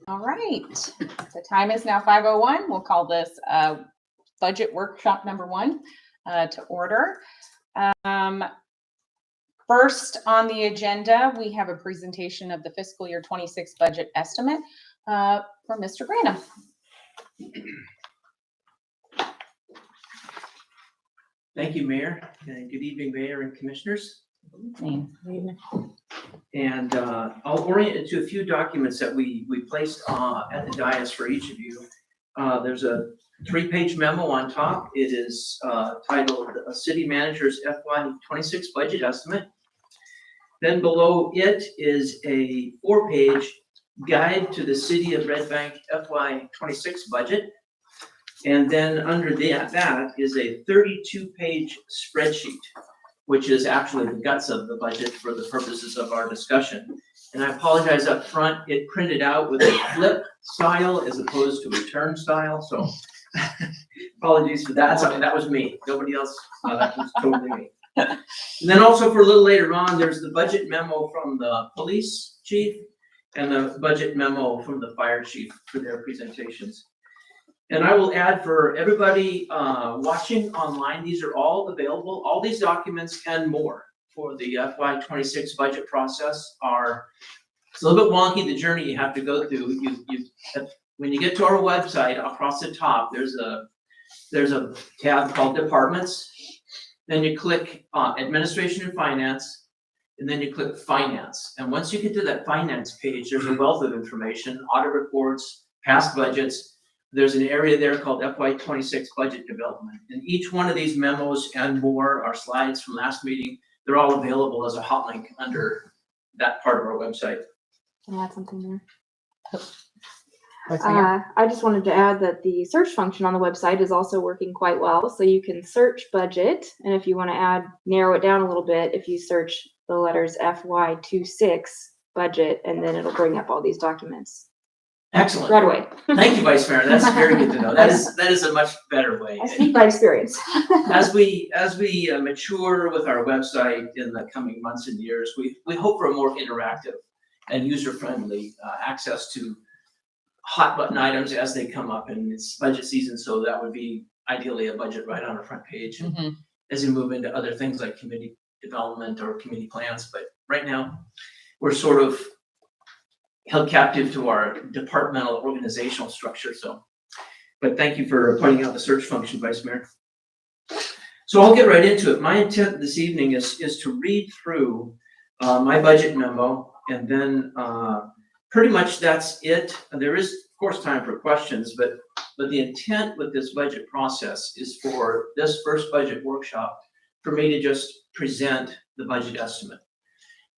All right, the time is now 5:01. We'll call this budget workshop number 1 to order. First on the agenda, we have a presentation of the fiscal year 26 budget estimate from Mr. Granum. Thank you, Mayor, and good evening, Mayor and Commissioners. And I'll orient you to a few documents that we placed at the dais for each of you. There's a 3-page memo on top. It is titled City Manager's FY26 Budget Estimate. Then below it is a 4-page guide to the City of Red Bank FY26 budget. And then under that is a 32-page spreadsheet, which is actually the guts of the budget for the purposes of our discussion. And I apologize up front, it printed out with a flip style as opposed to a turn style, so apologies for that. So that was me, nobody else, that was totally me. And then also for a little later on, there's the budget memo from the police chief and the budget memo from the fire chief for their presentations. And I will add for everybody watching online, these are all available. All these documents and more for the FY26 budget process are, it's a little bit wonky, the journey you have to go through. When you get to our website, across the top, there's a tab called Departments. Then you click Administration and Finance, and then you click Finance. And once you get to that Finance page, there's a wealth of information, audit reports, past budgets. There's an area there called FY26 Budget Development. And each one of these memos and more, our slides from last meeting, they're all available as a hot link under that part of our website. Can I add something there? What's that? I just wanted to add that the search function on the website is also working quite well. So you can search budget, and if you want to narrow it down a little bit, if you search the letters FY26 budget, and then it'll bring up all these documents. Excellent. Right away. Thank you, Vice Mayor. That's very good to know. That is a much better way. I speak by experience. As we mature with our website in the coming months and years, we hope for a more interactive and user-friendly access to hot button items as they come up, and it's budget season, so that would be ideally a budget right on our front page. Mm-hmm. As we move into other things like committee development or committee plans, but right now we're sort of held captive to our departmental organizational structure. So, but thank you for pointing out the search function, Vice Mayor. So I'll get right into it. My intent this evening is to read through my budget memo, and then pretty much that's it. There is, of course, time for questions, but the intent with this budget process is for this first budget workshop for me to just present the budget estimate.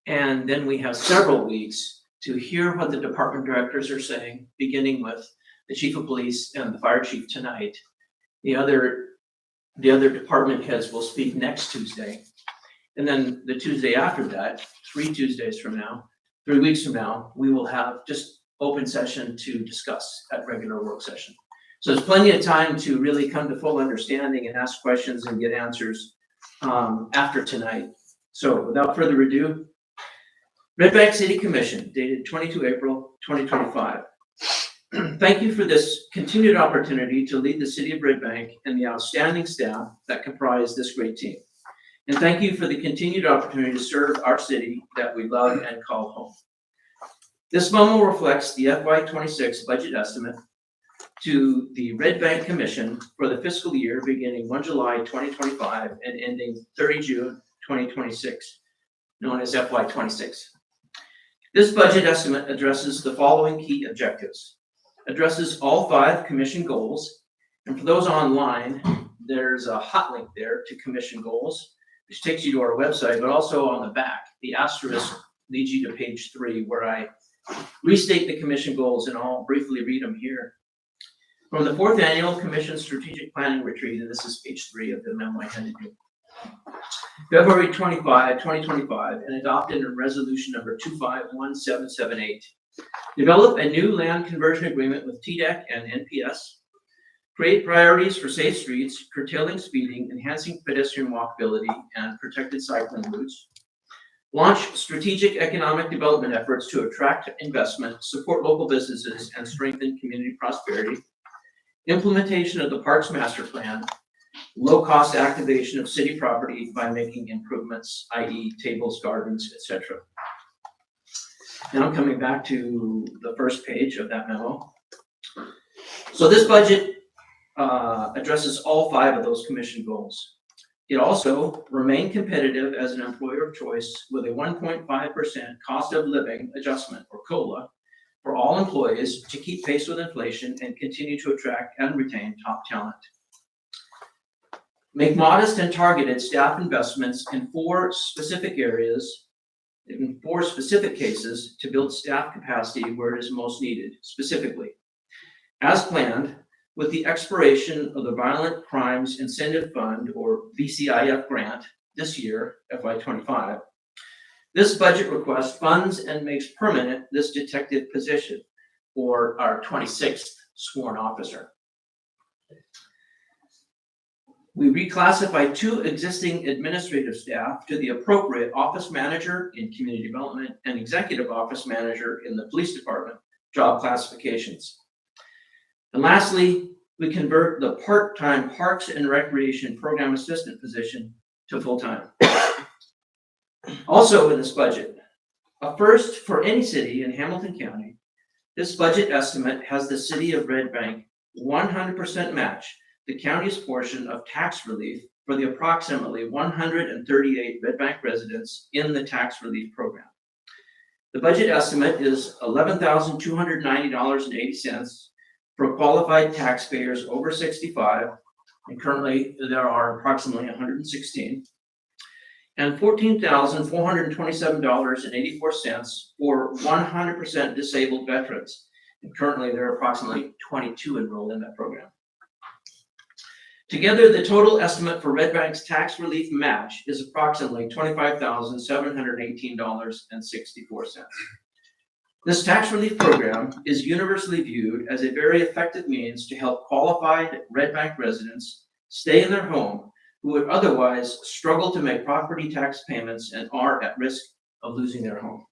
And then we have several weeks to hear what the department directors are saying, beginning with the chief of police and the fire chief tonight. The other department heads will speak next Tuesday. And then the Tuesday after that, 3 Tuesdays from now, 3 weeks from now, we will have just open session to discuss at regular work session. So there's plenty of time to really come to full understanding and ask questions and get answers after tonight. So without further ado, Red Bank City Commission, dated 22 April 2025. Thank you for this continued opportunity to lead the City of Red Bank and the outstanding staff that comprise this great team. And thank you for the continued opportunity to serve our city that we love and call home. This memo reflects the FY26 budget estimate to the Red Bank Commission for the fiscal year beginning 1 July 2025 and ending 30 June 2026, known as FY26. This budget estimate addresses the following key objectives. Addresses all 5 commission goals, and for those online, there's a hot link there to commission goals, which takes you to our website, but also on the back, the asterisk leads you to page 3, where I restate the commission goals, and I'll briefly read them here. From the 4th Annual Commission Strategic Planning Retreat, and this is page 3 of the memo I handed you. February 25, 2025, and adopted in resolution number 251778. Develop a new land conversion agreement with TDEC and NPS. Create priorities for safe streets, curtailing speeding, enhancing pedestrian walkability, and protected cycling routes. Launch strategic economic development efforts to attract investment, support local businesses, and strengthen community prosperity. Implementation of the Parks Master Plan, low-cost activation of city property by making improvements, i.e. tables, gardens, etc. Now I'm coming back to the first page of that memo. So this budget addresses all 5 of those commission goals. It also remained competitive as an employer of choice with a 1.5% cost of living adjustment, or COLA, for all employees to keep pace with inflation and continue to attract and retain top talent. Make modest and targeted staff investments in 4 specific areas, in 4 specific cases, to build staff capacity where it is most needed, specifically. As planned, with the expiration of the Violent Crimes Incentive Fund, or VCIF grant, this year, FY25, this budget request funds and makes permanent this detective position, or our 26th sworn officer. We reclassified 2 existing administrative staff to the appropriate office manager in community development and executive office manager in the police department job classifications. And lastly, we convert the part-time Parks and Recreation Program Assistant position to full-time. Also in this budget, a first for any city in Hamilton County, this budget estimate has the city of Red Bank 100% match the county's portion of tax relief for the approximately 138 Red Bank residents in the tax relief program. The budget estimate is $11,290.80 for qualified taxpayers over 65, and currently there are approximately 116, and $14,427.84 for 100% disabled veterans, and currently there are approximately 22 enrolled in that program. Together, the total estimate for Red Bank's tax relief match is approximately $25,718.64. This tax relief program is universally viewed as a very effective means to help qualified Red Bank residents stay in their home who would otherwise struggle to make property tax payments and are at risk of losing their home.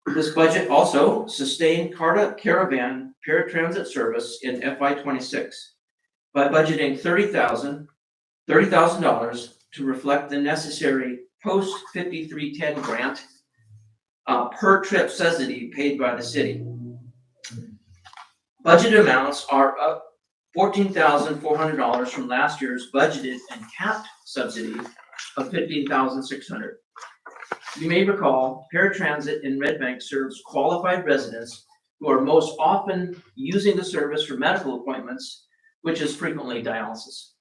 This budget also sustained CARTA Caravan paratransit service in FY26 by budgeting $30,000 to reflect the necessary post-5310 grant per trip subsidy paid by the city. Budget amounts are up $14,400 from last year's budgeted and capped subsidy of $15,600. You may recall, paratransit in Red Bank serves qualified residents who are most often using the service for medical appointments, which is frequently dialysis.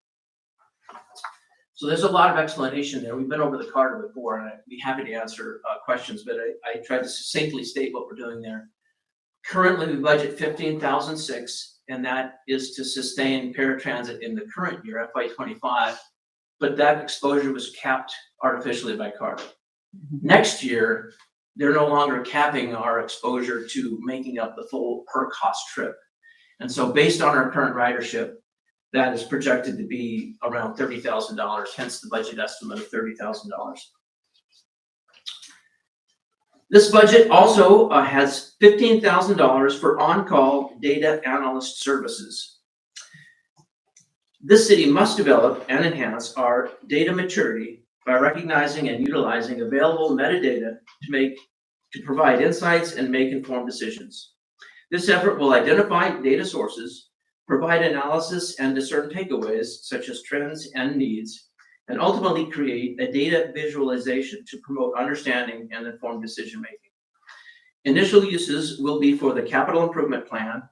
So there's a lot of explanation there. We've been over the CARTA before, and I'd be happy to answer questions, but I tried to succinctly state what we're doing there. Currently, we budget $15,600, and that is to sustain paratransit in the current year, FY25, but that exposure was capped artificially by CARTA. Next year, they're no longer capping our exposure to making up the full per cost trip. And so based on our current ridership, that is projected to be around $30,000, hence the budget estimate of $30,000. This budget also has $15,000 for on-call data analyst services. This city must develop and enhance our data maturity by recognizing and utilizing available metadata to provide insights and make informed decisions. This effort will identify data sources, provide analysis and discern takeaways such as trends and needs, and ultimately create a data visualization to promote understanding and informed decision-making. Initial uses will be for the capital improvement plan,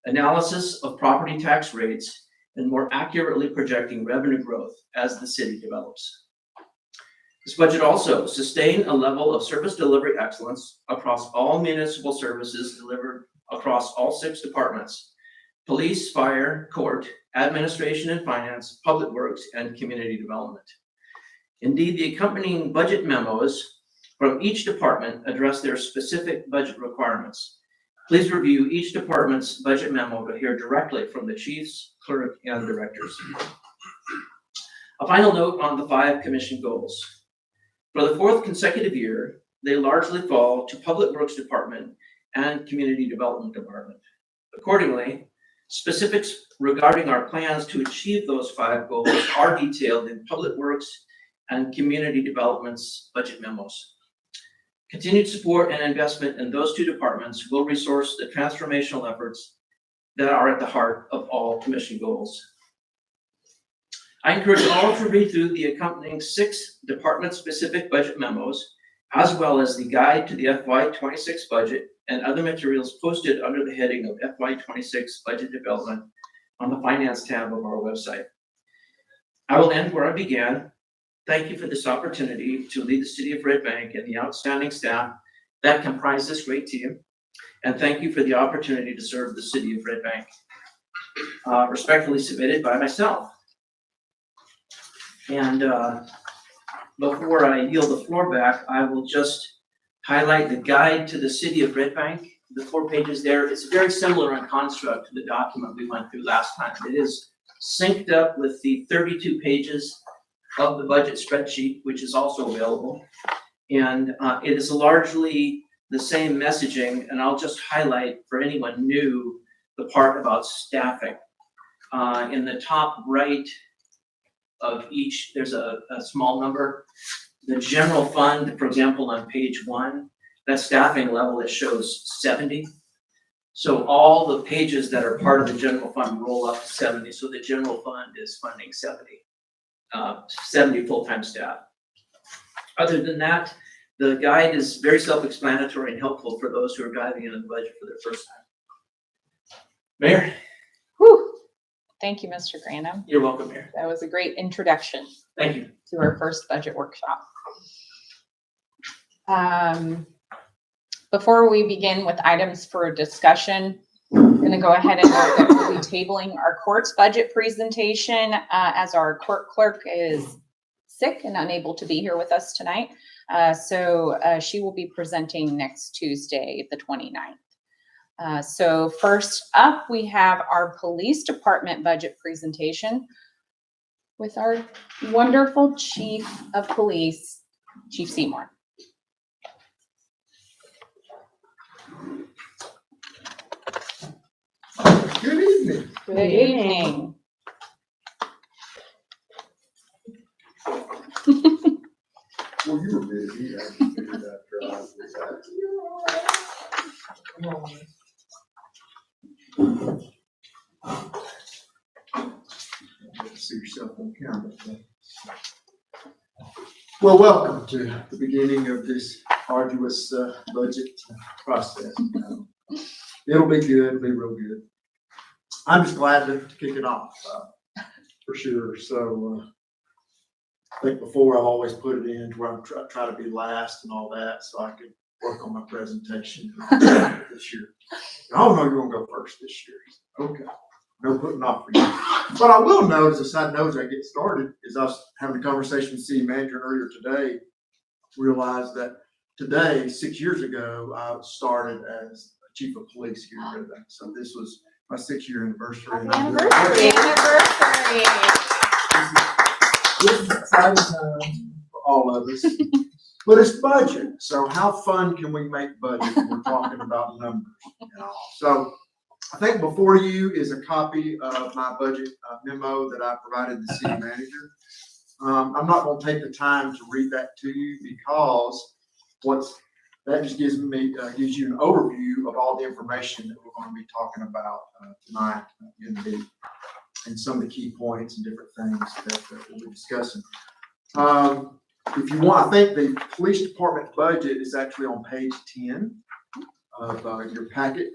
analysis of property tax rates, and more accurately projecting revenue growth as the city develops. This budget also sustained a level of service delivery excellence across all municipal services delivered across all 6 departments: police, fire, court, administration and finance, public works, and community development. Indeed, the accompanying budget memos from each department address their specific budget requirements. Please review each department's budget memo to hear directly from the chiefs, clerk, and directors. A final note on the 5 commission goals. For the fourth consecutive year, they largely fall to Public Works Department and Community Development Department. Accordingly, specifics regarding our plans to achieve those 5 goals are detailed in Public Works and Community Development's budget memos. Continued support and investment in those 2 departments will resource the transformational efforts that are at the heart of all commission goals. I encourage all to read through the accompanying 6 department-specific budget memos, as well as the guide to the FY26 budget and other materials posted under the heading of FY26 Budget Development on the Finance tab of our website. I will end where I began. Thank you for this opportunity to lead the City of Red Bank and the outstanding staff that comprise this great team. And thank you for the opportunity to serve the City of Red Bank. Respectfully submitted by myself. And before I yield the floor back, I will just highlight the guide to the City of Red Bank. The 4 pages there, it's very similar in construct to the document we went through last time. It is synced up with the 32 pages of the budget spreadsheet, which is also available. And it is largely the same messaging, and I'll just highlight for anyone new the part about staffing. In the top right of each, there's a small number. The general fund, for example, on page 1, that staffing level, it shows 70. So all the pages that are part of the general fund roll up to 70. So the general fund is funding 70 full-time staff. Other than that, the guide is very self-explanatory and helpful for those who are diving into the budget for their first time. Mayor? Whew. Thank you, Mr. Granum. You're welcome, Mayor. That was a great introduction Thank you. to our first budget workshop. Before we begin with items for discussion, I'm going to go ahead and note that we'll be tabling our court's budget presentation as our court clerk is sick and unable to be here with us tonight. So she will be presenting next Tuesday, the 29th. So first up, we have our police department budget presentation with our wonderful Chief of Police, Chief Seymour. Good evening. Good evening. Well, you were busy. I figured after I was see yourself on camera. Well, welcome to the beginning of this arduous budget process. It'll be good. It'll be real good. I'm just glad to kick it off, for sure. So I think before I've always put it in to where I'm try to be last and all that, so I could work on my presentation this year. Oh no, you're gonna go first this year. Okay, no putting off for you. But I will note, as a side note, as I get started, is I was having a conversation with the city manager earlier today. Realized that today, 6 years ago, I started as chief of police here in Red Bank. So this was my 6-year anniversary. And I'm really- Anniversary. This is exciting time for all of us. But it's budget. So how fun can we make budget when we're talking about numbers and all? So I think before you is a copy of my budget memo that I provided the city manager. I'm not going to take the time to read that to you because that just gives you an overview of all the information that we're going to be talking about tonight and some of the key points and different things that we'll be discussing. If you want, I think the police department budget is actually on page 10 of your packet.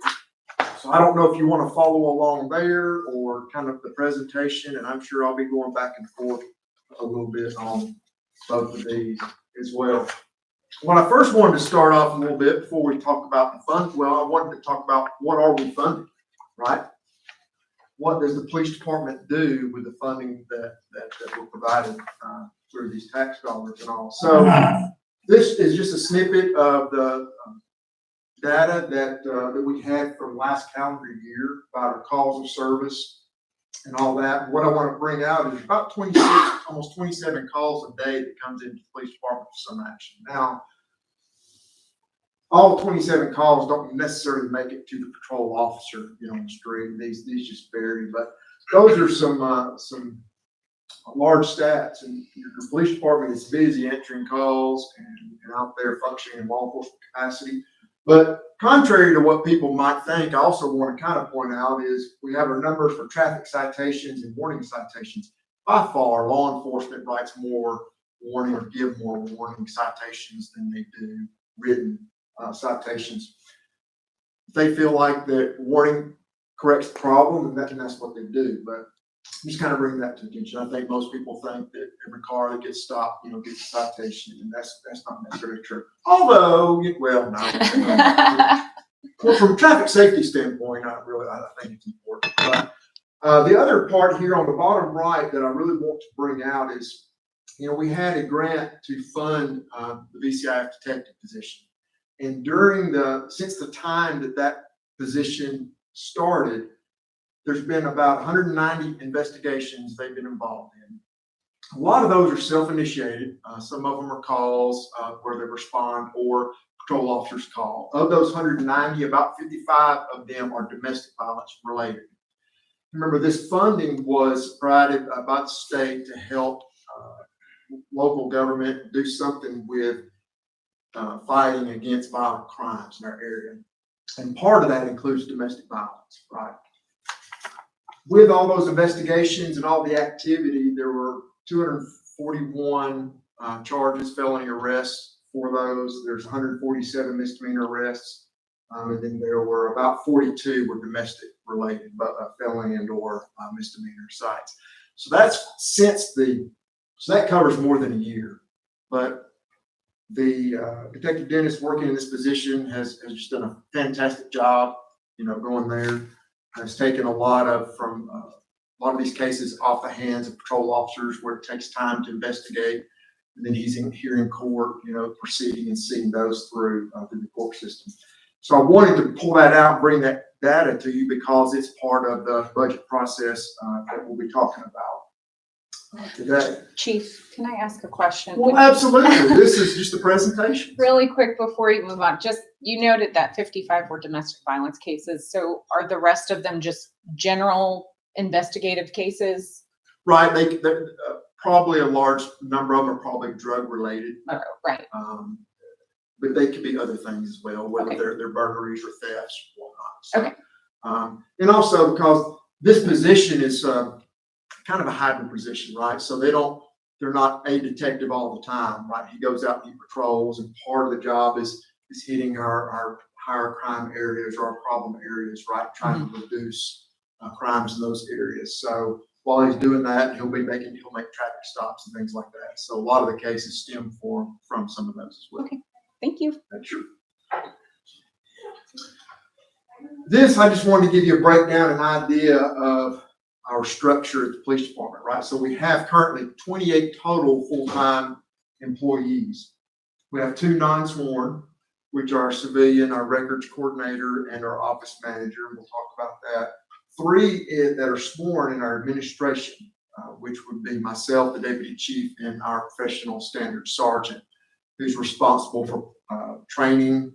So I don't know if you want to follow along there or kind of the presentation, and I'm sure I'll be going back and forth a little bit on both of these as well. When I first wanted to start off a little bit before we talk about the fund, well, I wanted to talk about what are we funding, right? What does the police department do with the funding that we're provided through these tax dollars and all? So this is just a snippet of the data that we had from last calendar year about our calls of service and all that. What I want to bring out is about 26, almost 27 calls a day that comes into the police department for some action. Now, all 27 calls don't necessarily make it to the patrol officer, on the street. These just vary, but those are some large stats, and your police department is busy answering calls and out there functioning in law enforcement capacity. But contrary to what people might think, I also want to kind of point out is we have our numbers for traffic citations and warning citations. By far, law enforcement writes more warning or give more warning citations than they do written citations. If they feel like the warning corrects the problem, and that's what they do. But just kind of bring that to attention. I think most people think that every car that gets stopped, gets a citation, and that's not necessarily true. Although, well, no. Well, from a traffic safety standpoint, I think it's important. But the other part here on the bottom right that I really want to bring out is, we had a grant to fund the VCIF detective position, and since the time that position started, there's been about 190 investigations they've been involved in. A lot of those are self-initiated. Some of them are calls where they respond or patrol officers call. Of those 190, about 55 of them are domestic violence related. Remember, this funding was provided by the state to help local government do something with fighting against violent crimes in our area. And part of that includes domestic violence, right? With all those investigations and all the activity, there were 241 charges, felony arrests for those. There's 147 misdemeanor arrests. And then there were about 42 were domestic related, but felony and or misdemeanor sites. So that covers more than a year. But the Detective Dennis working in this position has just done a fantastic job, going there. Has taken a lot of these cases off the hands of patrol officers where it takes time to investigate, and then he's here in court, proceeding and seeing those through the court system. So I wanted to pull that out and bring that data to you because it's part of the budget process that we'll be talking about today. Chief, can I ask a question? Well, absolutely. This is just a presentation. Really quick before you move on, you noted that 55 were domestic violence cases. So are the rest of them just general investigative cases? Right. Probably a large number of them are probably drug related. Oh, right. But they could be other things as well, whether Okay. they're burglaries or thefts or whatnot. So, Okay. And also because this position is kind of a hybrid position, right? So they're not a detective all the time, right? He goes out and he patrols, and part of the job is hitting our higher crime areas or our problem areas, right? Trying to reduce crimes in those areas. So while he's doing that, he'll make traffic stops and things like that. So a lot of the cases stem from some of those as well. Okay. Thank you. That's true. I just wanted to give you a breakdown, an idea of our structure at the police department, right? So we have currently 28 total full-time employees. We have 2 non-sworn, which are our civilian, our records coordinator, and our office manager. We'll talk about that. 3 that are sworn in our administration, which would be myself, the deputy chief, and our professional standard sergeant, who's responsible for training,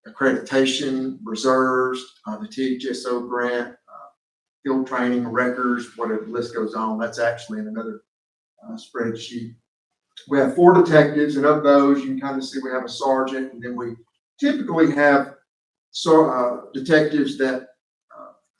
accreditation, reserves, the THSO grant, field training, records, whatever the list goes on. That's actually in another spreadsheet. We have 4 detectives, and of those, you can kind of see we have a sergeant, and then we typically have detectives that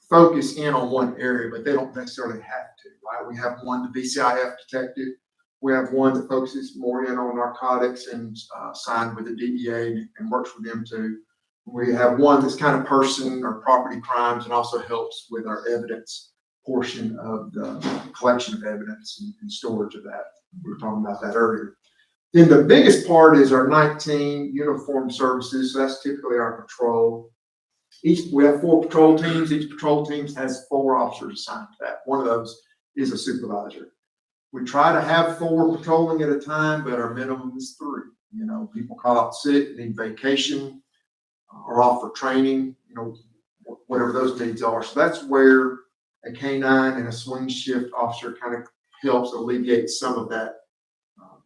focus in on one area, but they don't necessarily have to, right? We have one, the VCIF detective. We have one that focuses more in on narcotics and signed with the DEA and works with them too. We have one that's kind of person or property crimes and also helps with our evidence portion of the collection of evidence and storage of that. We were talking about that earlier. Then the biggest part is our 19 uniformed services. So that's typically our patrol. We have 4 patrol teams. Each patrol team has 4 officers assigned to that. One of those is a supervisor. We try to have 4 patrolling at a time, but our minimum is 3. People call out sick, need vacation, or off for training, whatever those needs are. So that's where a K-9 and a swing shift officer kind of helps alleviate some of that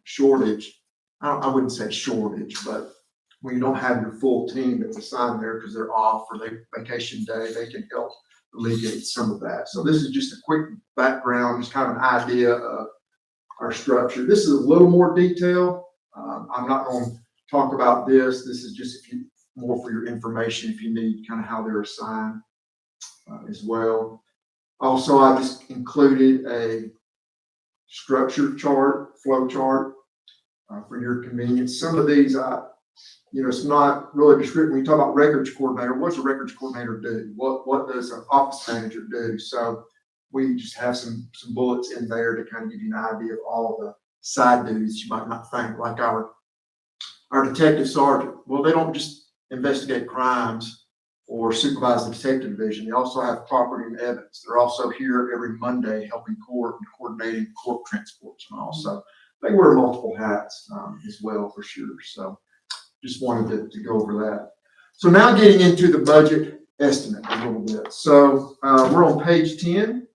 shortage. I wouldn't say shortage, but when you don't have your full team that's assigned there because they're off or they vacation day, they can help alleviate some of that. So this is just a quick background, just kind of an idea of our structure. This is a little more detail. I'm not going to talk about this. This is just more for your information if you need kind of how they're assigned as well. Also, I just included a structure chart, flow chart for your convenience. Some of these, it's not really descriptive. When you talk about records coordinator, what does a records coordinator do? What does an office manager do? So we just have some bullets in there to kind of give you an idea of all of the side duties you might not think, like our detective sergeant. Well, they don't just investigate crimes or supervise the detective division. They also have property and evidence. They're also here every Monday helping court and coordinating court transports and all. So they wear multiple hats as well, for sure. So just wanted to go over that. So now getting into the budget estimate a little bit. So we're on page 10.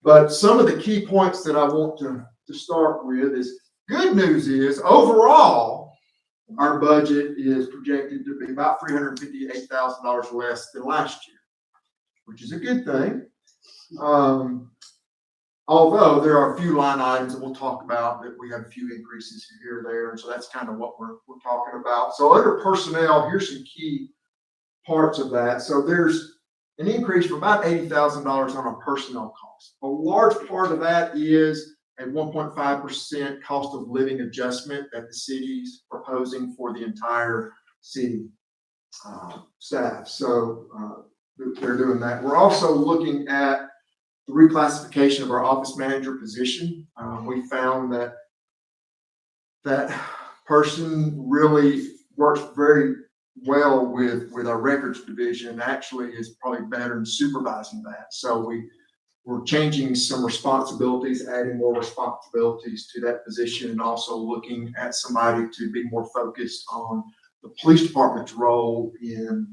But some of the key points that I want to start with is, good news is overall, our budget is projected to be about $358,000 less than last year, which is a good thing. Although there are a few line items that we'll talk about that we have a few increases here or there. And so that's kind of what we're talking about. So under personnel, here's some key parts of that. So there's an increase of about $80,000 on our personnel costs. A large part of that is a 1.5% cost of living adjustment that the city's proposing for the entire city staff. So they're doing that. We're also looking at the reclassification of our office manager position. We found that person really works very well with our records division, and actually is probably better in supervising that. So we're changing some responsibilities, adding more responsibilities to that position, and also looking at somebody to be more focused on the police department's role in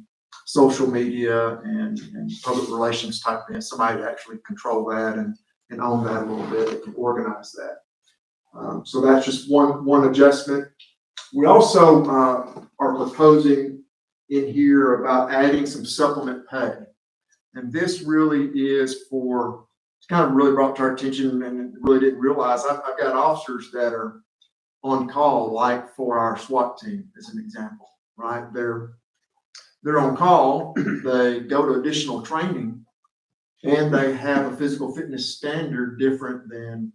social media and public relations type things. Somebody to actually control that and own that a little bit and organize that. So that's just one adjustment. We also are proposing in here about adding some supplement pay. And this really is it's kind of really brought to our attention and really didn't realize. I've got officers that are on call, like for our SWAT team, as an example, right? They're on call, they go to additional training, and they have a physical fitness standard different than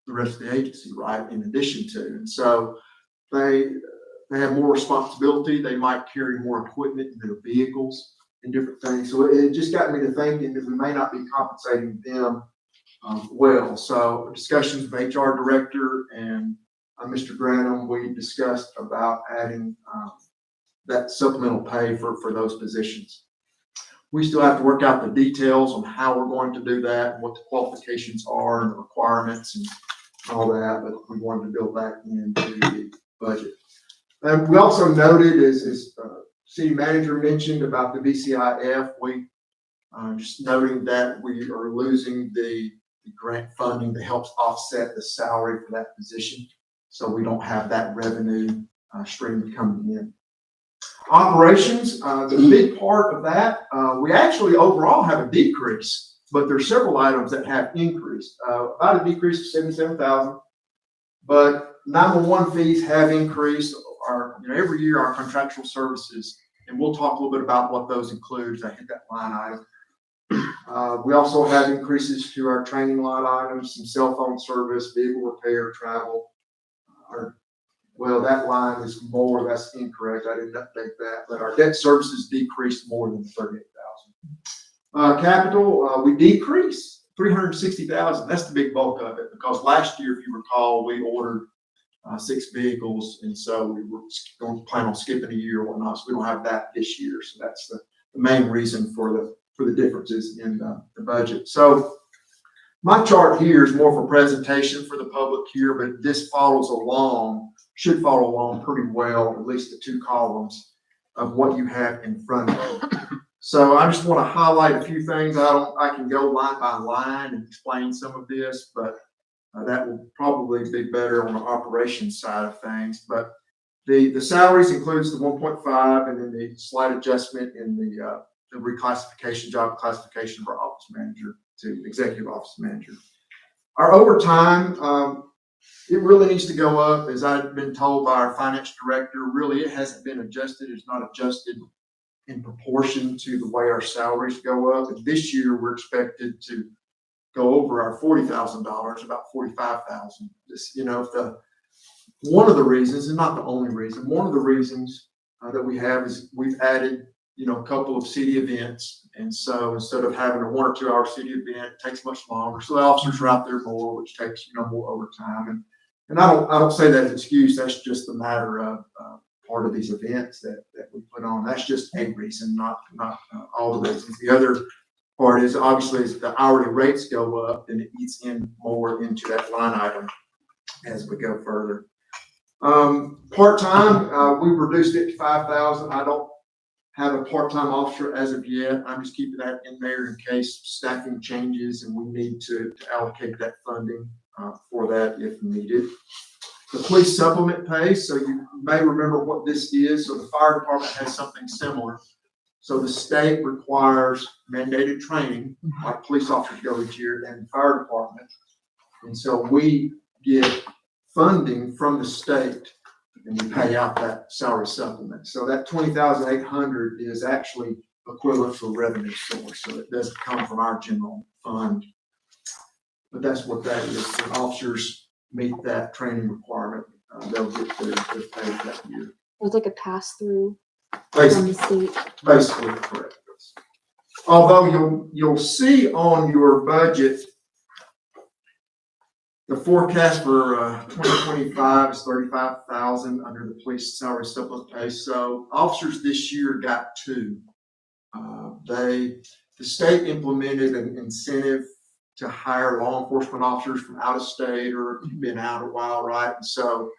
the rest of the agency, right? In addition to, and so they have more responsibility. They might carry more equipment in their vehicles and different things. So it just got me to thinking that we may not be compensating them well. So discussions with HR director and Mr. Granum, we discussed about adding that supplemental pay for those positions. We still have to work out the details on how we're going to do that, and what the qualifications are and the requirements and all that, but we wanted to build that into the budget. And we also noted, as city manager mentioned about the VCIF, we just noting that we are losing the grant funding that helps offset the salary for that position. So we don't have that revenue stream coming in. Operations, the big part of that, we actually overall have a decrease, but there's several items that have increased. About a decrease of 77,000, but 911 fees have increased. Every year our contractual services, and we'll talk a little bit about what those include. I hit that line item. We also have increases to our training line items, some cell phone service, vehicle repair, travel. That line is more, that's incorrect. I didn't update that, but our debt services decreased more than 38,000. Capital, we decreased 360,000. That's the big bulk of it, because last year, if you recall, we ordered 6 vehicles, and so we were going to plan on skipping a year or whatnot. So we don't have that this year. So that's the main reason for the differences in the budget. So my chart here is more for presentation for the public here, but this should follow along pretty well, at least the 2 columns of what you have in front of you. So I just want to highlight a few things. I can go line by line and explain some of this, but that will probably be better on the operations side of things. But the salaries includes the 1.5 and then the slight adjustment in the reclassification, job classification for office manager to executive office manager. Our overtime, it really needs to go up, as I've been told by our finance director. Really, it hasn't been adjusted. It's not adjusted in proportion to the way our salaries go up. And this year, we're expected to go over our $40,000, about $45,000. One of the reasons, and not the only reason, one of the reasons that we have is we've added, a couple of city events. And so instead of having a 1 or 2 hour city event, it takes much longer. So the officers are out there more, which takes, more overtime. And I don't say that as an excuse. That's just a matter of part of these events that we put on. That's just a reason, not all the reasons. The other part is obviously as the hourly rates go up, then it eats in more into that line item as we go further. Part-time, we reduced it to 5,000. I don't have a part-time officer as of yet. I'm just keeping that in there in case staffing changes and we need to allocate that funding for that if needed. The police supplement pay, so you may remember what this is. So the fire department has something similar. So the state requires mandated training, like police officers go each year, and the fire department. And so we get funding from the state and we pay out that salary supplement. So that $20,800 is actually equivalent to a revenue source. So it doesn't come from our general fund. But that's what that is. When officers meet that training requirement, they'll get their pay that year. It's like a pass-through from the state. Basically correct. Although you'll see on your budget, the forecast for 2025 is 35,000 under the police salary supplement pay. So officers this year got 2. The state implemented an incentive to hire law enforcement officers from out of state or if you've been out a while, right? And so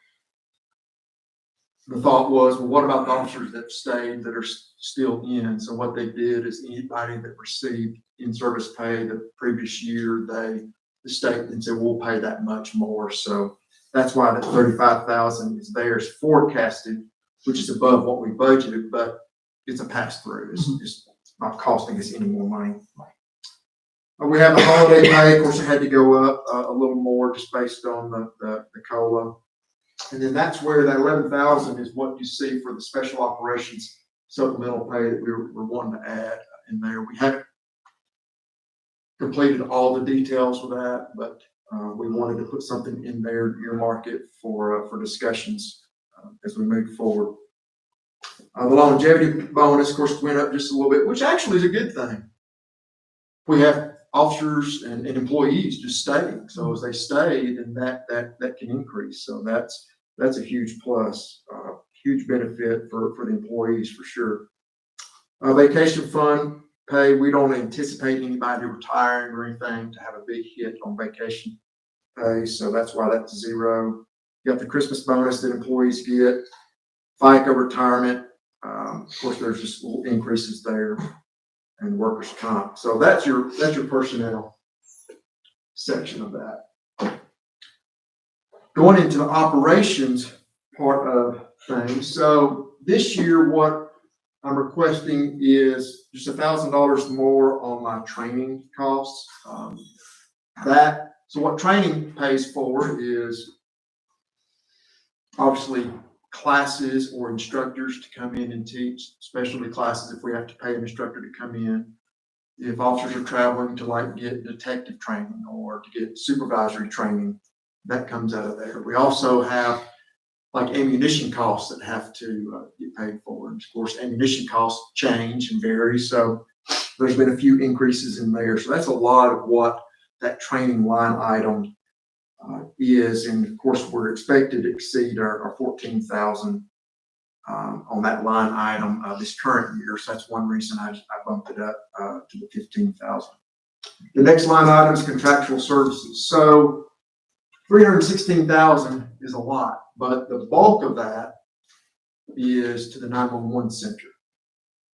the thought was, well, what about the officers that stayed that are still in? So what they did is anybody that received in-service pay the previous year, the state then said, we'll pay that much more. So that's why that 35,000 is there, is forecasted, which is above what we budgeted, but it's a pass-through. It's not costing us any more money. We have the holiday pay. Of course, it had to go up a little more just based on the COLA. And then that's where that 11,000 is what you see for the special operations supplemental pay that we're wanting to add in there. We haven't completed all the details with that, but we wanted to put something in there, earmark it for discussions as we move forward. The longevity bonus, of course, went up just a little bit, which actually is a good thing. We have officers and employees just staying. So as they stay, then that can increase. So that's a huge plus, huge benefit for the employees for sure. Vacation fund pay, we don't anticipate anybody retiring or anything to have a big hit on vacation pay. So that's why that's 0. You got the Christmas bonus that employees get, FICA retirement. Of course, there's just little increases there. And workers' comp. So that's your personnel section of that. Going into the operations part of things. So this year, what I'm requesting is just $1,000 more on my training costs. So what training pays for is obviously classes or instructors to come in and teach specialty classes if we have to pay an instructor to come in. If officers are traveling to get detective training or to get supervisory training, that comes out of there. We also have ammunition costs that have to get paid for. And of course, ammunition costs change and vary. So there's been a few increases in there. So that's a lot of what that training line item is, and of course we're expected to exceed our 14,000 on that line item this current year. So that's one reason I bumped it up to the 15,000. The next line item is contractual services. So 316,000 is a lot, but the bulk of that is to the 911 center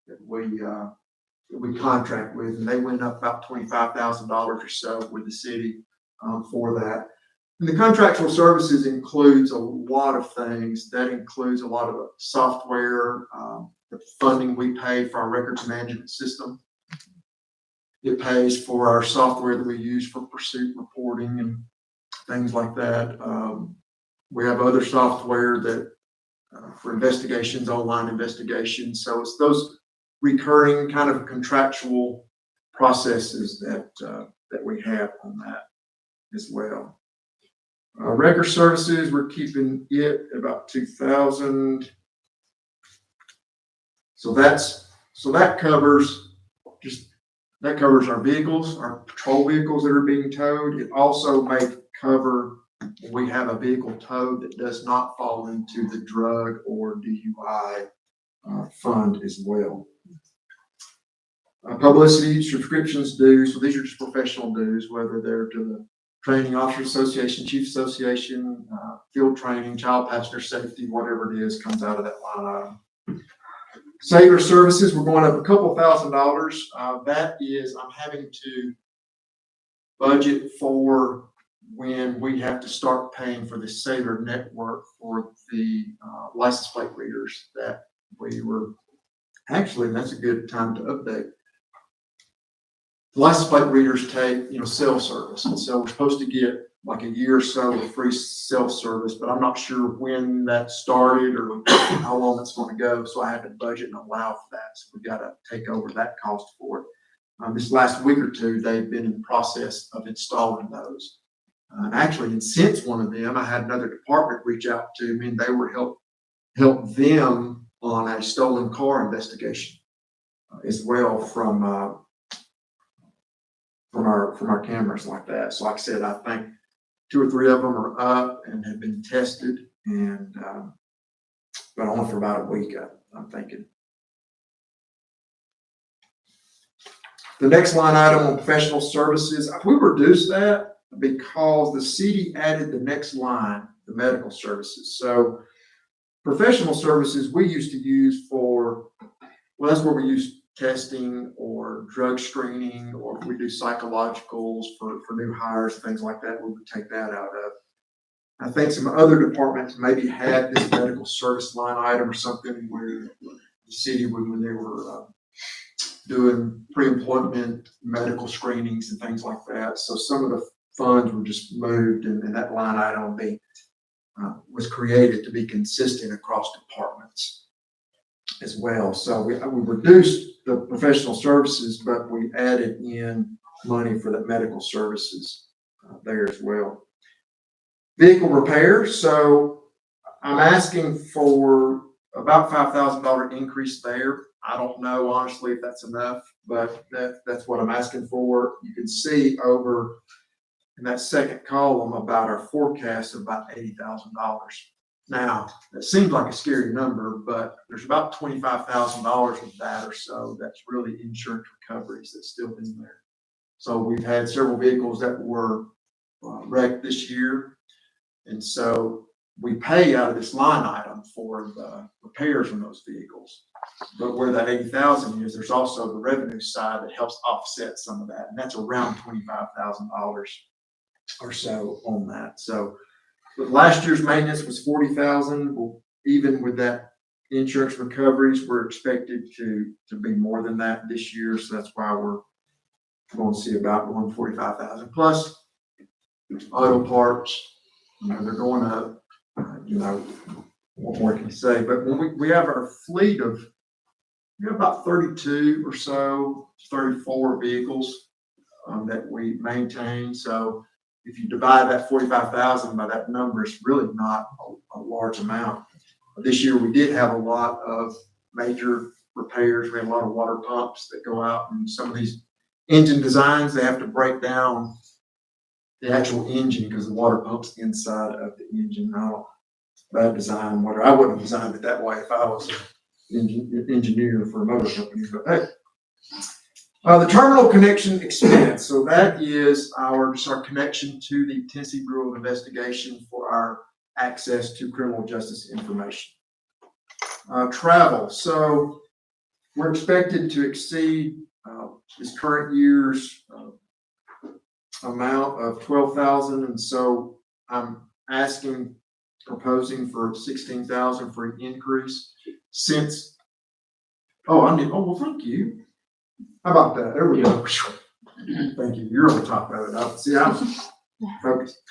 that we that we contract with, and they went up about $25,000 or so with the city for that. And the contractual services includes a lot of things. That includes a lot of software, the funding we pay for our records management system. It pays for our software that we use for pursuit reporting and things like that. We have other software that for investigations, online investigations. So it's those recurring kind of contractual processes that we have on that as well. Record services, we're keeping it about 2,000. So that covers our vehicles, our patrol vehicles that are being towed. It also may cover when we have a vehicle towed that does not fall into the drug or DUI fund as well. Publicity, subscriptions, dues. So these are just professional dues, whether they're to the Training Officers Association, Chief Association, field training, child passenger safety, whatever it is, comes out of that line item. Sailor services, we're going up a couple $1,000s. That is, I'm having to budget for when we have to start paying for the Sailor network for the license plate readers that we were, actually, that's a good time to update. License plate readers take, cell service. And so we're supposed to get like a year or so of free cell service, but I'm not sure when that started or how long it's going to go. So I have to budget and allow for that. So we've got to take over that cost for it. This last week or two, they've been in the process of installing those. Actually, and since one of them, I had another department reach out to me, and they were help them on a stolen car investigation as well from our cameras like that. So like I said, I think 2 or 3 of them are up and have been tested, and but only for about a week, I'm thinking. The next line item on professional services, we reduced that because the city added the next line, the medical services. So professional services we used to use for, well, that's where we use testing or drug screening, or if we do psychologicals for new hires, things like that, we would take that out of. I think some other departments maybe had this medical service line item or something where the city would, when they were doing pre-employment medical screenings and things like that. So some of the funds were just moved, and that line item was created to be consistent across departments as well. So we reduced the professional services, but we added in money for the medical services there as well. Vehicle repair. So I'm asking for about $5,000 increase there. I don't know honestly if that's enough, but that's what I'm asking for. You can see over in that second column about our forecast of about $80,000. Now, that seems like a scary number, but there's about $25,000 of that or so that's really insurance recoveries that's still in there. So we've had several vehicles that were wrecked this year, and so we pay out of this line item for the repairs on those vehicles. But where that $80,000 is, there's also the revenue side that helps offset some of that, and that's around $25,000 or so on that. So last year's maintenance was $40,000. Well, even with that insurance recoveries, we're expected to be more than that this year. So that's why we're going to see about $145,000 plus auto parts. They're going up. What more can you say? But when we have our fleet of, we have about 32 or so, 34 vehicles that we maintain. So if you divide that 45,000 by that number, it's really not a large amount. This year we did have a lot of major repairs. We had a lot of water pumps that go out, and some of these engine designs, they have to break down the actual engine because the water pump's inside of the engine. Bad design, whatever. I wouldn't have designed it that way if I was an engineer for a motor company. But hey, the terminal connection expense. So that is our connection to the Tennessee Bureau of Investigation for our access to criminal justice information. Travel. So we're expected to exceed this current year's amount of 12,000, and so I'm proposing for 16,000 for an increase since. Well, thank you. How about that? There we go. Thank you. You're on the top of it. I was focused.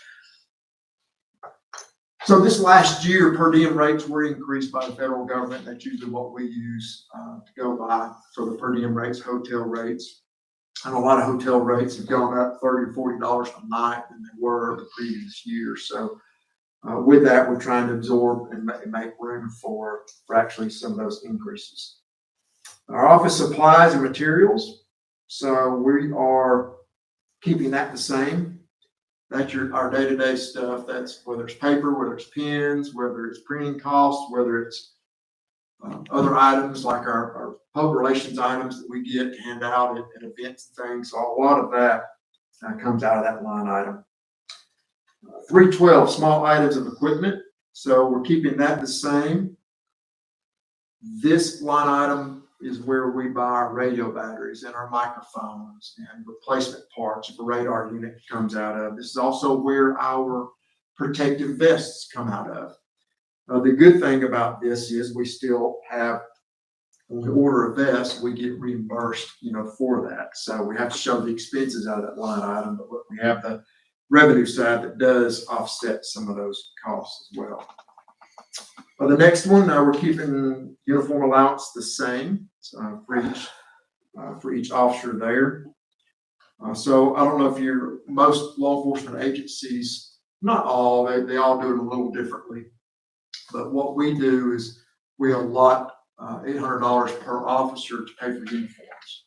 So this last year, per diem rates were increased by the federal government. That's usually what we use to go by for the per diem rates, hotel rates. And a lot of hotel rates have gone up $30 or $40 a night than they were the previous year. So with that, we're trying to absorb and make room for actually some of those increases. Our office supplies and materials. So we are keeping that the same. That's our day-to-day stuff. That's whether it's paper, whether it's pens, whether it's printing costs, whether it's other items like our public relations items that we get to hand out at events and things. So a lot of that comes out of that line item. 312, small items of equipment. So we're keeping that the same. This line item is where we buy our radio batteries and our microphones and replacement parts if a radar unit comes out of. This is also where our protective vests come out of. The good thing about this is we still have, when we order a vest, we get reimbursed, for that. So we have to show the expenses out of that line item, but we have the revenue side that does offset some of those costs as well. The next one, we're keeping uniform allowance the same for each officer there. So I don't know if most law enforcement agencies, not all, they all do it a little differently. But what we do is we allot $800 per officer to pay for uniforms.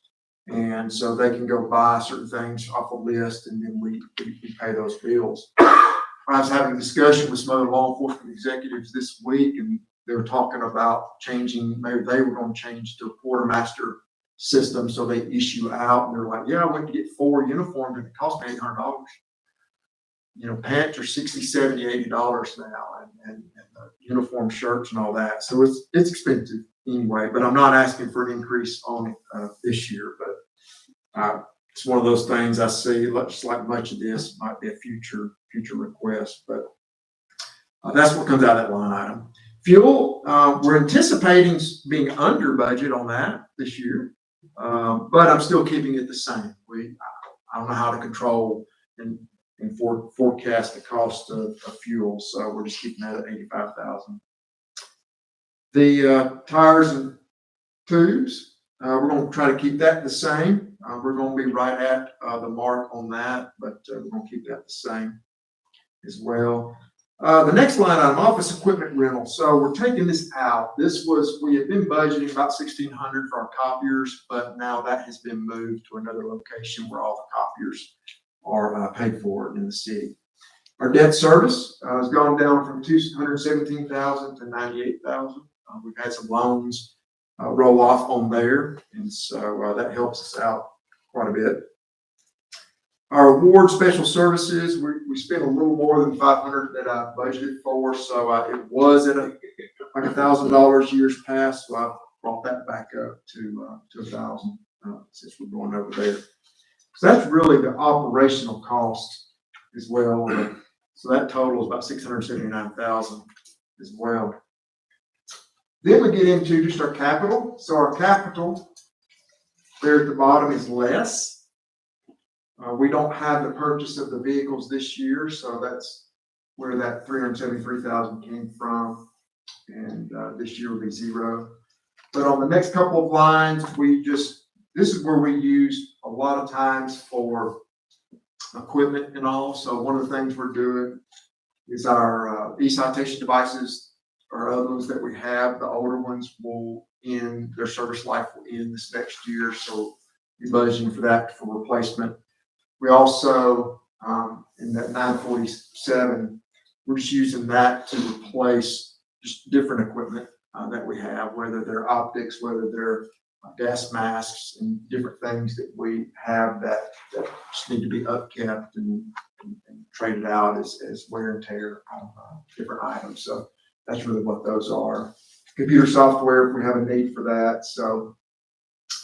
And so they can go buy certain things off a list, and then we pay those bills. I was having a discussion with some other law enforcement executives this week, and they were talking about changing, maybe they were going to change to a quartermaster system. So they issue out, and they're like, yeah, I went to get 4 uniforms and it cost me $800. Pants are $60, $70, $80 now, and uniform shirts and all that. So it's expensive anyway, but I'm not asking for an increase on it this year, but it's one of those things I see, just like much of this might be a future request, but that's what comes out of that line item. Fuel, we're anticipating being under budget on that this year, but I'm still keeping it the same. I don't know how to control and forecast the cost of fuel, so we're just keeping that at $85,000. The tires and tubes, we're going to try to keep that the same. We're going to be right at the mark on that, but we're going to keep that the same as well. The next line item, office equipment rental. So we're taking this out. We had been budgeting about $1,600 for our copiers, but now that has been moved to another location where all the copiers are paid for in the city. Our debt service has gone down from $217,000 to $98,000. We've had some loans roll off on there, and so that helps us out quite a bit. Our award special services, we spent a little more than $500 that I budgeted for, so it was at like $1,000 years past, so I brought that back up to $1,000 since we're going over there. So that's really the operational cost as well. So that total is about $679,000 as well. Then we get into just our capital. So our capital there at the bottom is less. We don't have the purchase of the vehicles this year, so that's where that $373,000 came from. And this year will be zero. But on the next couple of lines, this is where we use a lot of times for equipment and all. So one of the things we're doing is our e-citation devices or other ones that we have. The older ones will end, their service life will end this next year. So we're budgeting for that for replacement. We also, in that 947, we're just using that to replace just different equipment that we have, whether they're optics, whether they're gas masks, and different things that we have that just need to be upkept and traded out as wear and tear on different items. So that's really what those are. Computer software, if we have a need for that. So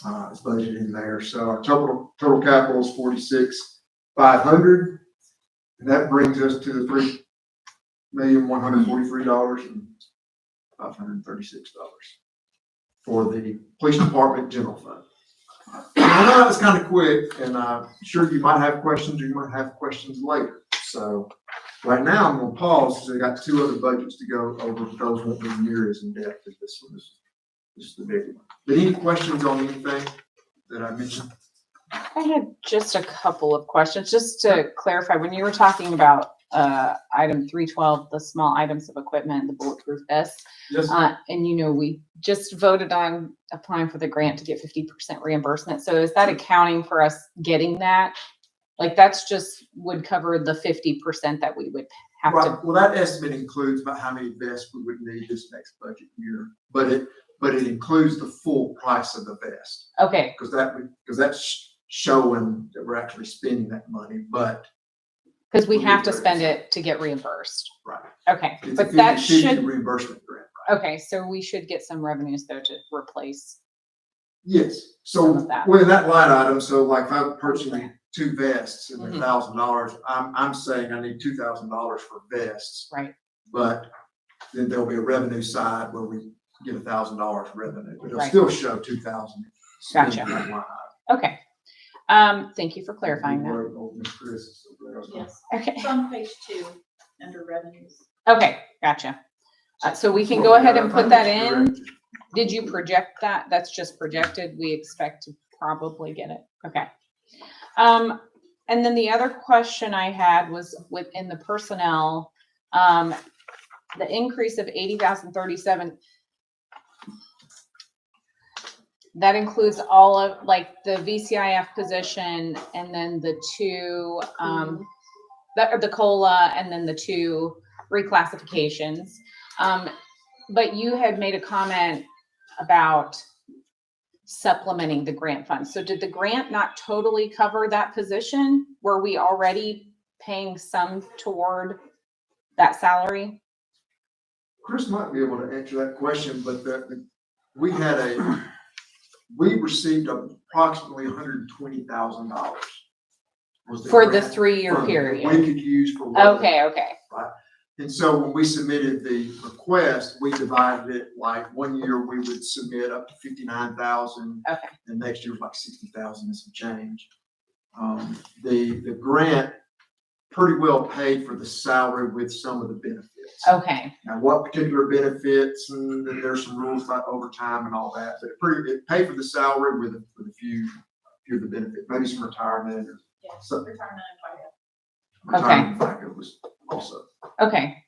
It's budgeted in there. So our total capital is 46,500. And that brings us to the $3,143,536 for the police department general fund. I know that was kind of quick, and I'm sure you might have questions, or you might have questions later. So right now, I'm gonna pause, because I got two other budgets to go over, but those won't be near as in depth as this one is. This is the big one. But any questions on anything that I mentioned? I had just a couple of questions, just to clarify, when you were talking about item 312, the small items of equipment, the bulletproof vests, Yes. and we just voted on applying for the grant to get 50% reimbursement. So is that accounting for us getting that? Like, that's just would cover the 50% that we would have to. Right, well, that estimate includes about how many vests we would need this next budget year, but it includes the full price of the vest. Okay, Because that's showing that we're actually spending that money, but. because we have to spend it to get reimbursed. Right. Okay, It's a but that 50/50 should, reimbursement grant. okay, so we should get some revenues though to replace. Yes, Some so of that. with that line item, so like if I'm purchasing two vests and Mhm. $1,000, I'm saying I need $2,000 for vests. Right. But then there'll be a revenue side where we get $1,000 revenue, but it'll Right. still show 2,000. Gotcha. in that line Okay. Thank you for item. clarifying that. Oh, Ms. Chris is so glad I was- Yes, Okay, it's on page 2, under revenues. okay, gotcha. So we can go ahead and put that in. Did you project that? That's just projected. We expect to probably get it. Okay. And then the other question I had was within the personnel, the increase of 80,037. That includes all of like the VCIF position and then the two, the COLA and then the two reclassifications. But you had made a comment about supplementing the grant fund. So did the grant not totally cover that position? Were we already paying some toward that salary? Chris might be able to answer that question, but we received approximately $120,000. For the 3-year period? We could use for. what- Okay. And so when we submitted the request, we divided it, like 1 year we would submit up to 59,000. Okay. And next year was like 60,000 and some change. The grant pretty well paid for the salary with some of the benefits. Okay. Now, what particular benefits, and then there's some rules about overtime and all that, but it paid for the salary with a few of the benefits, maybe some retirement or Yes, So- retirement and FICA. retirement, like it was also. Okay.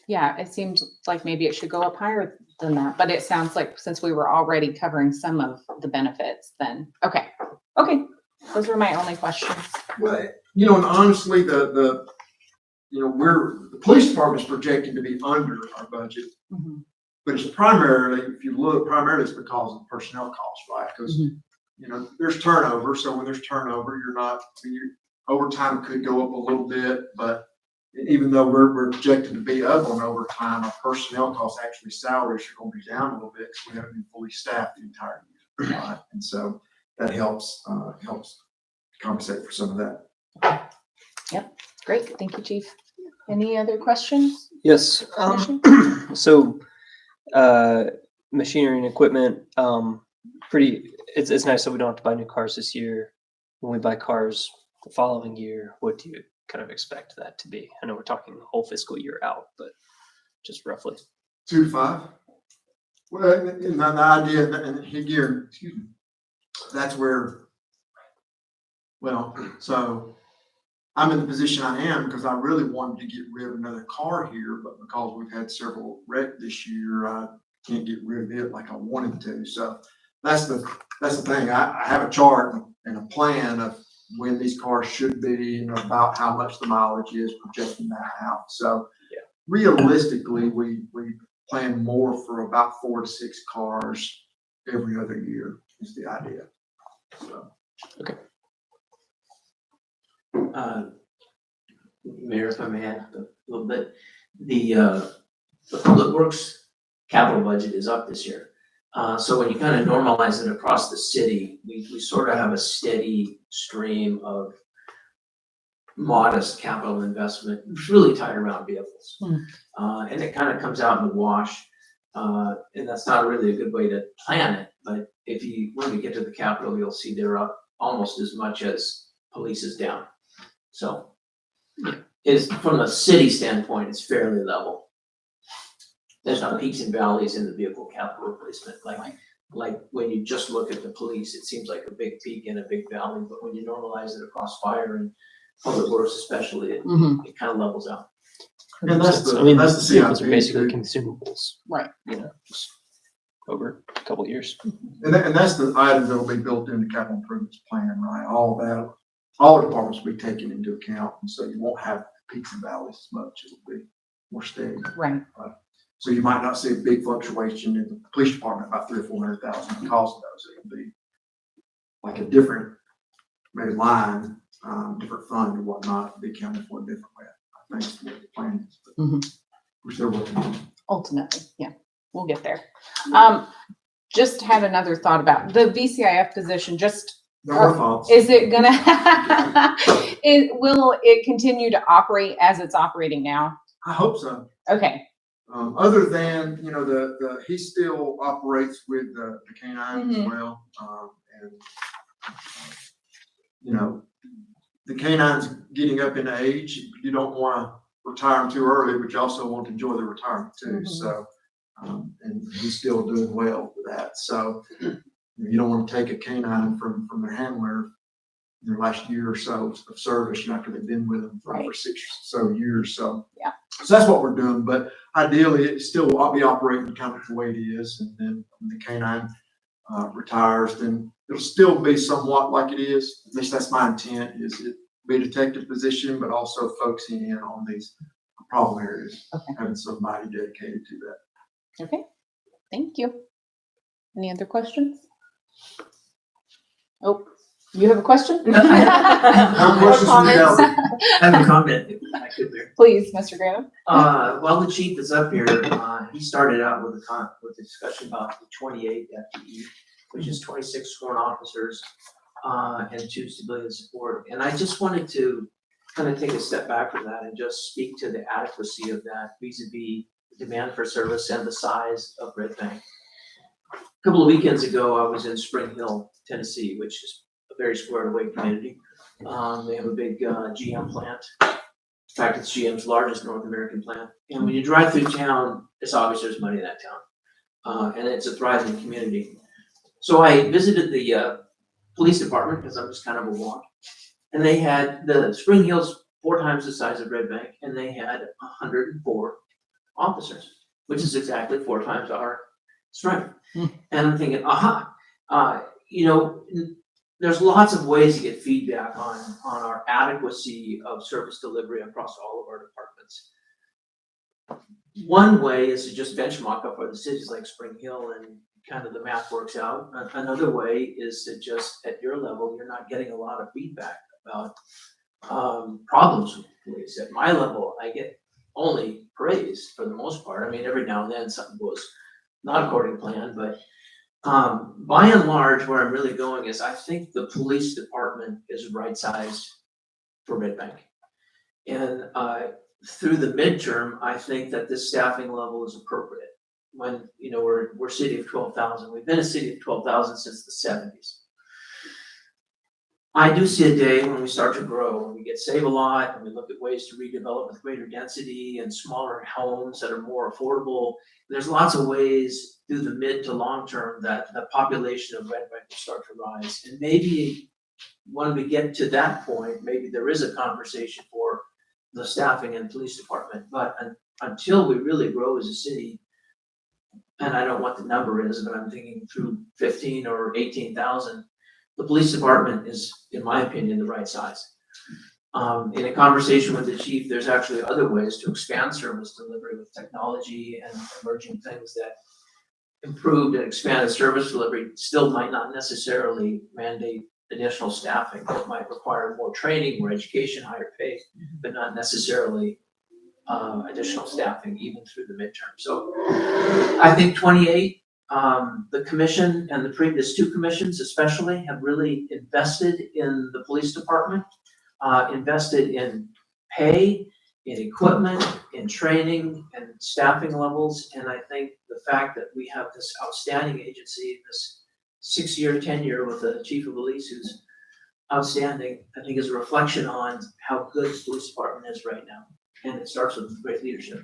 Yeah, it seemed like maybe it should go up higher than that, but it sounds like since we were already covering some of the benefits, then, okay. Those were my only questions. Well, and honestly, the police department is projected to be under our budget, Mhm. but it's primarily, if you look, primarily it's because of personnel costs, right? Because, there's turnover, so when there's turnover, overtime could go up a little bit, but even though we're projected to be up on overtime, our personnel costs, actually salaries are going to be down a little bit because we haven't been fully staffed the entire year, right? And so that helps compensate for some of that. Great, thank you, Chief. Any other questions? Yes. So, machinery and equipment, it's nice that we don't have to buy new cars this year. When we buy cars the following year, what do you kind of expect that to be? I know we're talking the whole fiscal year out, but just roughly. 2 to 5. Well, and the idea, and here, excuse me, that's where, so I'm in the position I am because I really wanted to get rid of another car here, but because we've had several wrecked this year, I can't get rid of it like I wanted to. So that's the thing. I have a chart and a plan of when these cars should be and about how much the mileage is, projecting that out. So realistically, we plan more for about 4 to 6 cars every other year is the idea. So. Mayor, if I may add a little bit, the Public Works capital budget is up this year. So when you kind of normalize it across the city, we sort of have a steady stream of modest capital investment, it's really tied around vehicles. Hmm. And it kind of comes out in the wash. And that's not really a good way to plan it, but when we get to the Capitol, you'll see they're up almost as much as police is down. So it's, from a city standpoint, it's fairly level. There's not peaks and valleys in the vehicle capital replacement, like when you just look at the police, it seems like a big peak and a big valley, but when you normalize it across fire and public works especially, it kind of levels out. And that's the, I mean, that's the vehicles CIP are basically too. consumables, Right. you know, just over a couple of years. And that's the items that'll be built into capital improvements plan, right? All that, all the departments will be taken into account, and so you won't have peaks and valleys as much. It'll be more steady. Right. So you might not see a big fluctuation in the police department, about 300,000 or 400,000 because of those. It'll be like a different, maybe line, different fund or whatnot, be accounted for a different way. I think is what the plan is, but we're still working on it. Ultimately, yeah, we'll get there. Just had another thought about the VCIF position, just, There are thoughts. is it gonna, will it continue to operate as it's operating now? I hope so. Okay, Other than, you know, he still operates with the canine as well. And, you know, the canine's getting up in age. You don't want to retire them too early, but you also want to enjoy the retirement too. So, and he's still doing well with that. So you don't want to take a canine from their handler in their last year or so of service, after they've been with them for 6 or so years. So, Yeah. So that's what we're doing. But ideally, it still will be operating kind of the way it is. And then when the canine retires, then it'll still be somewhat like it is. At least that's my intent, is it be a detective position, but also focusing in on these problem areas, having somebody dedicated to that. okay, thank you. Any other questions? Oh, you have a question? No questions from the Comments? gallery. I have a comment, if I could there. Please, Mr. Graham. While the chief is up here, he started out with a discussion about the 28 FTE, which is 26 sworn officers, and 2 civilian support. And I just wanted to kind of take a step back from that and just speak to the adequacy of that vis-a-vis the demand for service and the size of Red Bank. A couple of weekends ago, I was in Spring Hill, Tennessee, which is a very squared away community. They have a big GM plant. In fact, it's GM's largest North American plant. And when you drive through town, it's obvious there's money in that town. And it's a thriving community. So I visited the police department, because I'm just kind of a walk. And they had, the Spring Hill's 4 times the size of Red Bank, and they had 104 officers, which is exactly 4 times our strength. And I'm thinking, you know, there's lots of ways to get feedback on our adequacy of service delivery across all of our departments. One way is to just benchmark up other cities like Spring Hill and kind of the math works out. Another way is to just, at your level, you're not getting a lot of feedback about problems with police. At my level, I get only praise for the most part. I mean, every now and then something goes not according to plan, but by and large, where I'm really going is I think the police department is right-sized for Red Bank. And through the midterm, I think that this staffing level is appropriate. When, you know, we're a city of 12,000. We've been a city of 12,000 since the 70s. I do see a day when we start to grow, when we get Save-A-Lot, and we look at ways to redevelop with greater density and smaller homes that are more affordable. There's lots of ways through the mid to long term that the population of Red Bank will start to rise. And maybe when we get to that point, maybe there is a conversation for the staffing and police department. But until we really grow as a city, and I don't know what the number is, but I'm thinking through 15 or 18,000, the police department is, in my opinion, the right size. In a conversation with the chief, there's actually other ways to expand service delivery with technology and emerging things that improved and expanded service delivery still might not necessarily mandate additional staffing. It might require more training, more education, higher pay, but not necessarily additional staffing even through the midterm. So I think 28 The commission and the previous two commissions especially have really invested in the police department, invested in pay, in equipment, in training and staffing levels. And I think the fact that we have this outstanding agency, this 6-year tenure with the chief of police who's outstanding, I think is a reflection on how good the police department is right now. And it starts with great leadership.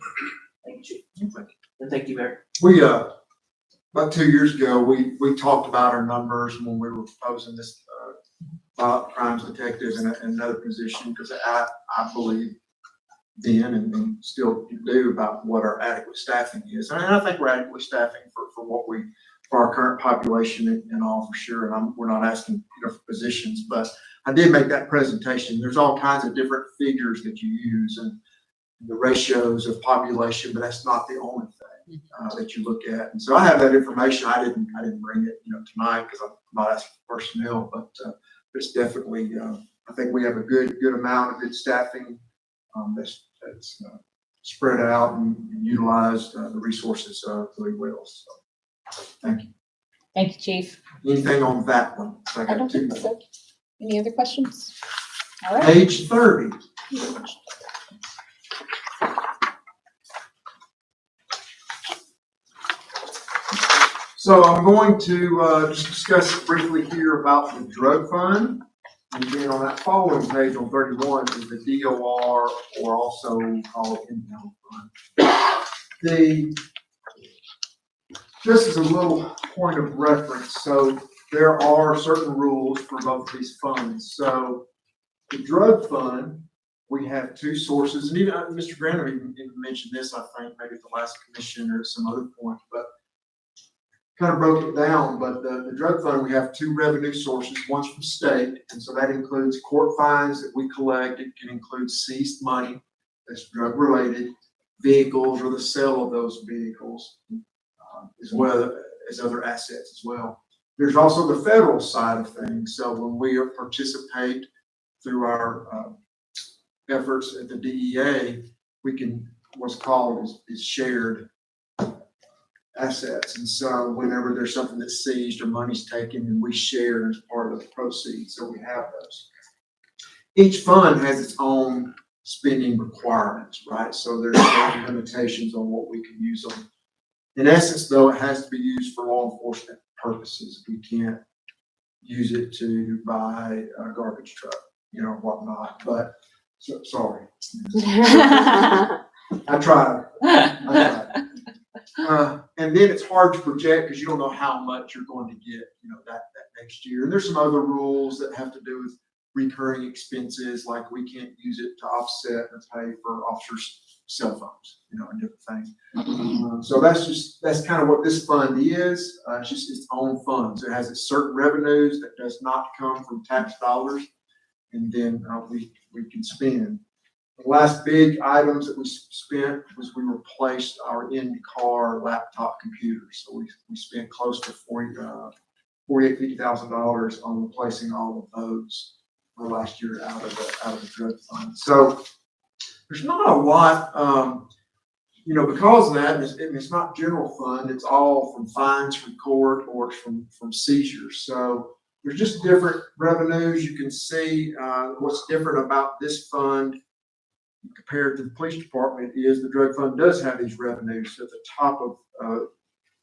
Thank you, Chief. And thank you, Mayor. We, about 2 years ago, we talked about our numbers when we were proposing this, violent crimes detective in another position, because I believe then and still do about what our adequate staffing is. And I think we're adequately staffing for our current population and all for sure. And we're not asking, for positions, but I did make that presentation. There's all kinds of different figures that you use and the ratios of population, but that's not the only thing that you look at. And so I have that information. I didn't bring it, tonight because I'm not asking for personnel, but it's definitely, I think we have a good amount of good staffing that's spread out and utilized the resources really well. So thank you. Thank you, Chief. Anything on that one? So I got don't two think more. so. Any other questions? All right. Page 30. So I'm going to just discuss briefly here about the drug fund. And then on that following page on 31 is the DOR, or also we call it impound fund. Just as a little point of reference, so there are certain rules for both of these funds. So the drug fund, we have two sources, and even Mr. Grantham even mentioned this, I think, maybe at the last commission or at some other point, but kind of broke it down. But the drug fund, we have two revenue sources. One's from state, and so that includes court fines that we collect. It can include seized money that's drug related, vehicles or the sale of those vehicles, as well as other assets as well. There's also the federal side of things. So when we participate through our efforts at the DEA, we can, what's called is shared assets. And so whenever there's something that's seized or money's taken, and we share as part of the proceeds, so we have those. Each fund has its own spending requirements, right? So there's certain limitations on what we can use them. In essence, though, it has to be used for law enforcement purposes. We can't use it to buy a garbage truck, whatnot. But sorry, I tried. And then it's hard to project because you don't know how much you're going to get, that next year. And there's some other rules that have to do with recurring expenses, like we can't use it to offset or pay for officers' cell phones, and different things. So that's kind of what this fund is. It's just its own fund. So it has its certain revenues that does not come from tax dollars, and then we can spend. The last big items that we spent was we replaced our in-car laptop computers. So we spent close to $50,000 on replacing all of those last year out of the drug fund. So there's not a lot, because of that, and it's not general fund. It's all from fines from court or from seizures. So there's just different revenues. You can see what's different about this fund compared to the police department is the drug fund does have these revenues. So at the top of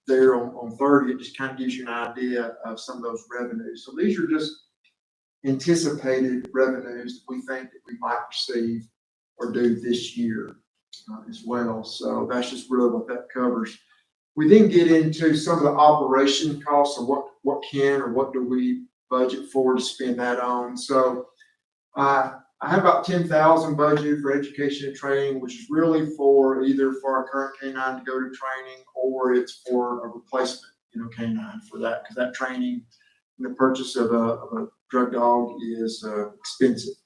there on 30, it just kind of gives you an idea of some of those revenues. So these are just anticipated revenues that we think that we might receive or do this year as well. So that's just really what that covers. We then get into some of the operation costs of what can or what do we budget for to spend that on. So I have about 10,000 budgeted for education and training, which is really for either for our current canine to go to training, or it's for a replacement, canine for that, because that training and the purchase of a drug dog is expensive.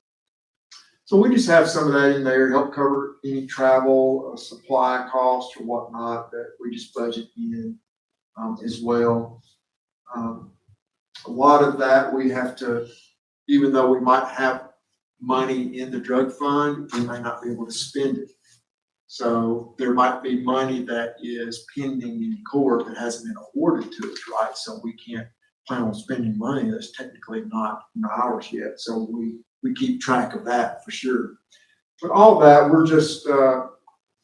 So we just have some of that in there to help cover any travel, supply costs or whatnot that we just budget in as well. A lot of that we have to, even though we might have money in the drug fund, we may not be able to spend it. So there might be money that is pending in court that hasn't been awarded to us, right? So we can't plan on spending money that's technically not ours yet. So we keep track of that for sure. But all that, we're just,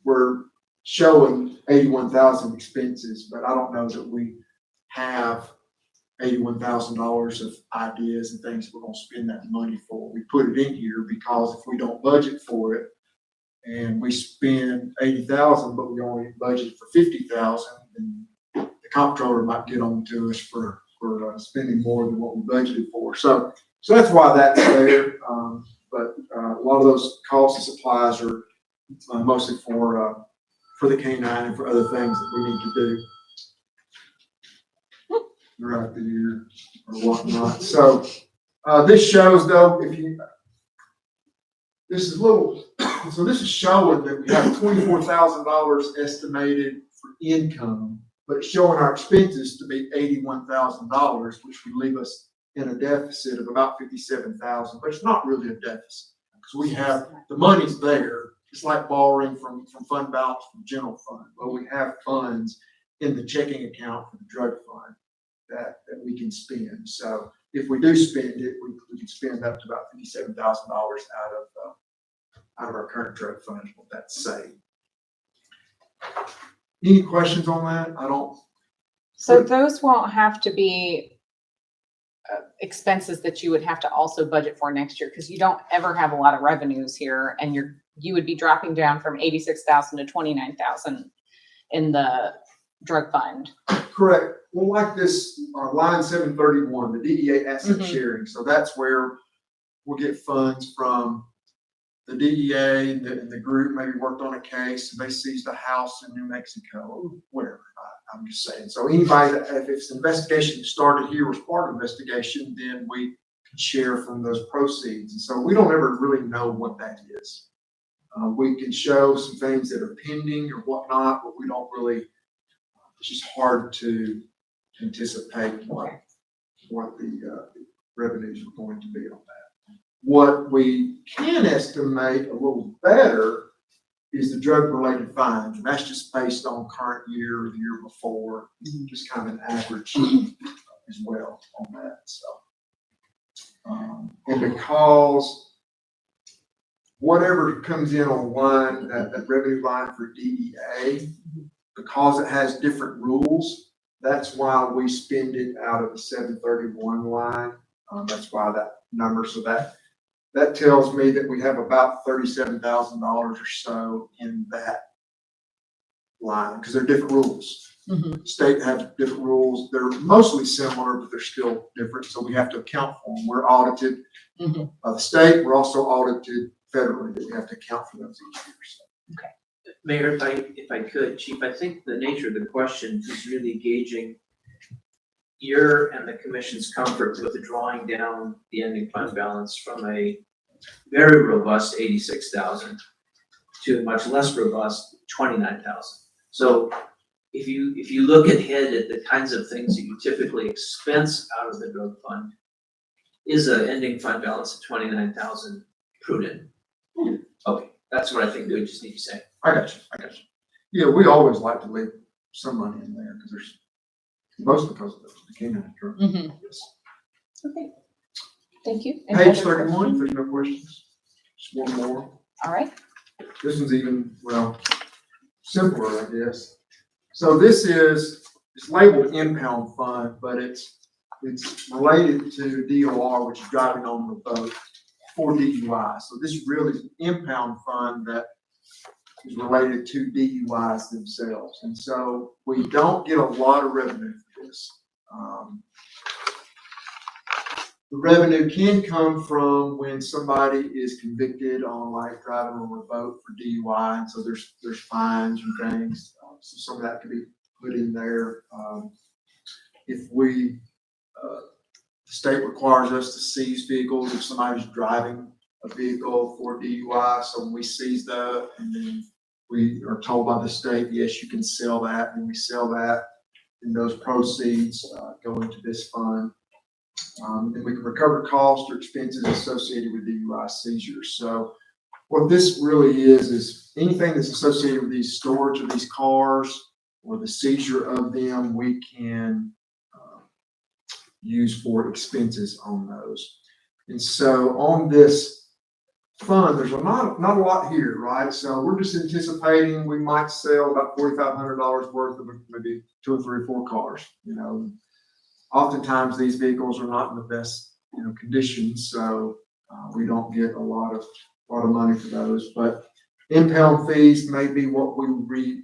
we're showing 81,000 expenses, but I don't know that we have $81,000 of ideas and things we're gonna spend that money for. We put it in here because if we don't budget for it and we spend 80,000, but we only budget for 50,000, then the comptroller might get on to us for spending more than what we budgeted for. So that's why that's there. But a lot of those costs and supplies are mostly for the canine and for other things that we need to do throughout the year or whatnot. So this shows though, this is showing that we have $24,000 estimated for income, but it's showing our expenses to be $81,000, which would leave us in a deficit of about $57,000, but it's not really a deficit because we have, the money's there. It's like borrowing from fund balance from general fund. Well, we have funds in the checking account for the drug fund that we can spend. So if we do spend it, we can spend up to about $57,000 out of our current drug fund, what that's saying. Any questions on that? So those won't have to be expenses that you would have to also budget for next year, because you don't ever have a lot of revenues here, and you would be dropping down from 86,000 to 29,000 in the drug fund. Correct. Well, like this, line 731, the DEA asset sharing. So that's where we'll get funds from the DEA and the group maybe worked on a case and they seized a house in New Mexico or wherever. I'm just saying. So anybody that, if it's an investigation started here was part of investigation, then we can share from those proceeds. And so we don't ever really know what that is. We can show some things that are pending or whatnot, but we don't really, it's just hard to anticipate what the revenues are going to be on that. What we can estimate a little better is the drug-related fines, and that's just based on current year or the year before, just kind of an average as well on that. So, and because whatever comes in on line, that revenue line for DEA, because it has different rules, that's why we spend it out of the 731 line. That's why that number, so that tells me that we have about $37,000 or so in that line, because they're different rules. State have different rules. They're mostly similar, but they're still different, so we have to account for them. We're audited by the state. We're also audited federally, that we have to account for those each year. So. Mayor, if I could, Chief, I think the nature of the question is really gauging your and the commission's comfort with drawing down the ending fund balance from a very robust 86,000 to a much less robust 29,000. So if you look ahead at the kinds of things that you typically expense out of the drug fund, is an ending fund balance of 29,000 prudent? Okay, that's what I think we just need to say. I got you. Yeah, we always like to leave some money in there because there's mostly because of the canine drug. Yes. Okay. Thank you. Page 31, if there's no questions. Just one more. All right. This one's even, well, simpler, I guess. So this is, it's labeled impound fund, but it's related to DOR, which is driving on the boat, for DUI. So this really is an impound fund that is related to DUIs themselves. And so we don't get a lot of revenue for this. The revenue can come from when somebody is convicted on like driving on a boat for DUI, and so there's fines and things. So some of that could be put in there. If the state requires us to seize vehicles if somebody's driving a vehicle for DUI, so when we seize that, and then we are told by the state, yes, you can sell that, and we sell that, and those proceeds go into this fund. And we can recover costs or expenses associated with DUI seizures. So what this really is anything that's associated with these storage of these cars or the seizure of them, we can use for expenses on those. And so on this fund, there's not a lot here, right? So we're just anticipating we might sell about $4,500 worth of maybe 2 or 3 or 4 cars. You know, oftentimes these vehicles are not in the best, you know, conditions, so we don't get a lot of money for those. But impound fees may be what we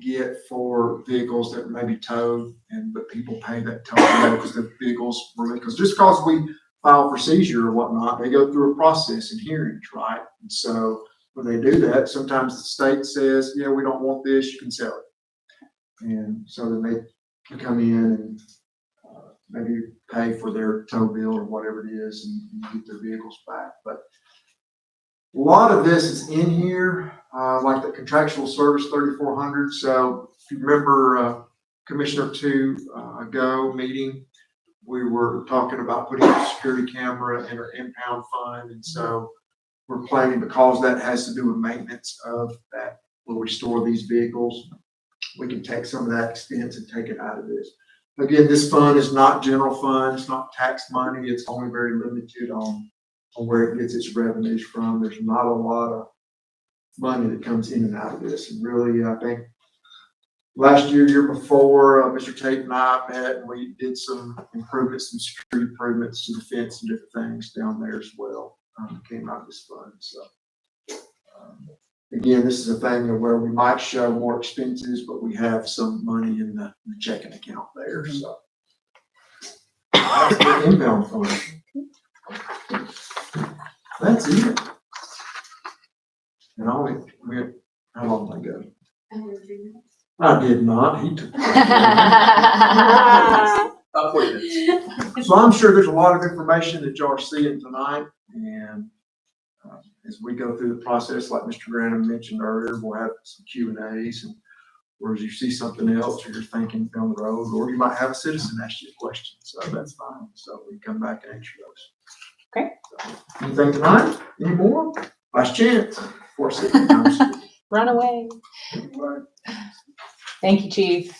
get for vehicles that may be towed, but people pay that tow bill because the vehicles because just because we file for seizure or whatnot, they go through a process in hearings, right? And so when they do that, sometimes the state says, yeah, we don't want this, you can sell it. And so then they can come in and maybe pay for their tow bill or whatever it is and get their vehicles back. But a lot of this is in here, like the contractual service 3,400. So if you remember Commissioner 2 ago meeting, we were talking about putting a security camera in our impound fund. And so we're planning, because that has to do with maintenance of that, where we store these vehicles, we can take some of that expense and take it out of this. Again, this fund is not general fund. It's not tax money. It's only very limited on where it gets its revenues from. There's not a lot of money that comes in and out of this. And really, I think last year before, Mr. Tate and I met, and we did some improvements, some street improvements to the fence and different things down there as well. Came out of this fund. So again, this is a thing where we might show more expenses, but we have some money in the checking account there. So that's the inbound fund. That's it. And how long did I go? I did not. He took. About 40 minutes. So I'm sure there's a lot of information that y'all are seeing tonight, and as we go through the process, like Mr. Granum mentioned earlier, we'll have some Q&As, and or as you see something else or you're thinking down the road, or you might have a citizen ask you a question, so that's fine. So we come back and answer those. Okay. So, anything tonight? Any more? Last chance. Before 6 times. Run away. Thank you, Chief.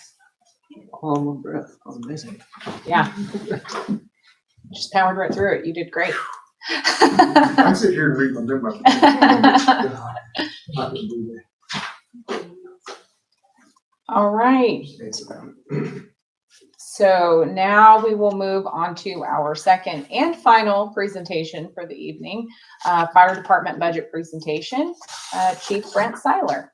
Oh, my breath. I was amazing. Yeah. Just powered right through it. You did great. I can sit here and read them. They're my. I can do All right. that. So now we will move on to our second and final presentation for the evening, Fire Department budget presentation. Chief Brent Seiler.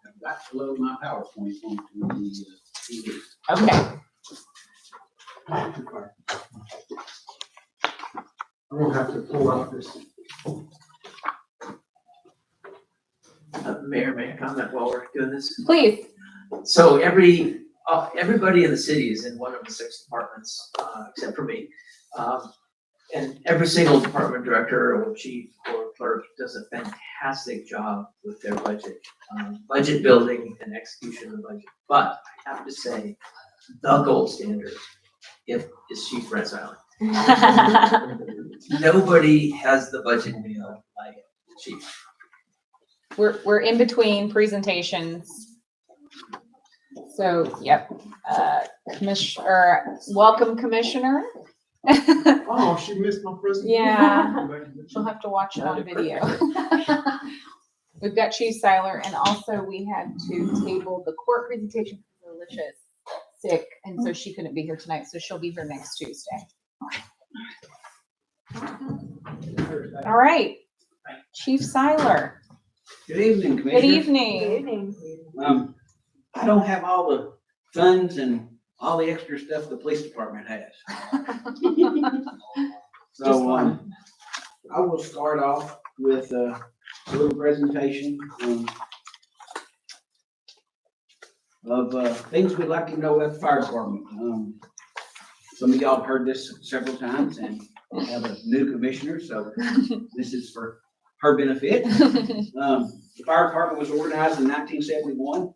I've got to load my PowerPoint onto the TV. Okay. I'm gonna have to pull out this. Mayor, may I comment while we're doing this? Please. So everybody in the city is in one of the 6 departments, except for me. And every single department director or chief or clerk does a fantastic job with their budget, budget building and execution of the budget. But I have to say, the gold standard is Chief Brent Seiler. Nobody has the budget nailed like the chief. We're in between presentations. So, yep. Welcome, Commissioner. Oh, she missed my presentation. Yeah. She'll have to watch it on video. We've got Chief Seiler, and also we had to table the court presentation because Alicia's sick, and so she couldn't be here tonight, so she'll be here next Tuesday. All right, Chief Seiler. Good evening, Good Commissioner. evening. I don't have all the funds and all the extra stuff the police department has. Just So, one. I will start off with a little presentation of things we'd like to know about the fire department. Some of y'all have heard this several times, and we have a new commissioner, so this is for her benefit. The fire department was organized in 1971.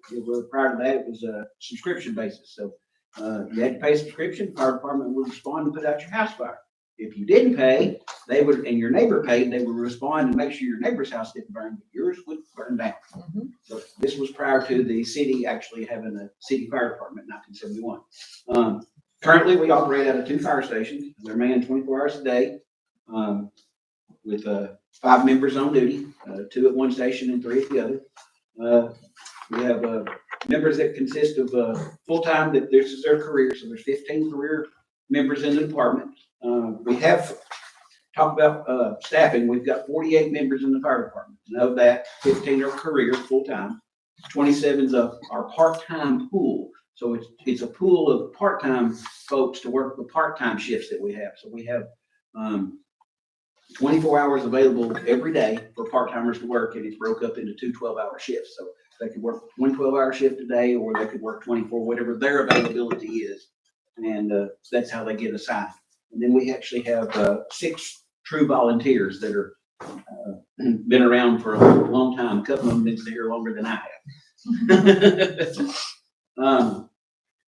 Prior to that, it was a subscription basis. So you had to pay a subscription. Fire department would respond and put out your house fire. If you didn't pay, they would, and your neighbor paid, they would respond and make sure your neighbor's house didn't burn, but yours would burn down. Mhm. So this was prior to the city actually having a city fire department in 1971. Currently, we operate out of 2 fire stations. They're manned 24 hours a day, with 5 members on duty, 2 at one station and 3 at the other. We have members that consist of full-time, that this is their career, so there's 15 career members in the department. We have talked about staffing. We've got 48 members in the fire department. And of that, 15 are career, full-time. 27's our part-time pool. So it's a pool of part-time folks to work the part-time shifts that we have. So we have 24 hours available every day for part-timers to work, and it's broke up into 2 12-hour shifts. So they could work one 12-hour shift a day, or they could work 24, whatever their availability is. And that's how they get assigned. And then we actually have 6 true volunteers that are been around for a long time. A couple of them been here longer than I have.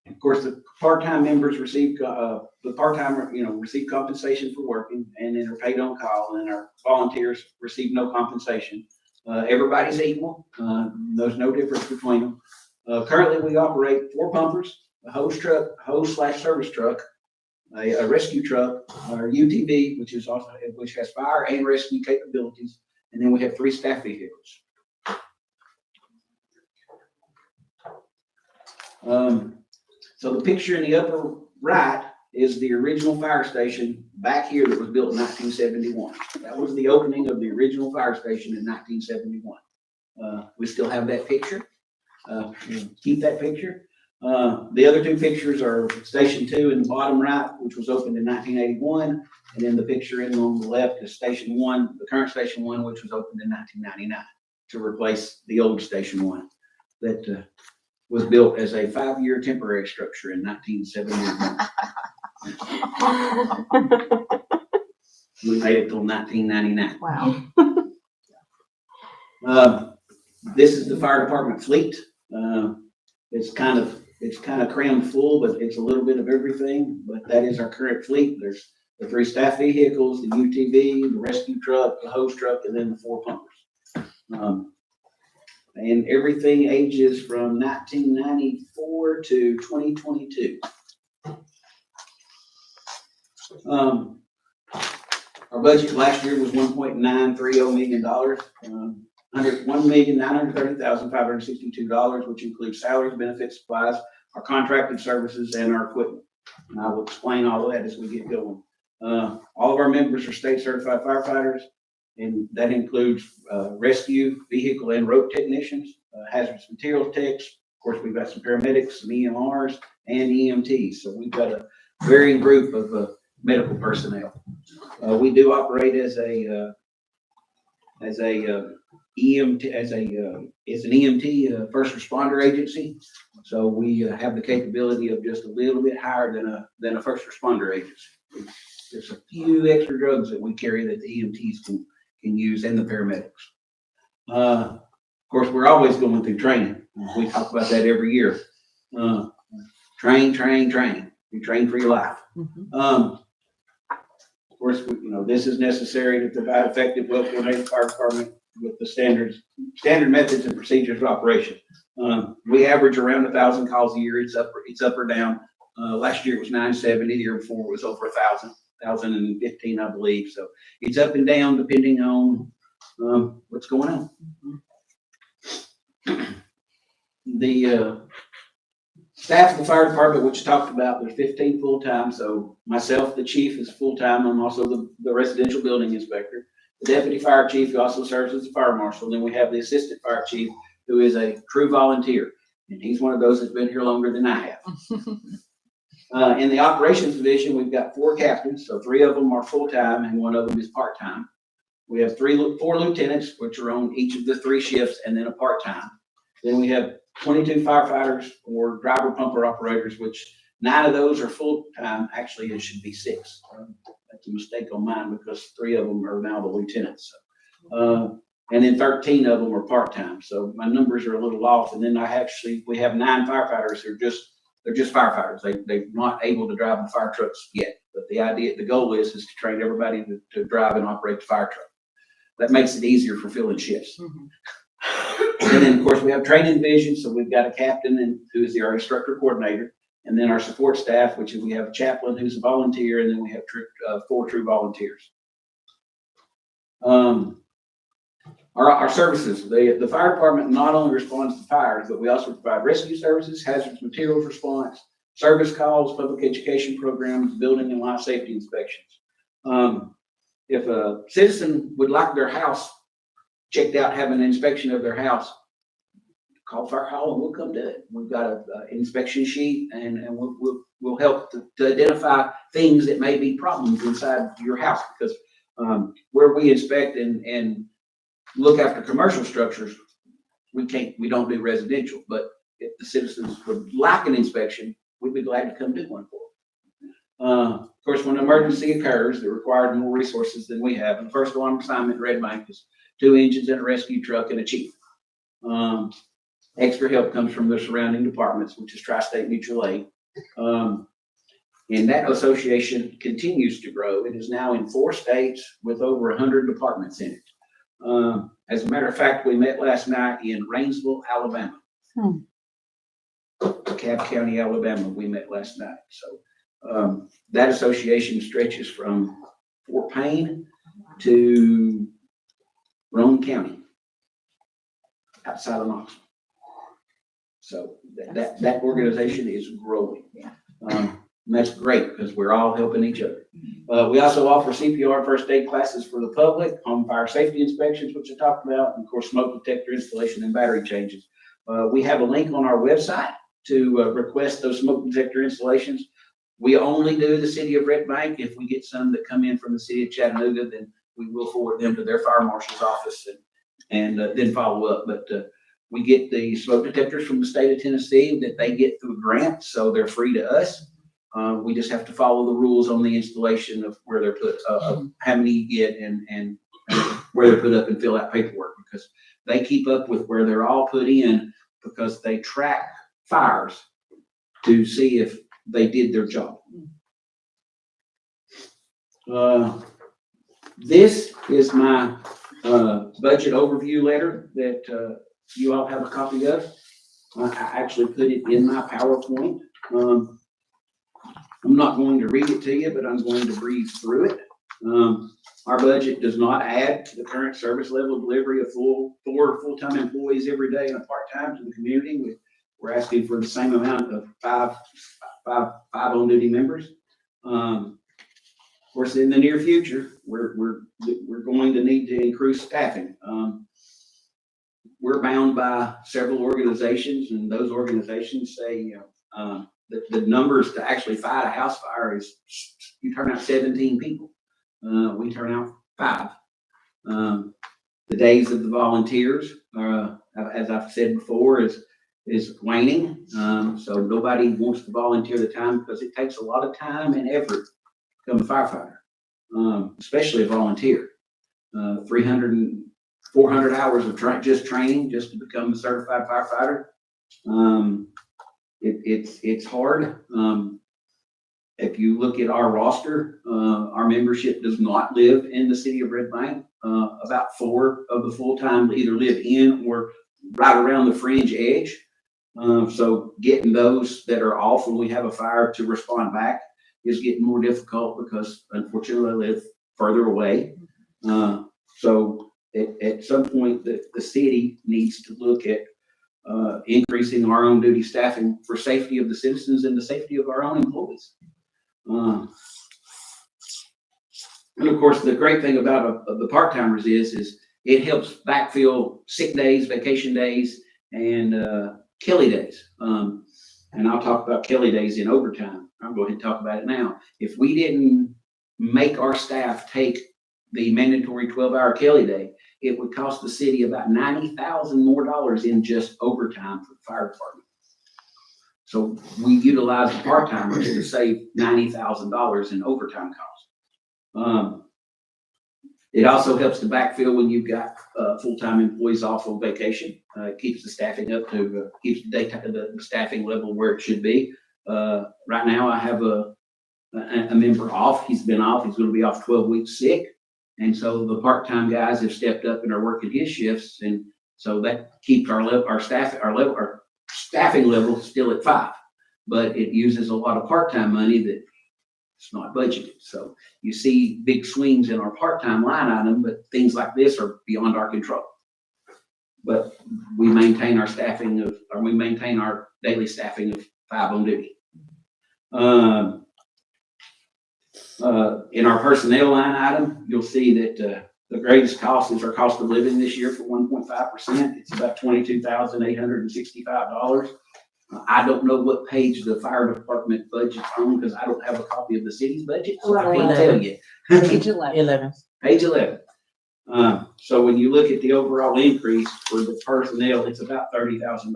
Of course, the part-time members receive the part-timer, receive compensation for working, and then are paid on call, and our volunteers receive no compensation. Everybody's equal. There's no difference between them. Currently, we operate 4 pumpers, a hose/service truck, a rescue truck, our UTV, which has fire and rescue capabilities, and then we have 3 staff vehicles. So the picture in the upper right is the original fire station back here that was built in 1971. That was the opening of the original fire station in 1971. We still have that picture. Keep that picture. The other 2 pictures are Station 2 in the bottom right, which was opened in 1981, and then the picture on the left is Station 1, the current Station 1, which was opened in 1999 to replace the old Station 1 that was built as a 5-year temporary structure in 1971. We made it till 1999. Wow. This is the fire department fleet. It's kind of crammed full, but it's a little bit of everything. But that is our current fleet. There's the 3 staff vehicles, the UTV, the rescue truck, the hose truck, and then the 4 pumpers. And everything ages from 1994 to 2022. Our budget last year was $1.930 million. $1,930,562, which includes salaries, benefits, supplies, our contracted services, and our equipment. And I will explain all of that as we get going. All of our members are state certified firefighters, and that includes rescue, vehicle, and rope technicians, hazardous materials techs. Of course, we've got some paramedics, some EMRs, and EMTs. So we've got a varying group of medical personnel. We do operate as an EMT first responder agency. So we have the capability of just a little bit higher than a first responder agency. There's a few extra drugs that we carry that the EMTs can use, and the paramedics. Of course, we're always going through training. We talk about that every year. Train. You train for your life. Of course, this is necessary to provide effective, well-coordinated fire department with the standard methods and procedures of operation. We average around 1,000 calls a year. It's up or down. Last year it was 970. The year before it was over 1,000, 1,015, I believe. So it's up and down depending on what's going on. The staff of the fire department, which talked about, there's 15 full-time. So myself, the chief, is full-time. I'm also the residential building inspector. The deputy fire chief, who also serves as a fire marshal. Then we have the assistant fire chief, who is a true volunteer. And he's one of those that's been here longer than I have. In the operations division, we've got 4 captains. So 3 of them are full-time and 1 of them is part-time. We have 4 lieutenants, which are on each of the 3 shifts, and then a part-time. Then we have 22 firefighters or driver pumper operators, which 9 of those are full-time. Actually, it should be 6. That's a mistake on mine because 3 of them are now the lieutenants. And then 13 of them are part-time. So my numbers are a little off. And then we have 9 firefighters who are just firefighters. They're not able to drive the fire trucks yet, but the idea, the goal is to train everybody to drive and operate the fire truck. That makes it easier for filling shifts. And then, of course, we have training division, so we've got a captain and who is our instructor coordinator, and then our support staff, which is we have a chaplain who's a volunteer, and then we have 4 true volunteers. Our services, the fire department not only responds to fires, but we also provide rescue services, hazardous materials response, service calls, public education programs, building and life safety inspections. If a citizen would like their house checked out, have an inspection of their house, call Fire Hall and we'll come do it. We've got an inspection sheet and we'll help to identify things that may be problems inside your house, because where we inspect and look after commercial structures, we don't do residential, but if the citizens would like an inspection, we'd be glad to come do one for them. Of course, when an emergency occurs that required more resources than we have, and the first alarm assignment in Red Bank is 2 engines and a rescue truck and a chief. Extra help comes from the surrounding departments, which is Tri-State Mutual Aid. And that association continues to grow. It is now in 4 states with over 100 departments in it. As a matter of fact, we met last night in Rainsville, Alabama. DeKalb County, Alabama, we met last night. So that association stretches from Fort Payne to Roane County, outside of Knoxville. So that organization is growing. And that's great because we're all helping each other. We also offer CPR first aid classes for the public, home fire safety inspections, which I talked about, and of course, smoke detector installation and battery changes. We have a link on our website to request those smoke detector installations. We only do the city of Red Bank. If we get some that come in from the city of Chattanooga, then we will forward them to their fire marshal's office and then follow up. But we get the smoke detectors from the state of Tennessee that they get through a grant, so they're free to us. We just have to follow the rules on the installation of where they're put, of how many you get and where they're put up and fill out paperwork, because they keep up with where they're all put in, because they track fires to see if they did their job. This is my budget overview letter that you all have a copy of. I actually put it in my PowerPoint. I'm not going to read it to you, but I'm going to breeze through it. Our budget does not add to the current service level delivery of 4 full-time employees every day and a part-time to the community. We're asking for the same amount of 5 on-duty members. Of course, in the near future, we're going to need to increase staffing. We're bound by several organizations, and those organizations say, the numbers to actually fight a house fire is you turn out 17 people. We turn out 5. The days of the volunteers, as I've said before, is waning. So nobody wants to volunteer the time because it takes a lot of time and effort to become a firefighter, especially a volunteer. 300 and 400 hours of just training just to become a certified firefighter. It's hard. If you look at our roster, our membership does not live in the city of Red Bank. About 4 of the full-time either live in or right around the fringe edge. So getting those that are off when we have a fire to respond back is getting more difficult because unfortunately they live further away. So at some point the city needs to look at increasing our own duty staffing for safety of the citizens and the safety of our own employees. And of course, the great thing about the part-timers is it helps backfill sick days, vacation days, and Kelly days. And I'll talk about Kelly days in overtime. I'll go ahead and talk about it now. If we didn't make our staff take the mandatory 12-hour Kelly day, it would cost the city about $90,000 more in just overtime for the fire department. So we utilize the part-timers to save $90,000 in overtime costs. It also helps to backfill when you've got full-time employees off on vacation. It keeps the staffing up to keeps the staffing level where it should be. Right now, I have a member off. He's been off. He's gonna be off 12 weeks sick. And so the part-time guys have stepped up and are working his shifts. And so that keeps our staffing level still at 5. But it uses a lot of part-time money that it's not budgeted. So you see big swings in our part-time line item, but things like this are beyond our control. But we maintain our daily staffing of 5 on duty. In our personnel line item, you'll see that the greatest cost is our cost of living this year for 1.5%. It's about $22,865. I don't know what page the fire department budget's on because I don't have a copy of the city's budget, so I can't tell you. Page 11. Page 11. So when you look at the overall increase for the personnel, it's about $30,000.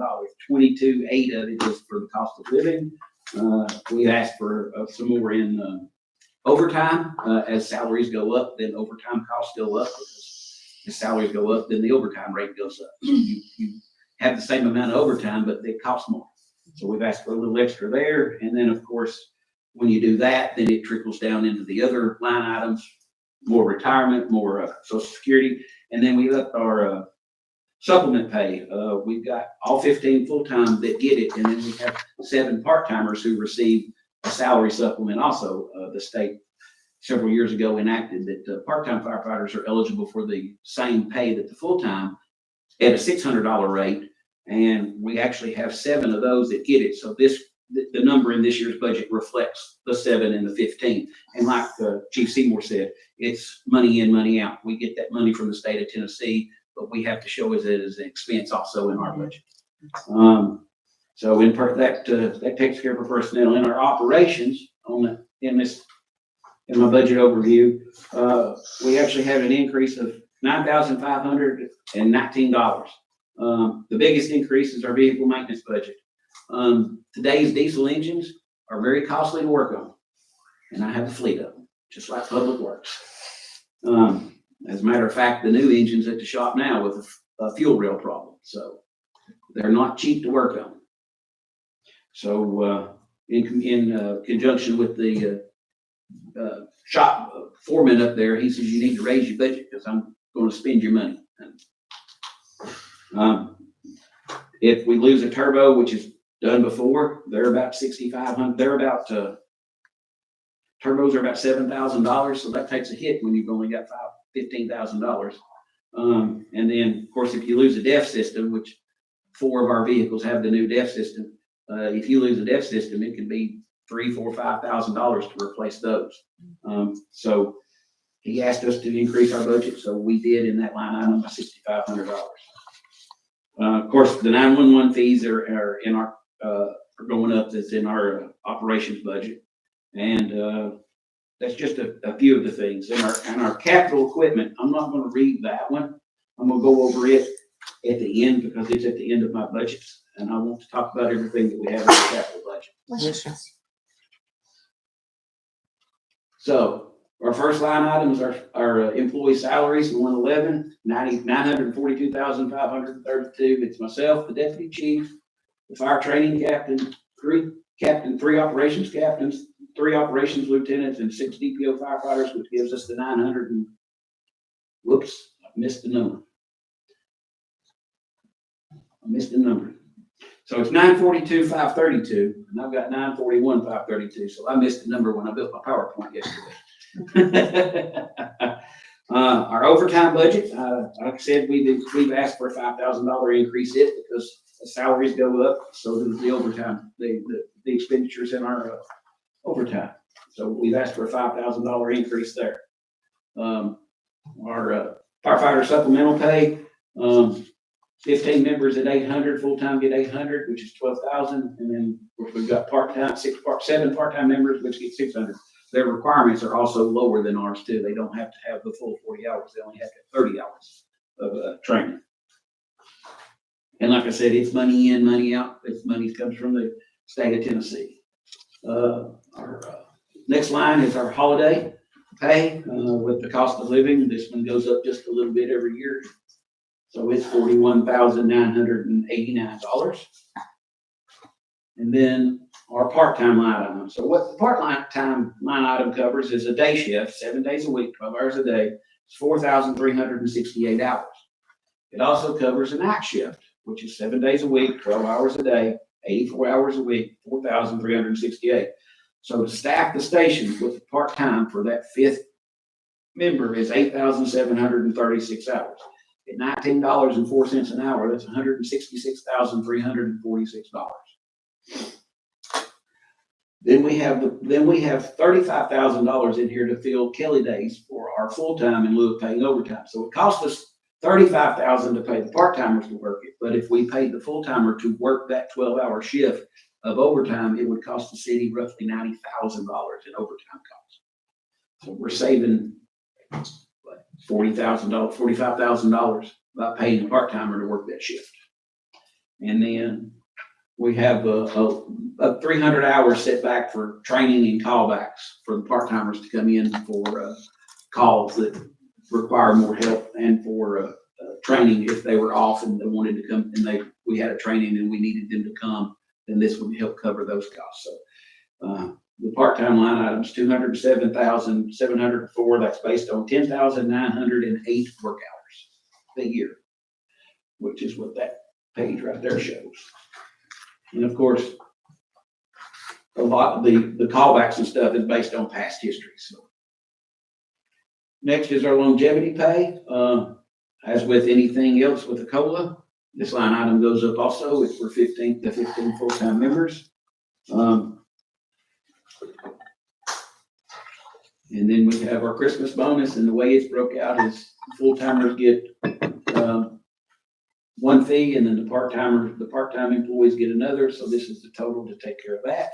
22.8 of it is for the cost of living. We asked for some more in overtime. As salaries go up, then overtime costs go up. As salaries go up, then the overtime rate goes up. So you have the same amount of overtime, but it costs more. So we've asked for a little extra there. And then, of course, when you do that, then it trickles down into the other line items, more retirement, more Social Security. And then we upped our supplement pay. We've got all 15 full-time that get it. And then we have 7 part-timers who receive a salary supplement also. The state several years ago enacted that part-time firefighters are eligible for the same pay that the full-time at a $600 rate. And we actually have 7 of those that get it. So the number in this year's budget reflects the 7 and the 15. And like Chief Seymour said, it's money in, money out. We get that money from the state of Tennessee, but we have to show it as an expense also in our budget. So that takes care of our personnel. In our operations, in my budget overview, we actually have an increase of $9,519. The biggest increase is our vehicle maintenance budget. Today's diesel engines are very costly to work on, and I have a fleet of them, just like Public Works. As a matter of fact, the new engine's at the shop now with a fuel rail problem, so they're not cheap to work on. So in conjunction with the shop foreman up there, he says you need to raise your budget because I'm going to spend your money. If we lose a turbo, which is done before, they're about $6,500. Turbos are about $7,000, so that takes a hit when you've only got $15,000. And then, of course, if you lose a DEF system, which 4 of our vehicles have the new DEF system, if you lose a DEF system, it can be $3,000, $4,000, $5,000 to replace those. So he asked us to increase our budget, so we did in that line item by $6,500. Of course, the 911 fees are in our are going up. That's in our operations budget, and that's just a few of the things. And our capital equipment, I'm not going to read that one. I'm going to go over it at the end because it's at the end of my budgets, and I want to talk about everything that we have in the capital budget. So our first line items are employee salaries, 111, $942,532. It's myself, the deputy chief, the fire training captain, 3 operations captains, 3 operations lieutenants, and 6 DPO firefighters, which gives us the 900 and, whoops, I missed the number. So it's 942,532, and I've got 941,532. So I missed the number when I built my PowerPoint yesterday. Our overtime budget, like I said, we've asked for a $5,000 increase because the salaries go up, so does the overtime, the expenditures in our overtime. So we've asked for a $5,000 increase there. Our firefighter supplemental pay, 15 members at 800, full-time get 800, which is 12,000. And then we've got seven part-time members, which get 600. Their requirements are also lower than ours too. They don't have to have the full 40 hours. They only have to have 30 hours of training. And like I said, it's money in, money out. It's money comes from the state of Tennessee. Our next line is our holiday pay with the cost of living. This one goes up just a little bit every year. So it's $41,989. And then our part-time line item. So what the part-time line item covers is a day shift, 7 days a week, 12 hours a day, it's 4,368 hours. It also covers a night shift, which is 7 days a week, 12 hours a day, 84 hours a week, 4,368. So to staff the station with the part-time for that fifth member is 8,736 hours. At $19.04 an hour, that's $166,346. Then we have $35,000 in here to fill Kelly days for our full-time in lieu of paying overtime. So it costs us $35,000 to pay the part-timers to work it, but if we paid the full-timer to work that 12-hour shift of overtime, it would cost the city roughly $90,000 in overtime costs. So we're saving $40,000, $45,000 by paying the part-timer to work that shift. And then we have a 300 hours set back for training and callbacks for the part-timers to come in for calls that require more help and for training if they were off and they wanted to come and we had a training and we needed them to come, then this would help cover those costs. So the part-time line item is $207,704. That's based on 10,908 work hours a year, which is what that page right there shows. And of course, a lot of the callbacks and stuff is based on past history. So next is our longevity pay. As with anything else with the COLA, this line item goes up also. It's for the 15 full-time members. And then we have our Christmas bonus, and the way it's broke out is full-timers get one fee, and then the part-time employees get another. So this is the total to take care of that.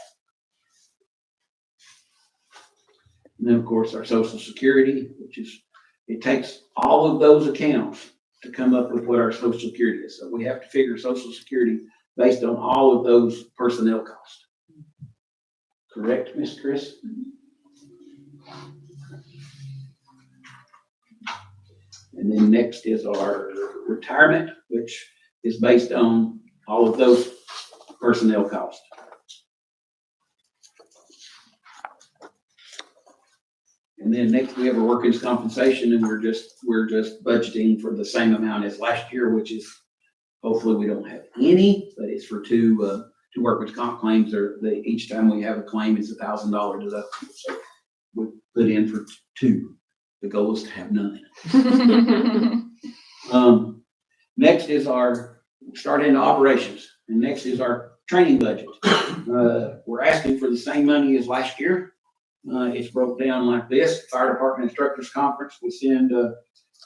And then of course our Social Security, which is, it takes all of those accounts to come up with what our Social Security is. So we have to figure Social Security based on all of those personnel costs. Correct, Ms. Chris? And then next is our retirement, which is based on all of those personnel costs. And then next we have our workers' compensation, and we're just budgeting for the same amount as last year, which is, hopefully we don't have any, but it's for two workers' comp claims. Each time we have a claim, it's $1,000 deductible. So we put in for two. The goal is to have none. Next is start into operations, and next is our training budget. We're asking for the same money as last year. It's broke down like this. Fire Department Instructors Conference, we send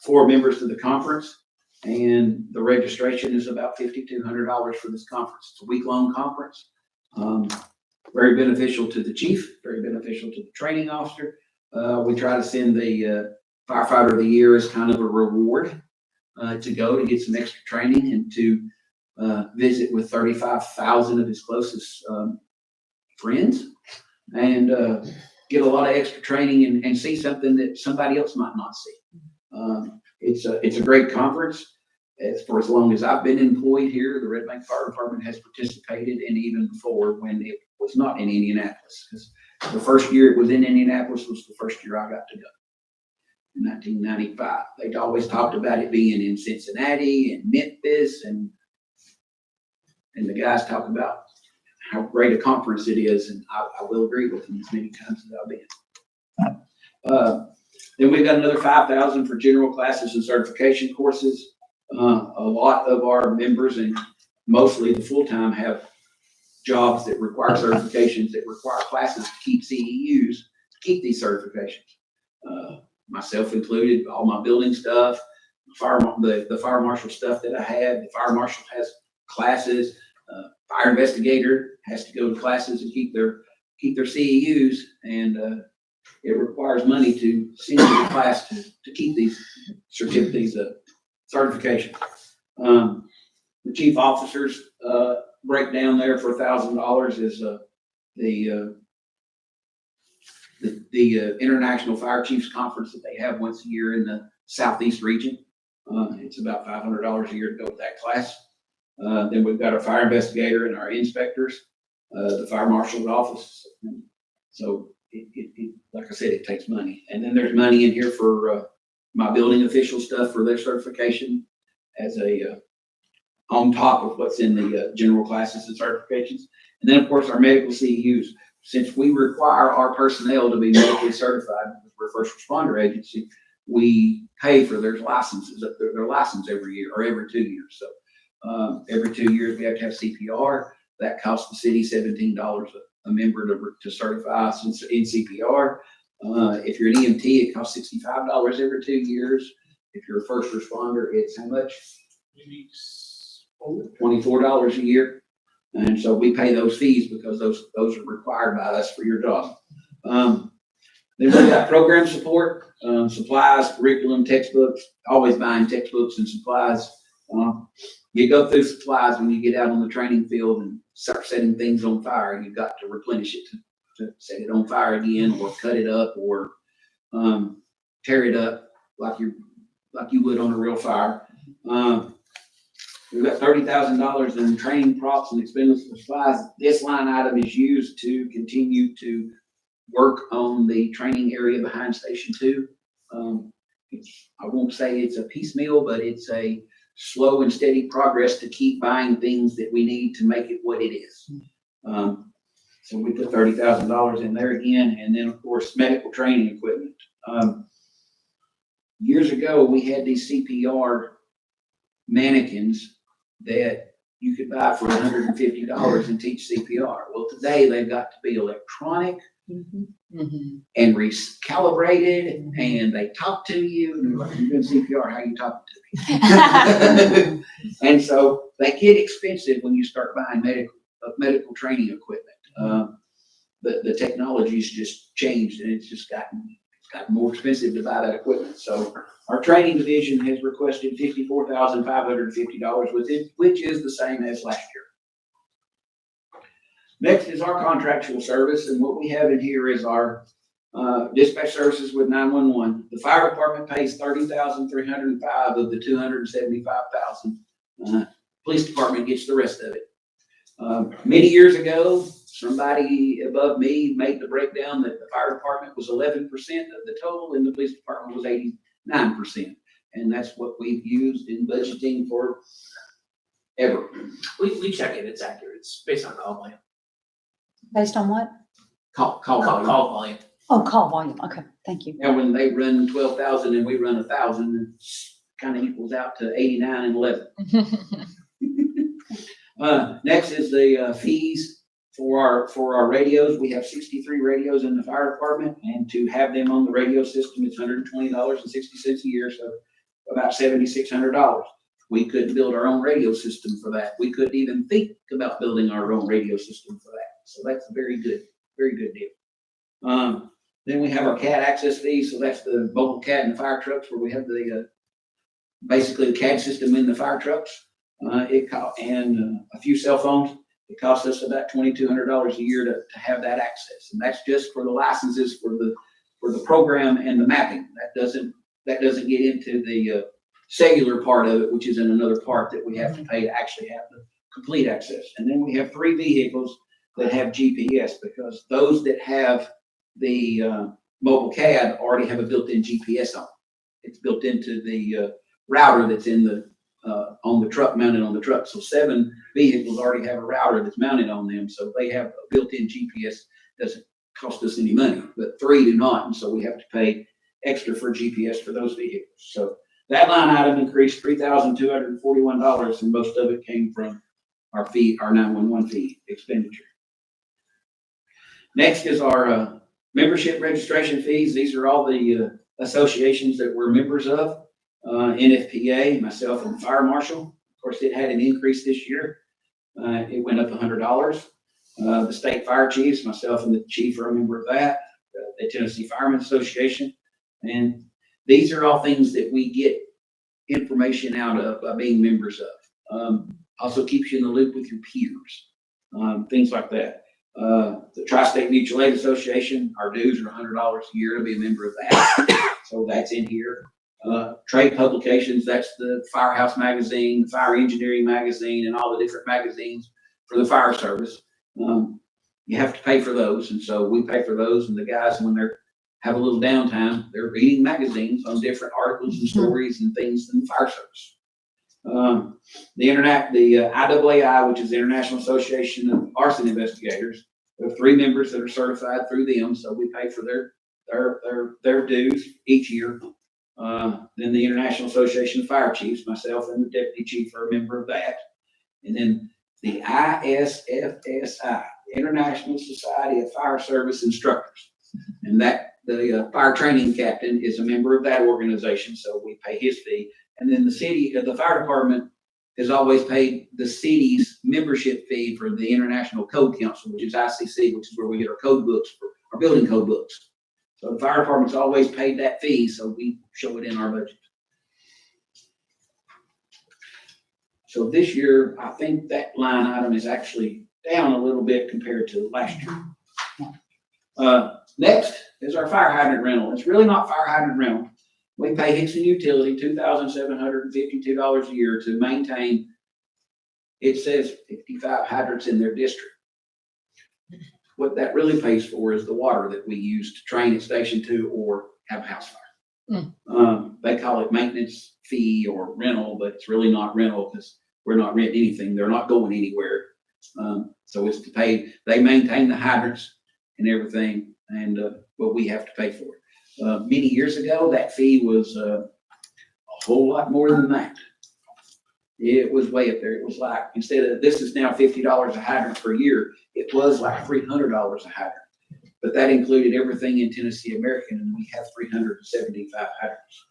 4 members to the conference, and the registration is about $5,200 for this conference. It's a week-long conference. Very beneficial to the chief, very beneficial to the training officer. We try to send the firefighter of the year as kind of a reward to go to get some extra training and to visit with 35,000 of his closest friends and get a lot of extra training and see something that somebody else might not see. It's a great conference. For as long as I've been employed here, the Red Bank Fire Department has participated, and even before when it was not in Indianapolis. Because the first year it was in Indianapolis was the first year I got to go in 1995. They'd always talked about it being in Cincinnati and Memphis, and the guys talk about how great a conference it is, and I will agree with them as many times as I've been. Then we've got another $5,000 for general classes and certification courses. A lot of our members, and mostly the full-time, have jobs that require certifications, that require classes to keep CEUs, to keep these certifications. Myself included, all my building stuff, the fire marshal stuff that I have. The fire marshal has classes. Fire investigator has to go to classes and keep their CEUs, and it requires money to send to the class to keep these certificates, certification. The chief officers breakdown there for $1,000 is the International Fire Chiefs Conference that they have once a year in the Southeast region. It's about $500 a year to go with that class. Then we've got our fire investigator and our inspectors. the fire marshal's office. So like I said, it takes money. And then there's money in here for, my building official stuff for their certification as on top of what's in the, general classes and certifications. And then, of course, our medical CEUs. Since we require our personnel to be medically certified, because we're a first responder agency, we pay for their licenses, their license every year or every 2 years. So every 2 years we have to have CPR. That costs the city $17 a member to certify in CPR. If you're an EMT, it costs $65 every 2 years. If you're a first responder, it's how much? $24 a year. And so we pay those fees because those are required by us for your job. Then we got program support, supplies, curriculum, textbooks, always buying textbooks and supplies. You go through supplies when you get out on the training field and start setting things on fire. You've got to replenish it to set it on fire again, or cut it up, or tear it up like you would on a real fire. We've got $30,000 in training props and expenses for supplies. This line item is used to continue to work on the training area behind Station 2. I won't say it's a piecemeal, but it's a slow and steady progress to keep buying things that we need to make it what it is. So we put $30,000 in there again, and then of course medical training equipment. Years ago, we had these CPR mannequins that you could buy for $150 and teach CPR. Well, today they've got to be electronic and recalibrated, and they talk to you. And you're like, you're doing CPR, how are you talking to me? And so they get expensive when you start buying medical training equipment. The technology's just changed, and it's gotten more expensive to buy that equipment. So our training division has requested $54,550 with it, which is the same as last year. Next is our contractual service, and what we have in here is our dispatch services with 911. The fire department pays $30,305 of the $275,000. Police department gets the rest of it. Many years ago, somebody above me made the breakdown that the fire department was 11% of the total and the police department was 89%. And that's what we've used in budgeting for ever. We check it, it's accurate, it's based on call volume. Based on what? Call Call volume. volume. Oh, call volume. Okay, thank you. Now, when they run 12,000 and we run 1,000, it kind of equals out to 89 and 11. Next is the fees for our radios. We have 63 radios in the fire department, and to have them on the radio system, it's $120.60 a year, so about $7,600. We couldn't build our own radio system for that. We couldn't even think about building our own radio system for that. So that's a very good deal. Then we have our CAD access fees. So that's the mobile CAD in the fire trucks, where we have basically the CAD system in the fire trucks. And a few cell phones. It costs us about $2,200 a year to have that access, and that's just for the licenses for the program and the mapping. That doesn't get into the cellular part of it, which is in another part that we have to pay to actually have the complete access. And then we have 3 vehicles that have GPS, because those that have the mobile CAD already have a built-in GPS on it. It's built into the router that's in the on the truck, mounted on the truck. So 7 vehicles already have a router that's mounted on them. So they have a built-in GPS. Doesn't cost us any money, but 3 do not. And so we have to pay extra for GPS for those vehicles. So that line item increased $3,241, and most of it came from our 911 fee expenditure. Next is our membership registration fees. These are all the associations that we're members of. NFPA, myself, and the fire marshal. Of course, it had an increase this year. It went up $100. The state fire chiefs, myself and the chief are a member of that. The Tennessee Firemen Association. And these are all things that we get information out of by being members of. Also keeps you in the loop with your peers, things like that. The Tri-State Mutual Aid Association, our dues are $100 a year to be a member of that. So that's in here. Trade publications, that's the Firehouse Magazine, the Fire Engineering Magazine, and all the different magazines for the fire service. you have to pay for those, and so we pay for those, and the guys, when they're, have a little downtime, they're reading magazines on different articles and stories and things in the fire service. The IAAI, which is the International Association of Arson Investigators, we have 3 members that are certified through them, so we pay for their dues each year. Then the International Association of Fire Chiefs, myself and the deputy chief are a member of that. And then the ISFSI, International Society of Fire Service Instructors. And that, the fire training captain is a member of that organization, so we pay his fee. And then the fire department has always paid the city's membership fee for the International Code Council, which is ICC, which is where we get our code books, for our building code books. So the fire department's always paid that fee, so we show it in our budget. So this year, I think that line item is actually down a little bit compared to last year. Next is our fire hydrant rental. It's really not fire hydrant rental. We pay Hickson Utility $2,752 a year to maintain, it says 55 hydrants in their district. What that really pays for is the water that we use to train at Station 2 or have a house fire. They call it maintenance fee or rental, but it's really not rental because we're not renting anything. They're not going anywhere. So it's to pay, they maintain the hydrants and everything, and what we have to pay for it. Many years ago, that fee was a whole lot more than that. It was way up there. It was like, instead of, this is now $50 a hydrant per year, it was like $300 a hydrant. But that included everything in Tennessee American, and we have 375 hydrants.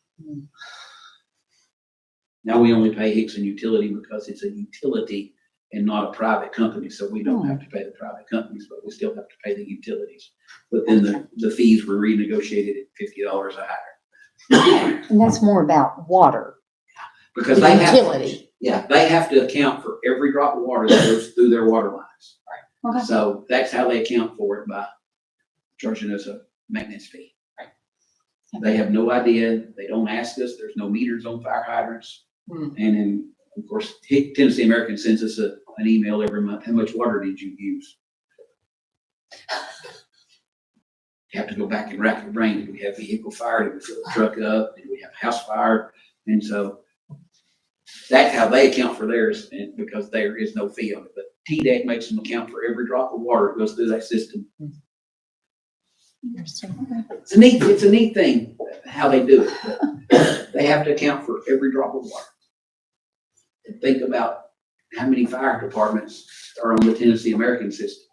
Now we only pay Hickson Utility because it's a utility and not a private company, so we don't have to pay the private companies, but we still have to pay the utilities. But then the fees were renegotiated at $50 a hydrant. And that's more about water. Because The they have, utility. yeah, they have to account for every drop of water that goes through their water lines. Okay. So that's how they account for it, by charging us a maintenance fee. They have no idea. They don't ask us. There's no meters on fire hydrants. And then, of course, Tennessee American sends us an email every month. How much water did you use? You have to go back and rack your brain. Did we have vehicle fire? Did we fill the truck up? Did we have a house fire? And so that's how they account for theirs, and because there is no fee on it. But TDEC makes them account for every drop of water that goes through that system. Interesting. Okay. It's a neat thing how they do it. But they have to account for every drop of water. And think about how many fire departments are on the Tennessee American system.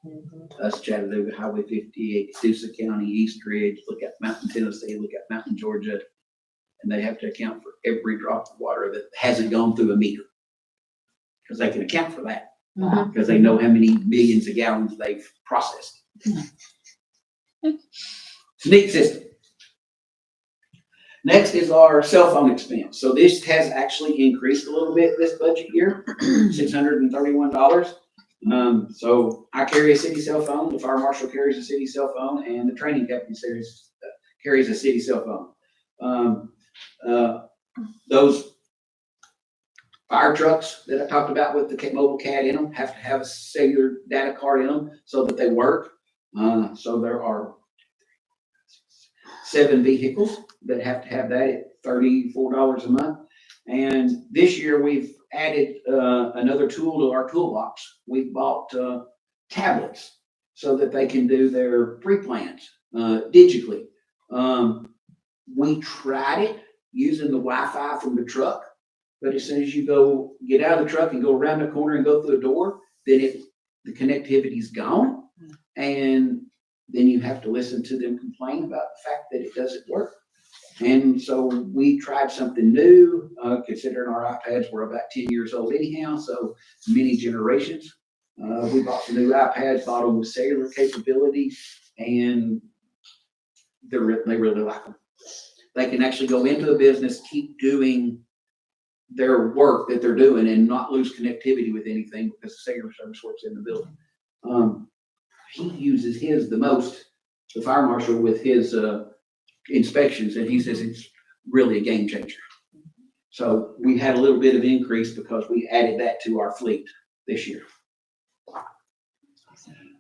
Us, Chattanooga, Highway 58, Sousa County, East Ridge, look at Mountain Tennessee, look at Mountain Georgia. And they have to account for every drop of water that hasn't gone through a meter. Because they can account for that. Because they know how many millions of gallons they've processed. It's a neat system. Next is our cell phone expense. So this has actually increased a little bit this budget year, $631. So I carry a city cell phone, the fire marshal carries a city cell phone, and the training captain carries a city cell phone. Those fire trucks that I talked about with the mobile CAD in them have to have a cellular data card in them so that they work. So there are 7 vehicles that have to have that at $34 a month. And this year we've added another tool to our toolbox. We've bought tablets so that they can do their pre-plans digitally. We tried it using the Wi-Fi from the truck, but as soon as you get out of the truck and go around the corner and go through the door, then the connectivity's gone. And then you have to listen to them complain about the fact that it doesn't work. And so we tried something new, considering our iPads were about 10 years old anyhow, so many generations. We bought some new iPads, bought them with cellular capability, and they really like them. They can actually go into a business, keep doing their work that they're doing and not lose connectivity with anything because the cellular service works in the building. He uses his the most, the fire marshal, with his inspections, and he says it's really a game changer. So we had a little bit of increase because we added that to our fleet this year.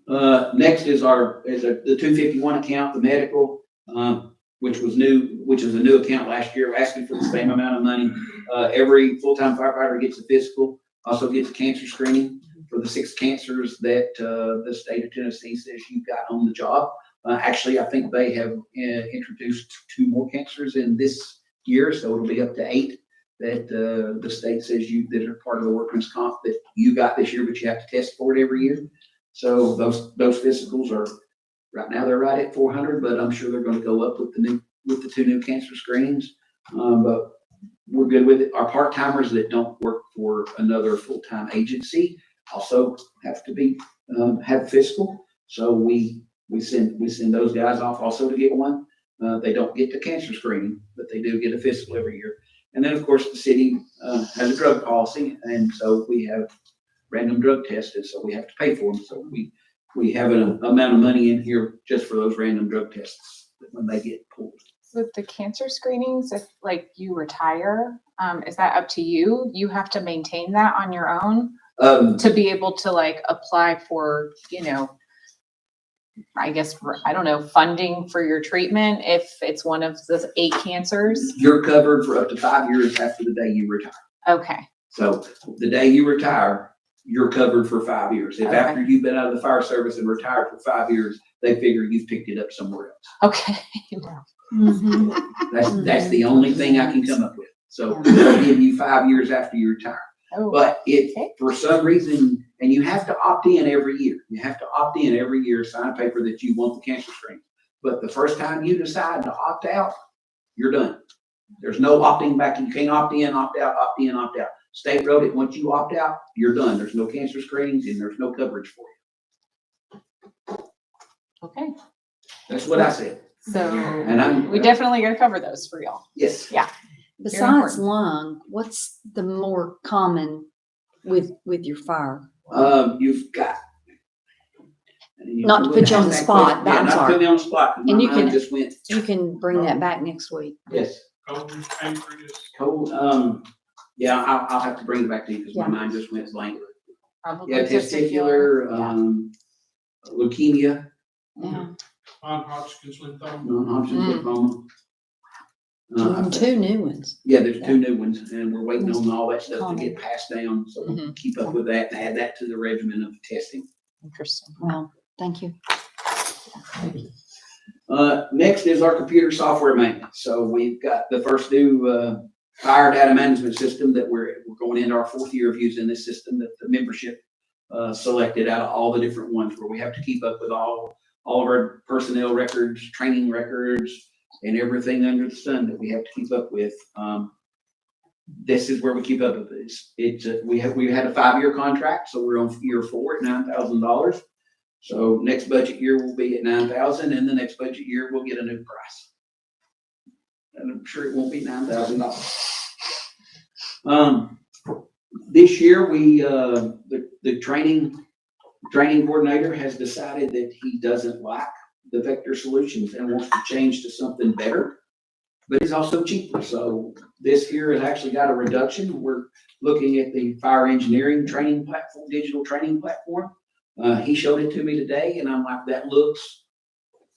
Next is the 251 account, the medical, which is a new account last year. We're asking for the same amount of money. Every full-time firefighter gets a physical, also gets a cancer screening for the 6 cancers that the state of Tennessee says you've got on the job. Actually, I think they have introduced 2 more cancers in this year, so it'll be up to 8 that the state says that are part of the workman's comp that you got this year, but you have to test for it every year. So those physicals are, right now they're right at 400, but I'm sure they're going to go up with the 2 new cancer screenings. But we're good with it. Our part-timers that don't work for another full-time agency also have to be have physical. So we send those guys off also to get one. They don't get the cancer screening, but they do get a physical every year. And then, of course, the city has a drug policy, and so we have random drug tested, so we have to pay for them. So we have an amount of money in here just for those random drug tests when they get pulled. With the cancer screenings, if like you retire, is that up to you? You have to maintain that on your own to be able to like apply for, I guess, I don't know, funding for your treatment if it's one of the 8 cancers? You're covered for up to 5 years after the day you retire. Okay. So the day you retire, you're covered for 5 years. If Okay. after you've been out of the fire service and retired for 5 years, they figure you've picked it up somewhere else. Okay. That's the only thing I can come up with. So they'll give you 5 years after you retire. Oh, But if Okay. for some reason, and you have to opt in every year, sign a paper that you want the cancer screen. But the first time you decide to opt out, you're done. There's no opting back. You can't opt in, opt out, opt in, opt out. State wrote it. Once you opt out, you're done. There's no cancer screenings and there's no coverage for you. okay. That's what I said. So And we definitely gotta cover those for y'all. yes. Besides important. lung, what's the more common with your fire? You've got. Not to put you on the spot, but I'm Not to sorry. put me on the spot. 'Cause And my you mind can- just went, You can bring that back next week. yes. Colon, pancreas. Cold, yeah, I'll have to bring it back to you because my Yeah. mind just went blank. Probably Yeah, testicular, leukemia, Yeah. Non-Hodgkin's lymphoma. non-Hodgkin's lymphoma. And 2 new ones. Yeah, there's 2 new ones and we're waiting on all that stuff to get passed down. So we'll keep up with that and add that to the regimen of testing. Interesting. Well, thank you. Next is our computer software maintenance. So we've got the first new, fire data management system that we're going into our 4th year of using this system that the membership, selected out of all the different ones where we have to keep up with all of our personnel records, training records, and everything under the sun that we have to keep up with. This is where we keep up with this. We had a 5-year contract, so we're on year 4 at $9,000. So next budget year will be at $9,000, and the next budget year we'll get a new price. And I'm sure it won't be $9,000. This year the training coordinator has decided that he doesn't like the Vector Solutions and wants to change to something better, but it's also cheaper. So this here has actually got a reduction. We're looking at the fire engineering training platform, digital training platform. He showed it to me today and I'm like, that looks,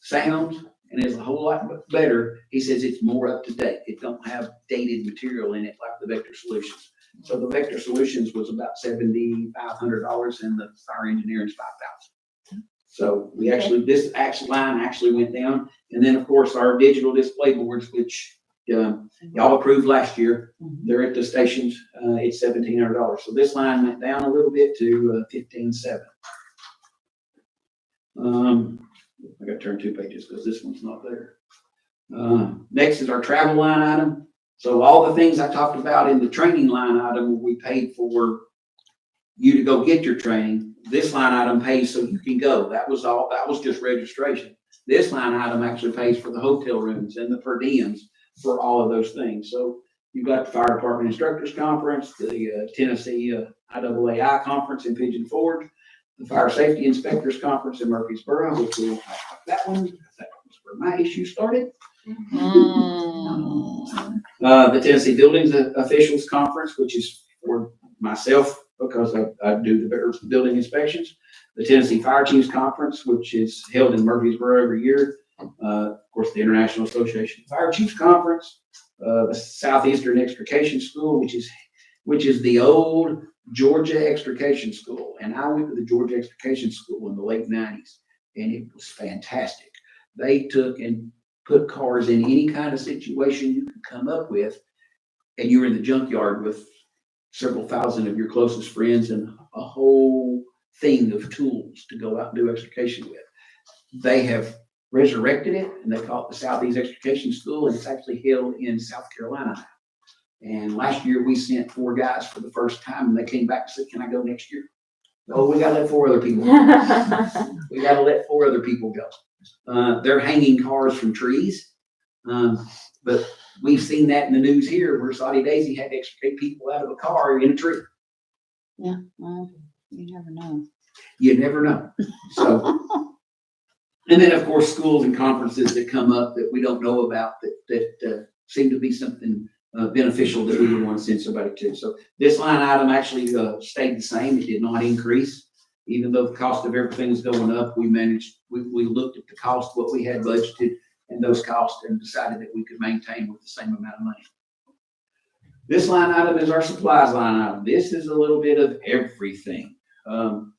sounds, and is a whole lot better. He says it's more up to date. It don't have dated material in it like the Vector Solutions. So the Vector Solutions was about $7,500 and the fire engineering's $5,000. So this line actually went down. And then of course our digital display boards, which y'all approved last year, they're at the stations, it's $1,700. So this line went down a little bit to $15,700. I got to turn 2 pages because this one's not there. Next is our travel line item. So all the things I talked about in the training line item, we paid for you to go get your training. This line item pays so you can go. That was just registration. This line item actually pays for the hotel rooms and the per diems for all of those things. So you've got the Fire Department Instructors Conference, the Tennessee IAAI Conference in Pigeon Forge, the Fire Safety Inspectors Conference in Murfreesboro, which we'll talk about that one. That was where my issue started. The Tennessee Buildings Officials Conference, which is for myself because I do the building inspections. the Tennessee Fire Chiefs Conference, which is held in Murfreesboro every year. Of course, the International Association of Fire Chiefs Conference, the Southeastern Extrication School, which is the old Georgia Extrication School. And I went to the Georgia Extrication School in the late 90s, and it was fantastic. They took and put cars in any kind of situation you could come up with, and you were in the junkyard with several thousand of your closest friends and a whole thing of tools to go out and do extrication with. They have resurrected it, and they call it the Southeast Extrication School, and it's actually held in South Carolina now. And last year we sent 4 guys for the first time, and they came back and said, "Can I go next year?" Oh, we gotta let 4 other people go. We gotta let 4 other people go. They're hanging cars from trees. But we've seen that in the news here where Saudi Daisy had to extricate people out of a car in a tree. Yeah, well, you never know. You never know. So, and then of course, schools and conferences that come up that we don't know about that seem to be something beneficial that we would want to send somebody to. So this line item actually stayed the same. It did not increase. Even though the cost of everything is going up, we looked at the cost, what we had budgeted, and those costs, and decided that we could maintain with the same amount of money. This line item is our supplies line item. This is a little bit of everything. Got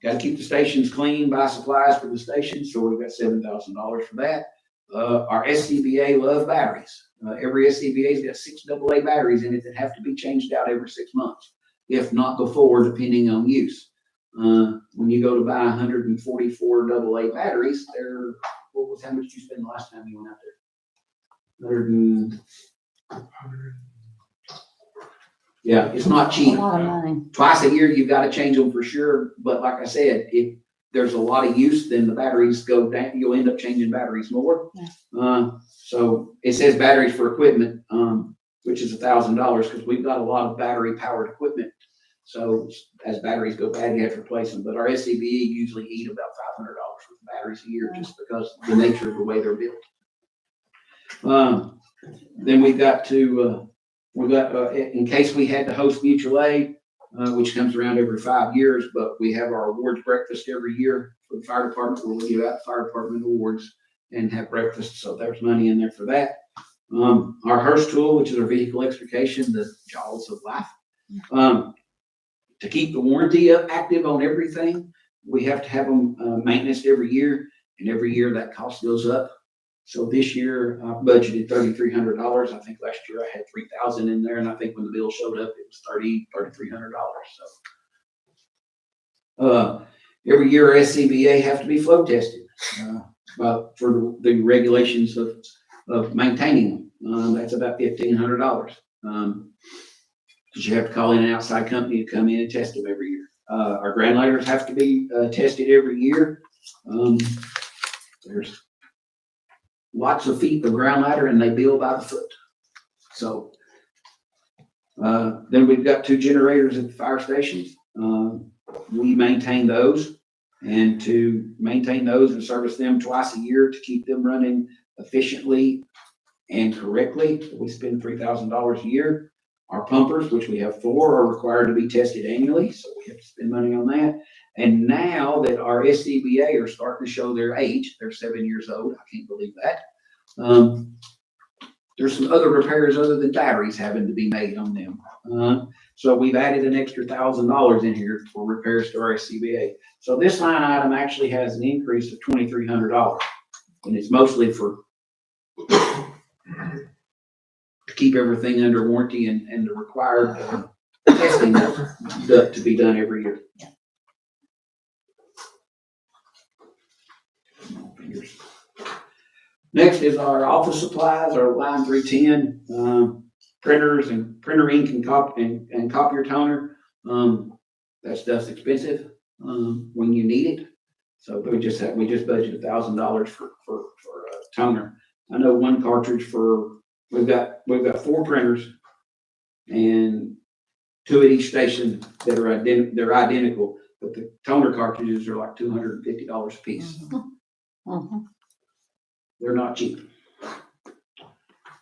to keep the stations clean, buy supplies for the stations, so we've got $7,000 for that. Our SCBA love batteries. Every SCBA's got 6 AA batteries in it that have to be changed out every 6 months, if not before, depending on use. When you go to buy 144 AA batteries, how much did you spend the last time you went out there? Yeah, it's not A cheap. lot of money. Twice a year, you've got to change them for sure. But like I said, if there's a lot of use, then the batteries go down. You'll end up changing batteries more. Yeah. So it says batteries for equipment, which is $1,000 because we've got a lot of battery powered equipment. So as batteries go bad, you have to replace them. But our SCBA usually eat about $500 worth of batteries a year just because of the nature of the way they're built. Then we've got in case we had to host mutual aid, which comes around every 5 years, but we have our awards breakfast every year for the fire department, where we give out fire department awards and have breakfast. So there's money in there for that. Our Hearst tool, which is our vehicle extrication, the jaws of life. To keep the warranty active on everything, we have to have them maintenance every year, and every year that cost goes up. So this year I budgeted $3,300. I think last year I had $3,000 in there, and I think when the bill showed up, it was $3,300. So every year our SCBA have to be flow tested for the regulations of maintaining them. That's about $1,500. Because you have to call in an outside company to come in and test them every year. Our ground lighters have to be tested every year. There's lots of feet of ground lighter, and they bill by the foot. So then we've got 2 generators at the fire stations. We maintain those, and to maintain those and service them twice a year to keep them running efficiently and correctly, we spend $3,000 a year. Our pumpers, which we have 4, are required to be tested annually, so we have to spend money on that. And now that our SCBA are starting to show their age, they're 7 years old. I can't believe that. There's some other repairs other than batteries having to be made on them. So we've added an extra $1,000 in here for repairs to our SCBA. So this line item actually has an increase of $2,300, and it's mostly for to keep everything under warranty and the required testing to be done every year. Next is our office supplies, our line 310, printers and printer ink and copier toner. That stuff's expensive when you need it. So we just budgeted $1,000 for toner. I know one cartridge we've got 4 printers and 2 at each station that are they're identical, but the toner cartridges are like $250 a piece. Mm-hmm. They're not cheap.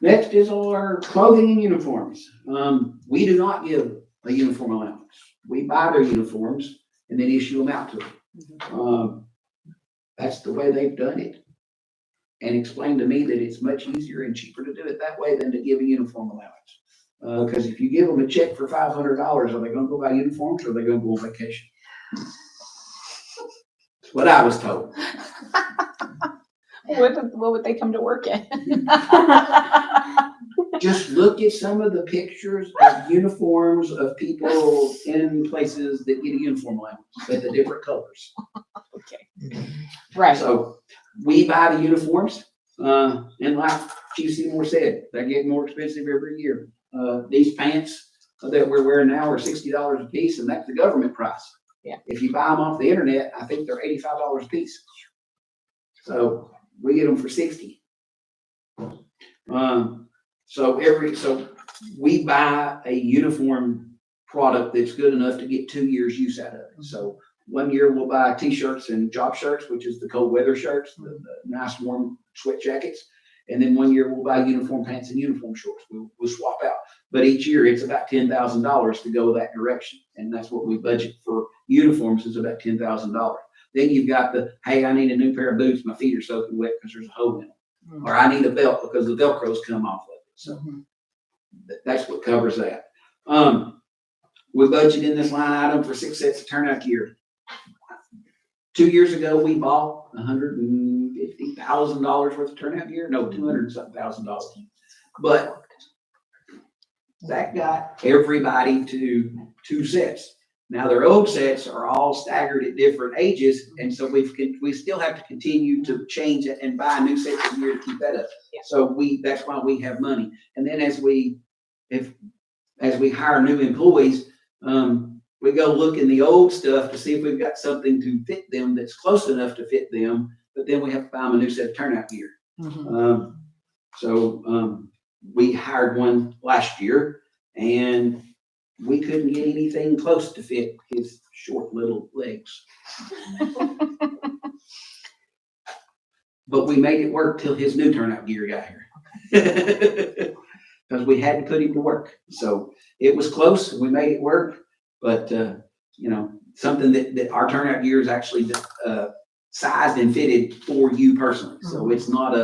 Next is our clothing and uniforms. We do not give a uniform allowance. We buy their uniforms and then issue them out to them. That's the way they've done it. And explained to me that it's much easier and cheaper to do it that way than to give a uniform allowance. Because if you give them a check for $500, are they gonna go buy uniforms or are they gonna go on vacation? That's what I was told. What would they come to work in? Just look at some of the pictures of uniforms of people in places that get a uniform allowance, but the different colors. Right. So we buy the uniforms, and like Chief Seymour said, they get more expensive every year. These pants that we're wearing now are $60 a piece, and that's the government price. Yeah. If you buy them off the internet, I think they're $85 a piece. So we get them for 60. So we buy a uniform product that's good enough to get 2 years use out of it. So 1 year we'll buy t-shirts and job shirts, which is the cold weather shirts, the nice warm sweat jackets. And then 1 year we'll buy uniform pants and uniform shorts. We'll swap out. But each year it's about $10,000 to go that direction. And that's what we budget for uniforms, is about $10,000. Then you've got hey, I need a new pair of boots. My feet are soaking wet because there's a hole in them. Or I need a belt because the Velcro's come off of it. So that's what covers that. We budgeted in this line item for 6 sets of turnout gear. 2 years ago, we bought $150,000 worth of turnout gear. No, $200,000. But that got everybody to 2 sets. Now their old sets are all staggered at different ages, and so we still have to continue to change it and buy new sets of gear to keep that up. Yeah. So that's why we have money. And then as we hire new employees, we go look in the old stuff to see if we've got something to fit them that's close enough to fit them, but then we have to buy them a new set of turnout gear. We hired one last year, and we couldn't get anything close to fit his short little legs. But we made it work till his new turnout gear got here. Because we had to put him to work. So it was close, we made it work, but something that our turnout gear is actually sized and fitted for you personally. So it's not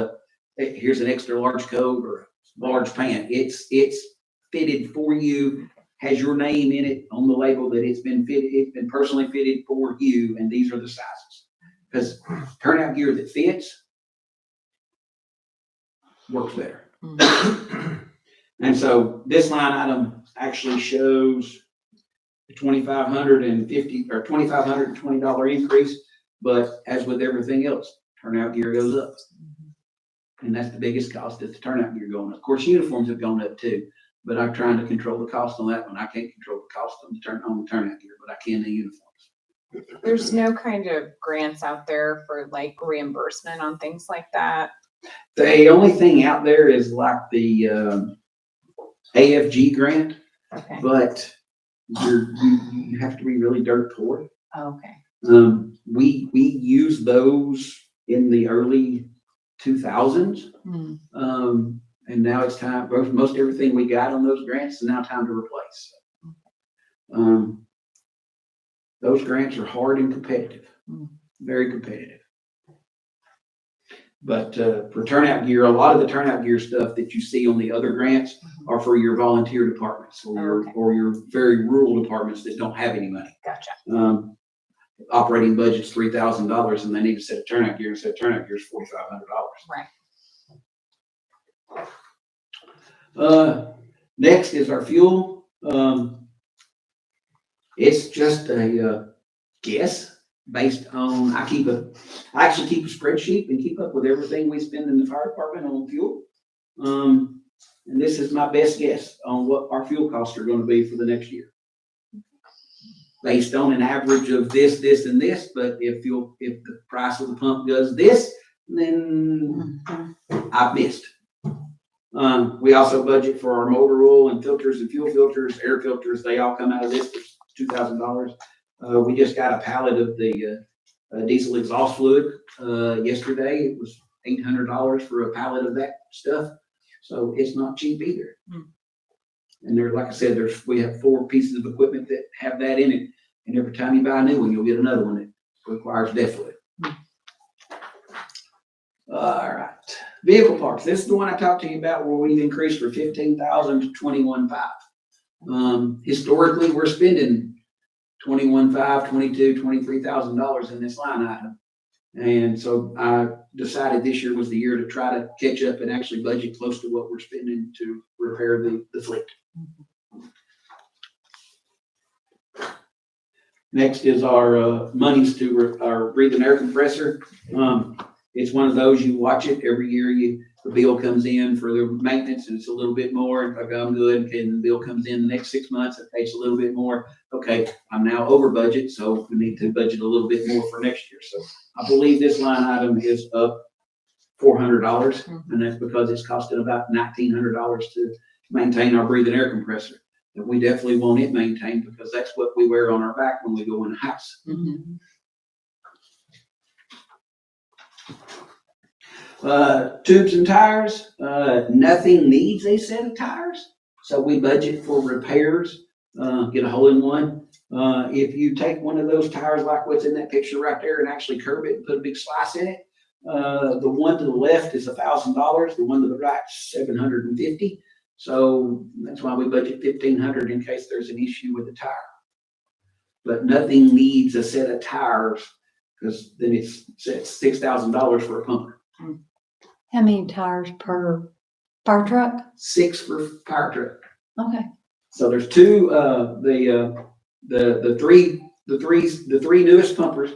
here's an extra large coat or a large pant. It's fitted for you, has your name in it on the label that it's been personally fitted for you, and these are the sizes. Because turnout gear that fits works better. And so this line item actually shows the $2,520 increase, but as with everything else, turnout gear goes up. And that's the biggest cost, is the turnout gear going up. Of course, uniforms have gone up too, but I'm trying to control the cost on that one. I can't control the cost on the turnout gear, but I can the uniforms. There's no kind of grants out there for like reimbursement on things like that. The only thing out there is like the AFG grant, Okay. but you have to be really dirt poor. Okay. We used those in the early 2000s. And now it's time, most everything we got on those grants is now time to replace. Those grants are hard and competitive, very competitive. But for turnout gear, a lot of the turnout gear stuff that you see on the other grants are for your volunteer departments or your very rural departments that don't have any money. Gotcha. Operating budget's $3,000 and they need a set of turnout gear, and a set of turnout gear is $4,500. Right. Next is our fuel. It's just a guess based on, I actually keep a spreadsheet and keep up with everything we spend in the fire department on fuel. And this is my best guess on what our fuel costs are going to be for the next year. Based on an average of this, and this, but if the price of the pump does this, then I've missed. We also budget for our motor oil and filters and fuel filters, air filters. They all come out of this for $2,000. We just got a pallet of the diesel exhaust fluid yesterday. It was $800 for a pallet of that stuff. So it's not cheap either. And there, like I said, we have 4 pieces of equipment that have that in it. And every time you buy a new one, you'll get another one that requires DEF fluid. All right, vehicle parts. This is the one I talked to you about where we've increased from 15,000 to 21,500. Historically, we're spending 21,500, 22,000, $23,000 in this line item. And so I decided this year was the year to try to catch up and actually budget close to what we're spending to repair the fleet. Next is our monies to our breathing air compressor. It's one of those, you watch it every year, the bill comes in for the maintenance and it's a little bit more. If I go, I'm good, and the bill comes in the next 6 months, it pays a little bit more. Okay, I'm now over budget, so we need to budget a little bit more for next year. So I believe this line item is up $400, and that's because it's costing about $1,900 to maintain our breathing air compressor. And we definitely want it maintained because that's what we wear on our back when we go in the house. Tubes and tires, nothing needs a set of tires. So we budget for repairs, get a hole in one. If you take one of those tires like what's in that picture right there and actually curb it and put a big slice in it, the one to the left is $1,000. The one to the right is $750. So that's why we budget $1,500 in case there's an issue with the tire. But nothing needs a set of tires because then it's $6,000 for a pumper. How many tires per fire truck? 6 for fire truck. Okay. So there's two, the three newest pumpers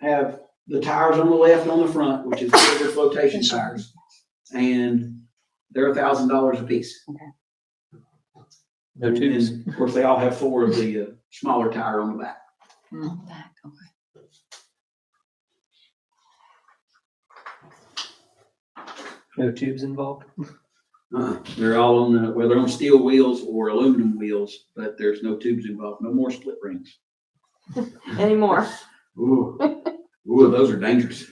have the tires on the left on the front, which is bigger flotation tires. And they're $1,000 a piece. No tubes. And of course, they all have 4 of the smaller tire on the back. Back, okay. No tubes involved. They're all on they're on steel wheels or aluminum wheels, but there's no tubes involved, no more split rings. Anymore. Ooh, those are dangerous.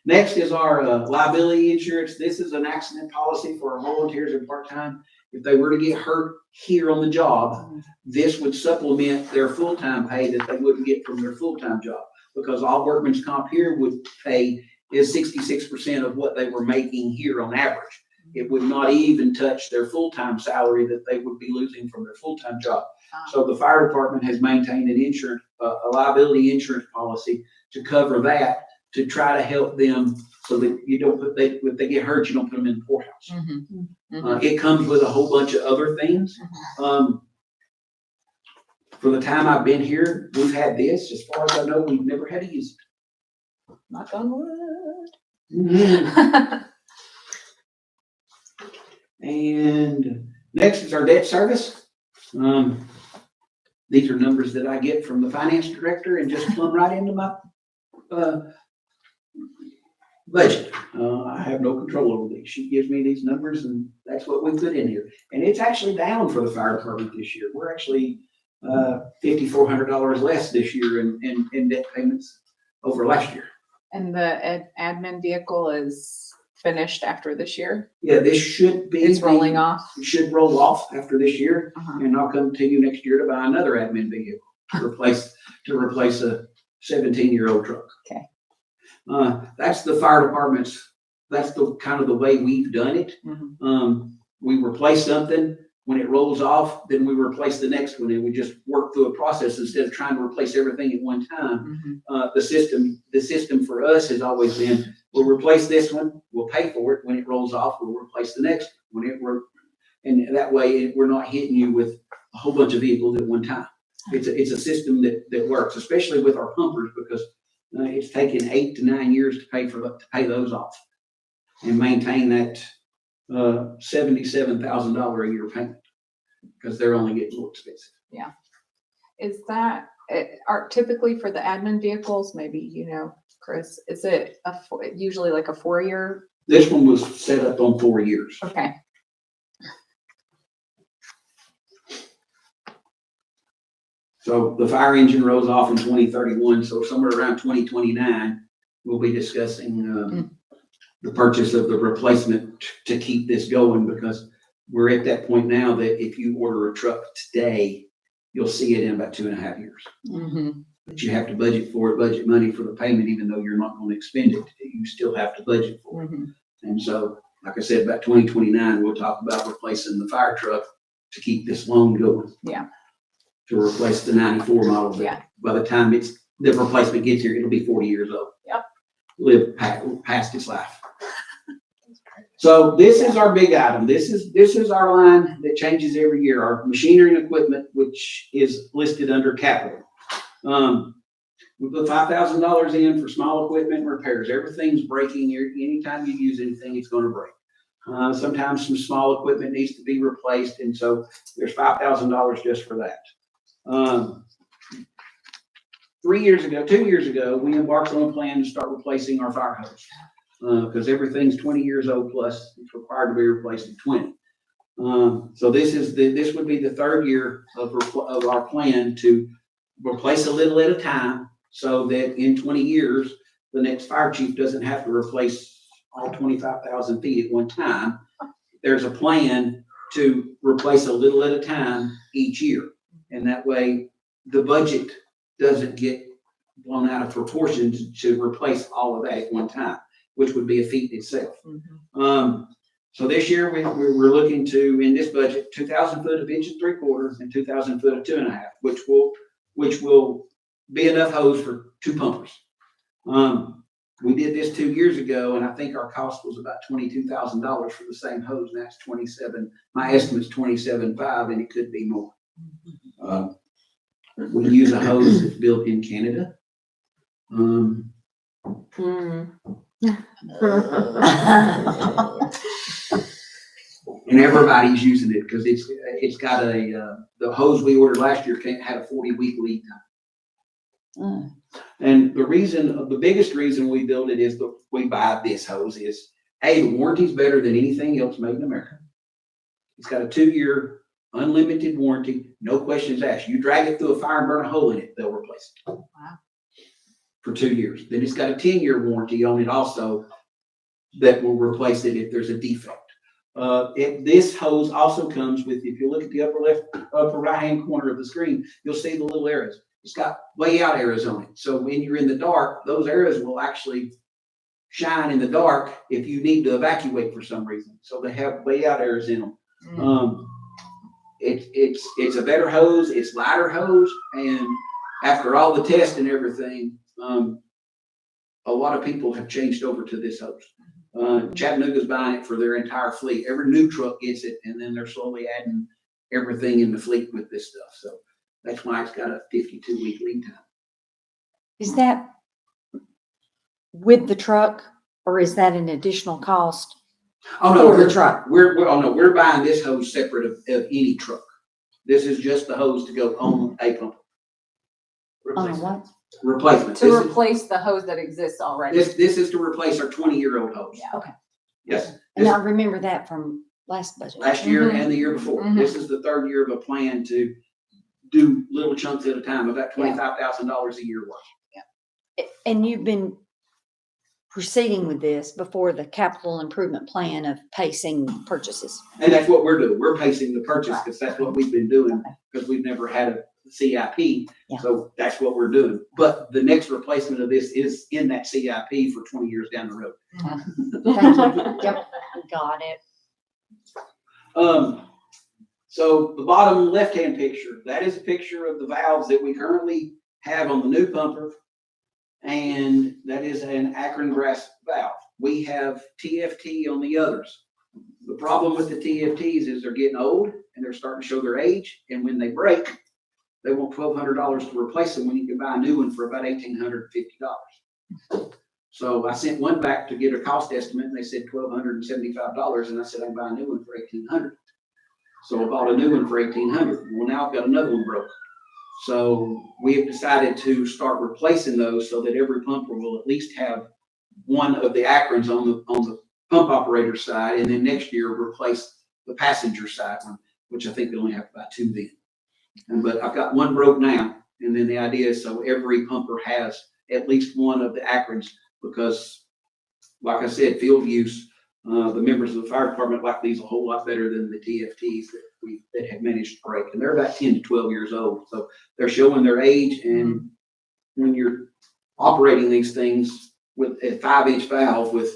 Next is our liability insurance. This is an accident policy for our volunteers and part-time. If they were to get hurt here on the job, this would supplement their full-time pay that they wouldn't get from their full-time job. Because all workman's comp here would pay is 66% of what they were making here on average. It would not even touch their full-time salary that they would be losing from their full-time job. So the fire department has maintained an insurance, a liability insurance policy to cover that, to try to help them so that you don't put, if they get hurt, you don't put them in the poorhouse. It comes with a whole bunch of other things. For the time I've been here, we've had this. As far as I know, we've never had to use it. Knock on wood. And next is our debt service. These are numbers that I get from the finance director and just plumb right into my budget. I have no control over these. She gives me these numbers and that's what we put in here. And it's actually down for the fire department this year. We're actually $5,400 less this year in debt payments over last year. And the admin vehicle is finished after this year? Yeah, this should be. It's rolling off? It should roll off after this year. Uh-huh. And I'll come to you next year to buy another admin vehicle to replace a 17-year-old truck. Okay. That's the fire department's, that's the kind of the way we've done it. Mhm. We replace something, when it rolls off, then we replace the next one and we just work through a process instead of trying to replace everything at one time. Mhm. The system for us has always been, we'll replace this one, we'll pay for it. When it rolls off, we'll replace the next one. And that way we're not hitting you with a whole bunch of vehicles at one time. It's a system that works, especially with our pumpers, because it's taken 8 to 9 years to pay those off and maintain that $77,000 a year payment, because they're only getting more expensive. Is that, are typically for the admin vehicles, maybe, you know, Chris, is it usually like a 4-year? This one was set up on 4 years. Okay. So the fire engine rolls off in 2031, so somewhere around 2029, we'll be discussing the purchase of the replacement to keep this going, because we're at that point now that if you order a truck today, you'll see it in about 2.5 years. Mm-hmm. But you have to budget for it, budget money for the payment, even though you're not gonna expend it. You still have to budget for it. Mhm. And so, like I said, about 2029, we'll talk about replacing the fire truck to keep this loan going. Yeah. To replace the 94 model. But Yeah. By the time the replacement gets here, it'll be 40 years old. Yep. Live past its life. So this is our big item. This is our line that changes every year, our machinery and equipment, which is listed under capital. We put $5,000 in for small equipment repairs. Everything's breaking. Anytime you use anything, it's gonna break. Sometimes some small equipment needs to be replaced, and so there's $5,000 just for that. 2 years ago, we embarked on a plan to start replacing our fire hose. Because everything's 20 years old plus, it's required to be replaced in 20. So this would be the third year of our plan to replace a little at a time, so that in 20 years, the next fire chief doesn't have to replace all 25,000 feet at one time. There's a plan to replace a little at a time each year. And that way, the budget doesn't get blown out of proportion to replace all of that at one time, which would be a feat itself. So this year, we're looking to, in this budget, 2,000 foot of 1 3/4 and 2,000 foot of 2.5, which will be enough hose for 2 pumpers. We did this 2 years ago, and I think our cost was about $22,000 for the same hose, and that's 27. My estimate's 27.5, and it could be more. We use a hose that's built in Canada. And everybody's using it because it's got the hose we ordered last year had a 40-week lead time. And the biggest reason we build it is we buy this hose is, A, the warranty's better than anything else made in America. It's got a 2-year unlimited warranty, no questions asked. You drag it through a fire and burn a hole in it, they'll replace it. Wow. For 2 years. Then it's got a 10-year warranty on it also that will replace it if there's a defect. This hose also comes with, if you look at the upper right-hand corner of the screen, you'll see the little arrows. It's got way out arrows on it. So when you're in the dark, those arrows will actually shine in the dark if you need to evacuate for some reason. So they have way out arrows in them. It's a better hose, it's lighter hose, and after all the tests and everything, a lot of people have changed over to this hose. Chattanooga's buying it for their entire fleet. Every new truck gets it, and then they're slowly adding everything in the fleet with this stuff. So that's why it's got a 52-week lead time. Is that with the truck, or is that an additional cost Oh no, for the truck? we're buying this hose separate of any truck. This is just the hose to go on a pump. On a what? Replacement. To replace the hose that exists already. This is to replace our 20-year-old hose. Yeah. Okay. Yes. And I remember that from last budget. Last year Mhm. and the year before. Mhm. This is the third year of a plan to do little chunks at a time, about $25,000 a year worth. And you've been proceeding with this before the capital improvement plan of pacing purchases. And that's what we're doing. We're pacing the purchase because that's what we've been doing because we've never had a CIP. Yeah. So that's what we're doing. But the next replacement of this is in that CIP for 20 years down the road. Thank you. Yep, got it. So the bottom left-hand picture, that is a picture of the valves that we currently have on the new pumper. And that is an Akron brass valve. We have TFT on the others. The problem with the TFTs is they're getting old and they're starting to show their age. And when they break, they want $1,200 to replace them when you can buy a new one for about $1,850. So I sent one back to get a cost estimate and they said $1,275. And I said, I can buy a new one for $1,800. So I bought a new one for $1,800. Well, now I've got another one broke. So we have decided to start replacing those so that every pumper will at least have one of the Akrons on the pump operator side, and then next year replace the passenger side one, which I think they only have about 2 then. But I've got one broke now, and then the idea is so every pumper has at least one of the Akrons because, like I said, field use, the members of the fire department like these a whole lot better than the TFTs that have managed to break. And they're about 10 to 12 years old. So they're showing their age and when you're operating these things with a 5-inch valve with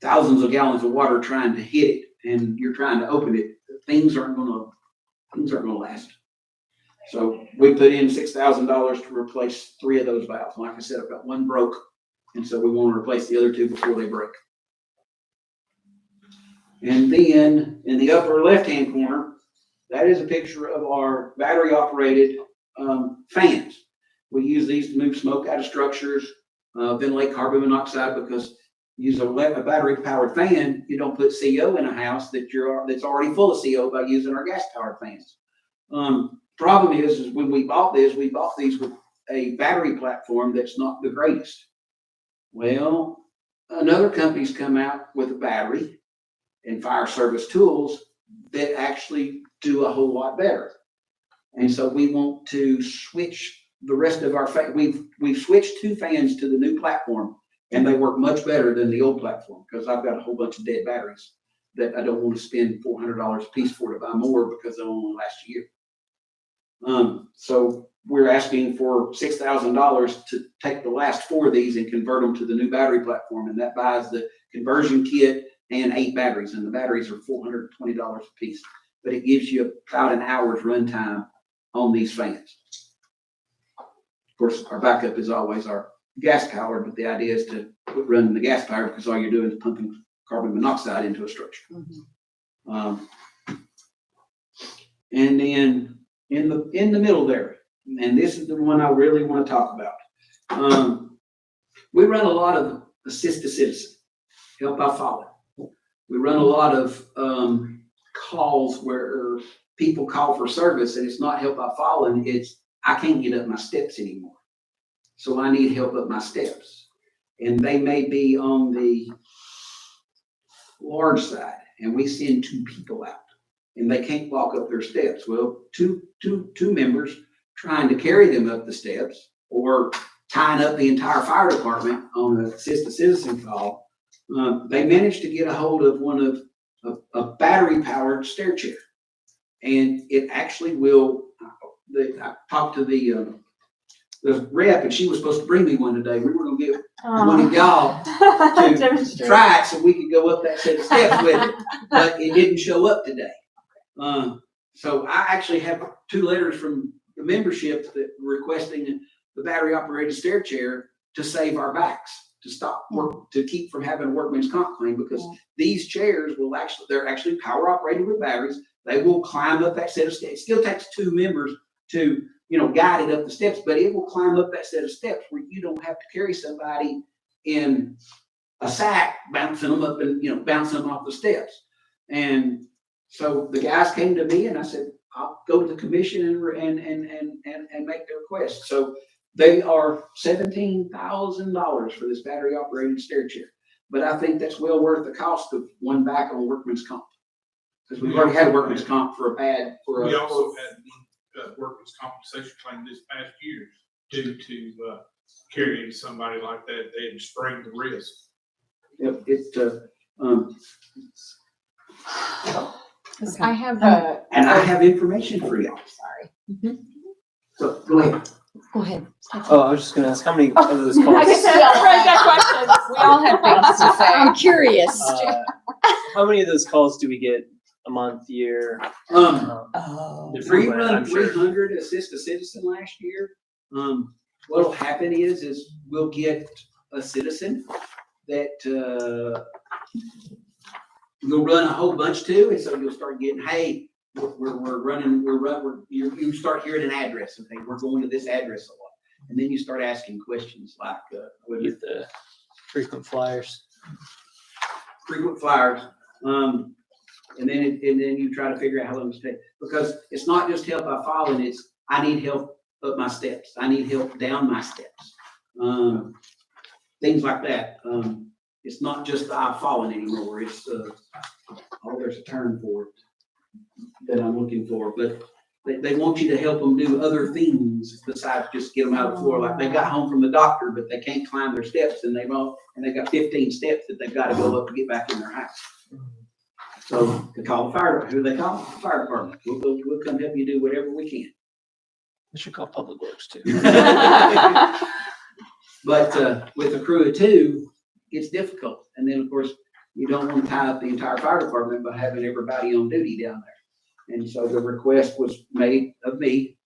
thousands of gallons of water trying to hit it and you're trying to open it, things aren't gonna last. So we put in $6,000 to replace 3 of those valves. Like I said, I've got one broke, and so we want to replace the other 2 before they break. And then in the upper left-hand corner, that is a picture of our battery-operated fans. We use these to move smoke out of structures, ventilate carbon monoxide, because use a battery-powered fan, you don't put CO in a house that's already full of CO by using our gas-powered fans. Problem is when we bought these with a battery platform that's not the greatest. Well, another company's come out with a battery and fire service tools that actually do a whole lot better. And so we want to switch the rest of our we've switched 2 fans to the new platform, and they work much better than the old platform, because I've got a whole bunch of dead batteries that I don't want to spend $400 a piece for to buy more, because they'll only last a year. So we're asking for $6,000 to take the last 4 of these and convert them to the new battery platform, and that buys the conversion kit and 8 batteries, and the batteries are $420 a piece. But it gives you about an hour's runtime on these fans. Of course, our backup is always our gas powered, but the idea is to quit running the gas powered, because all you're doing is pumping carbon monoxide into a structure. And then in the middle there, and this is the one I really want to talk about. We run a lot of assist a citizen, help by follow. We run a lot of calls where people call for service, and it's not help by following, it's I can't get up my steps anymore, so I need help up my steps. And they may be on the large side, and we send 2 people out, and they can't walk up their steps. Well, two members trying to carry them up the steps, or tying up the entire fire department on an assist a citizen call. They managed to get a hold of one of a battery powered stair chair, and it actually will. I talked to the rep, and she was supposed to bring me one today. We were going to get one of y'all to try it so we could go up that set of steps with it, but it didn't show up today. So I actually have 2 letters from the membership that requesting the battery operated stair chair to save our backs, to stop work, to keep from having a workman's comp claim, because these chairs they're actually power operated with batteries. They will climb up that set of steps. It still takes 2 members to, guide it up the steps, but it will climb up that set of steps where you don't have to carry somebody in a sack, bouncing them up and, bouncing them off the steps. And so the guys came to me, and I said, I'll go to the commission and make the request. So they are $17,000 for this battery operated stair chair. But I think that's well worth the cost of one back on workman's comp, because we've already had a workman's comp for We also had one workers' compensation claim this past year due to carrying somebody like that. They had sprained the wrist. Yep, I have a. and I have information for you. Sorry. So go ahead. Go ahead. Oh, I was just gonna ask, how many of those calls? I guess that's right, that question. We all have things to say. I'm curious. How many of those calls do we get a month, year? Oh. If We frequent, run I'm sure. 300 assist a citizen last year. What'll happen is we'll get a citizen that you'll run a whole bunch to, and so you'll start getting, hey, you start hearing an address, okay, we're going to this address a lot, and then you start asking questions like, We get the frequent flyers. frequent flyers, and then you try to figure out how long to take, because it's not just help by following, it's I need help up my steps, I need help down my steps, things like that. It's not just I falling anymore. It's there's a term for it that I'm looking for, but they want you to help them do other things besides just get them out of the floor. Like they got home from the doctor, but they can't climb their steps, and they got 15 steps that they've got to go up to get back in their house. So they call the fire. Who do they call? The fire department. We'll come help you do whatever we can. We should call Public Works too. But with a crew of two, it's difficult. And then, of course, you don't want to tie up the entire fire department by having everybody on duty down there. And so the request was made of me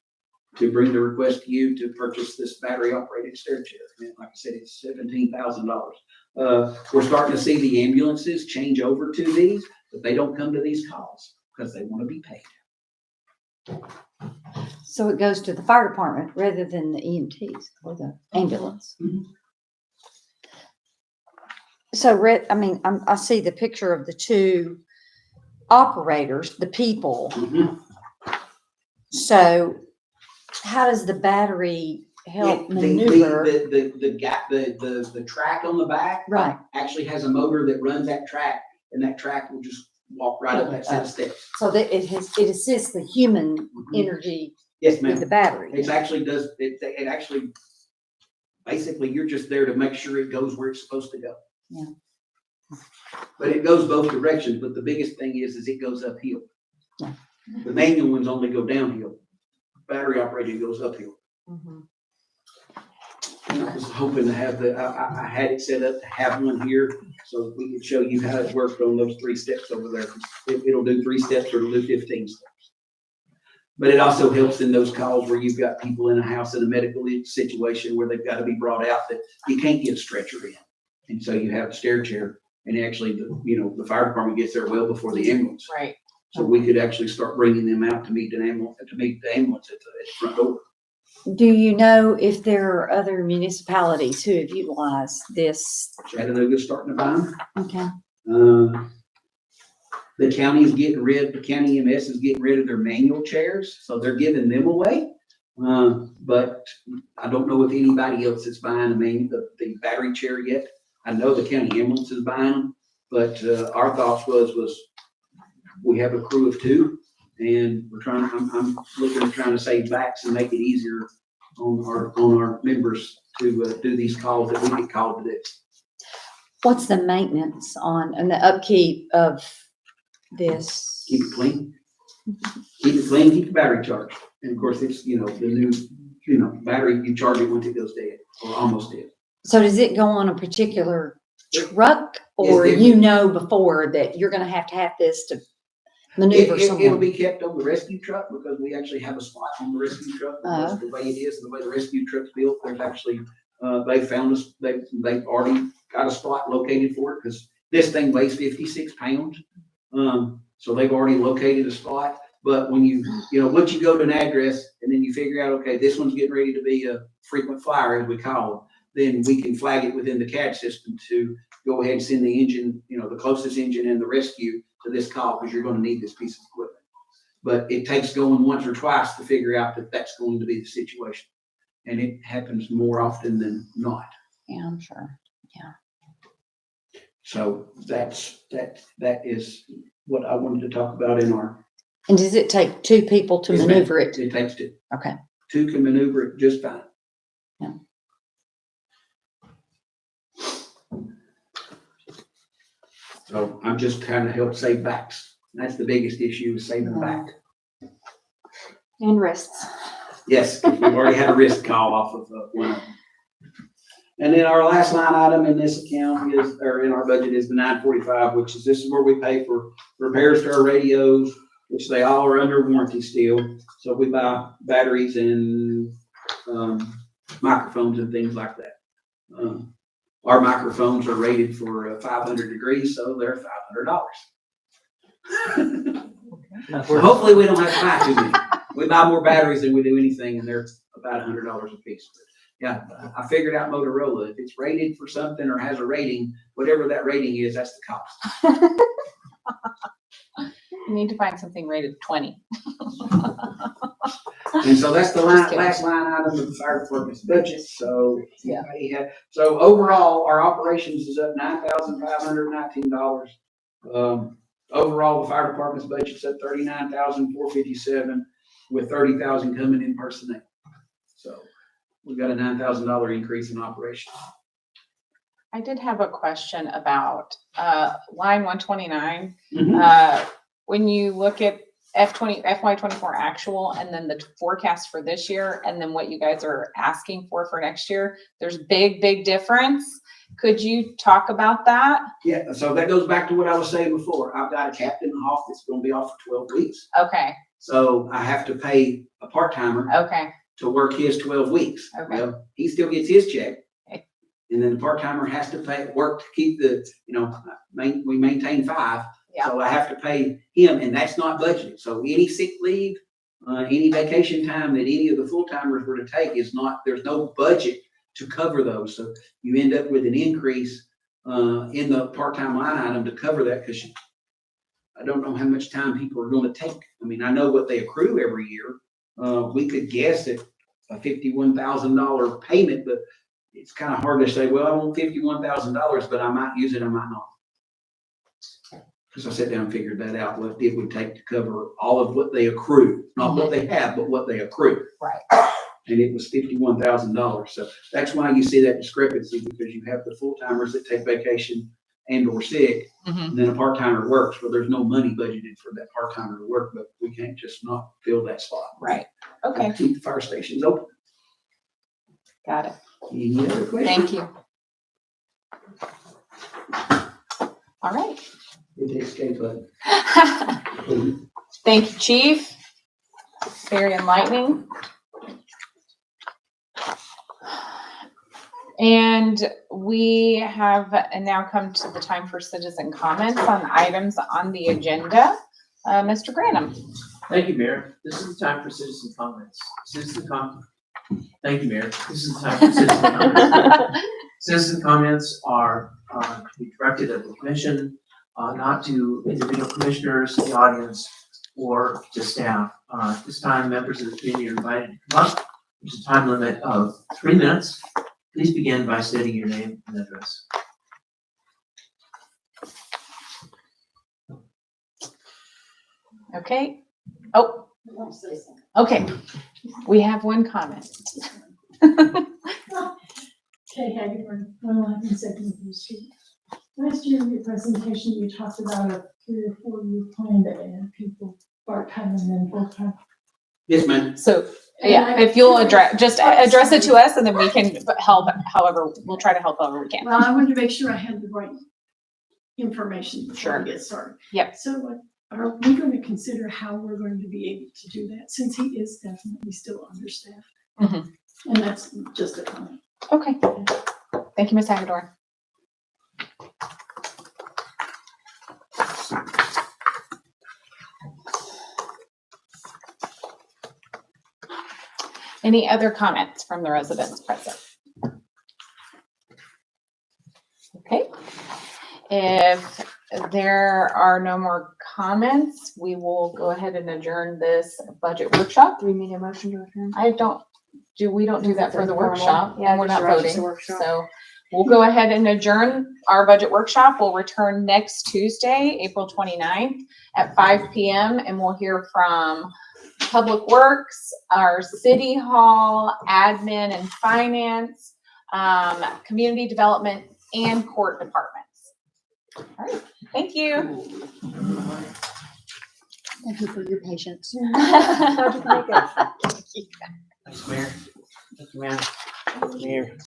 to bring the request to you to purchase this battery operated stair chair. And like I said, it's $17,000. We're starting to see the ambulances change over to these, but they don't come to these calls because they want to be paid. So it goes to the fire department rather than the EMTs or the ambulance. Mhm. So I see the picture of the two operators, the people. Mhm. So how does the battery help maneuver? The track on the back. Right. Actually has a motor that runs that track, and that track will just walk right up that set of steps. So that it assists the human energy Yes, with ma'am. the battery. It actually does, it actually, basically, you're just there to make sure it goes where it's supposed to go. Yeah. But it goes both directions, but the biggest thing is it goes uphill. Yeah. The manual ones only go downhill. Battery operated goes uphill. Mhm. And I was hoping to have I had it set up to have one here so we could show you how it worked on those 3 steps over there. It'll do 3 steps or it'll do 15 steps. But it also helps in those calls where you've got people in a house in a medical situation where they've got to be brought out that you can't get a stretcher in. And so you have a stair chair, and actually, the fire department gets there well before the ambulance. Right. So we could actually start bringing them out to meet the ambulance at the front door. Do you know if there are other municipalities who have utilized this? Chattanooga's starting to buy them. Okay. The county EMS is getting rid of their manual chairs, so they're giving them away. But I don't know if anybody else is buying the battery chair yet. I know the county ambulance is buying them, but our thoughts was we have a crew of 2, and I'm looking at trying to save backs and make it easier on our members to do these calls that we get called to do. What's the maintenance and the upkeep of this? Keep it clean. Keep it clean, keep the battery charged. And of course, it's, the new, battery, you charge it once it goes dead or almost dead. So does it go on a particular truck, or Yes, before that you're gonna have this to maneuver It'll someone? be kept on the rescue truck because we actually have a spot on the rescue truck. Because the way it is, the way the rescue truck's built, there's actually, they've already got a spot located for it because this thing weighs 56 pounds. So they've already located a spot. But when once you go to an address and then you figure out, okay, this one's getting ready to be a frequent flyer, as we call them, then we can flag it within the CAD system to go ahead and send the engine, the closest engine and the rescue to this call because you're going to need this piece of equipment. But it takes going once or twice to figure out that that's going to be the situation. And it happens more often than not. Yeah, I'm sure. So that is what I wanted to talk about in our. And does it take 2 people to Yes, ma'am. maneuver it? It takes 2. Okay. 2 can maneuver it just fine. Yeah. So I'm just trying to help save backs. That's the biggest issue, is saving back. And wrists. Yes, we've already had a risk call off of one of them. And then our last line item in this account in our budget is the 945, this is where we pay for repairs to our radios, which they all are under warranty still. So we buy batteries and microphones and things like that. Our microphones are rated for 500 degrees, so they're $500. So hopefully we don't have to buy too many. We buy more batteries than we do anything, and they're about $100 a piece. But yeah, I figured out Motorola. If it's rated for something or has a rating, whatever that rating is, that's the cost. You need to find something rated 20. And so that's the Just kidding. last line item of the fire department's budget. So Yeah. So overall, our operations is up $9,519. Overall, the fire department's budget's up $39,457, with $30,000 coming in personnel. So we've got a $9,000 increase in operations. I did have a question about line 129. Mhm. When you look at FY 24 actual, and then the forecast for this year, and then what you guys are asking for next year. There's big difference. Could you talk about that? Yeah, so that goes back to what I was saying before. I've got a captain Hawk that's gonna be off for 12 weeks. Okay, So I have to pay a part-timer okay, to work his 12 weeks. Okay. Well, he still gets his check. Okay. And then the part-timer has to work to keep the, we maintain 5. Yeah. So I have to pay him, and that's not budgeted. So any sick leave, any vacation time that any of the full-timers were to take there's no budget to cover those. So you end up with an increase in the part-time line item to cover that, because I don't know how much time people are gonna take. I mean, I know what they accrue every year. We could guess at a $51,000 payment, but it's kind of hard to say, well, I want $51,000, but I might use it, I might not. Because I sat down and figured that out, what it would take to cover all of what they accrue, not what they have, but what they accrue. right. And it was $51,000. So that's why you see that discrepancy, because you have the full-timers that take vacation and or sick, Mhm. and then a part-timer works. Well, there's no money budgeted for that part-timer to work, but we can't just not fill that spot. Right. Okay, Keep the fire stations open. got it. Any other questions? Thank you. All right. Hit the escape button. Thank you, Chief. Very enlightening. And we have now come to the time for citizen comments on items on the agenda. Mr. Granum. Thank you, Mayor. This is the time for citizen comments. Thank you, Mayor. This is the time for citizen comments. Citizen comments are to be directed at the commission, not to individual commissioners, the audience, or to staff. At this time, members of the community are invited to come up. There's a time limit of 3 minutes. Please begin by stating your name and address. Okay. Oh, okay. We have one comment. Kay Hagedorn, 111 Second Street. Last year in your presentation, you talked about a 3 or 4 year plan to add people part-time and then full-time. Yes, ma'am. So, yeah, if you'll just address it to us and then we can help however, we'll try to help however we can. Well, I wanted to make sure I had the right information before Sure. we get started. Yep. So are we going to consider how we're going to be able to do that, since he is definitely still understaffed? Mhm. And that's just a comment. Okay. Thank you, Ms. Hagedorn. Any other comments from the residents present? Okay. If there are no more comments, we will go ahead and adjourn this budget workshop. Do we need a motion to adjourn? We don't do that for the Formal. workshop, Yeah, and we're just not the voting. workshop. So we'll go ahead and adjourn our budget workshop. We'll return next Tuesday, April 29th at 5 PM, and we'll hear from Public Works, our City Hall, Admin and Finance, Community Development, and Court Departments. All right, thank you. Thank you for your patience. Thanks, Mayor. Thank you, ma'am. Mayor.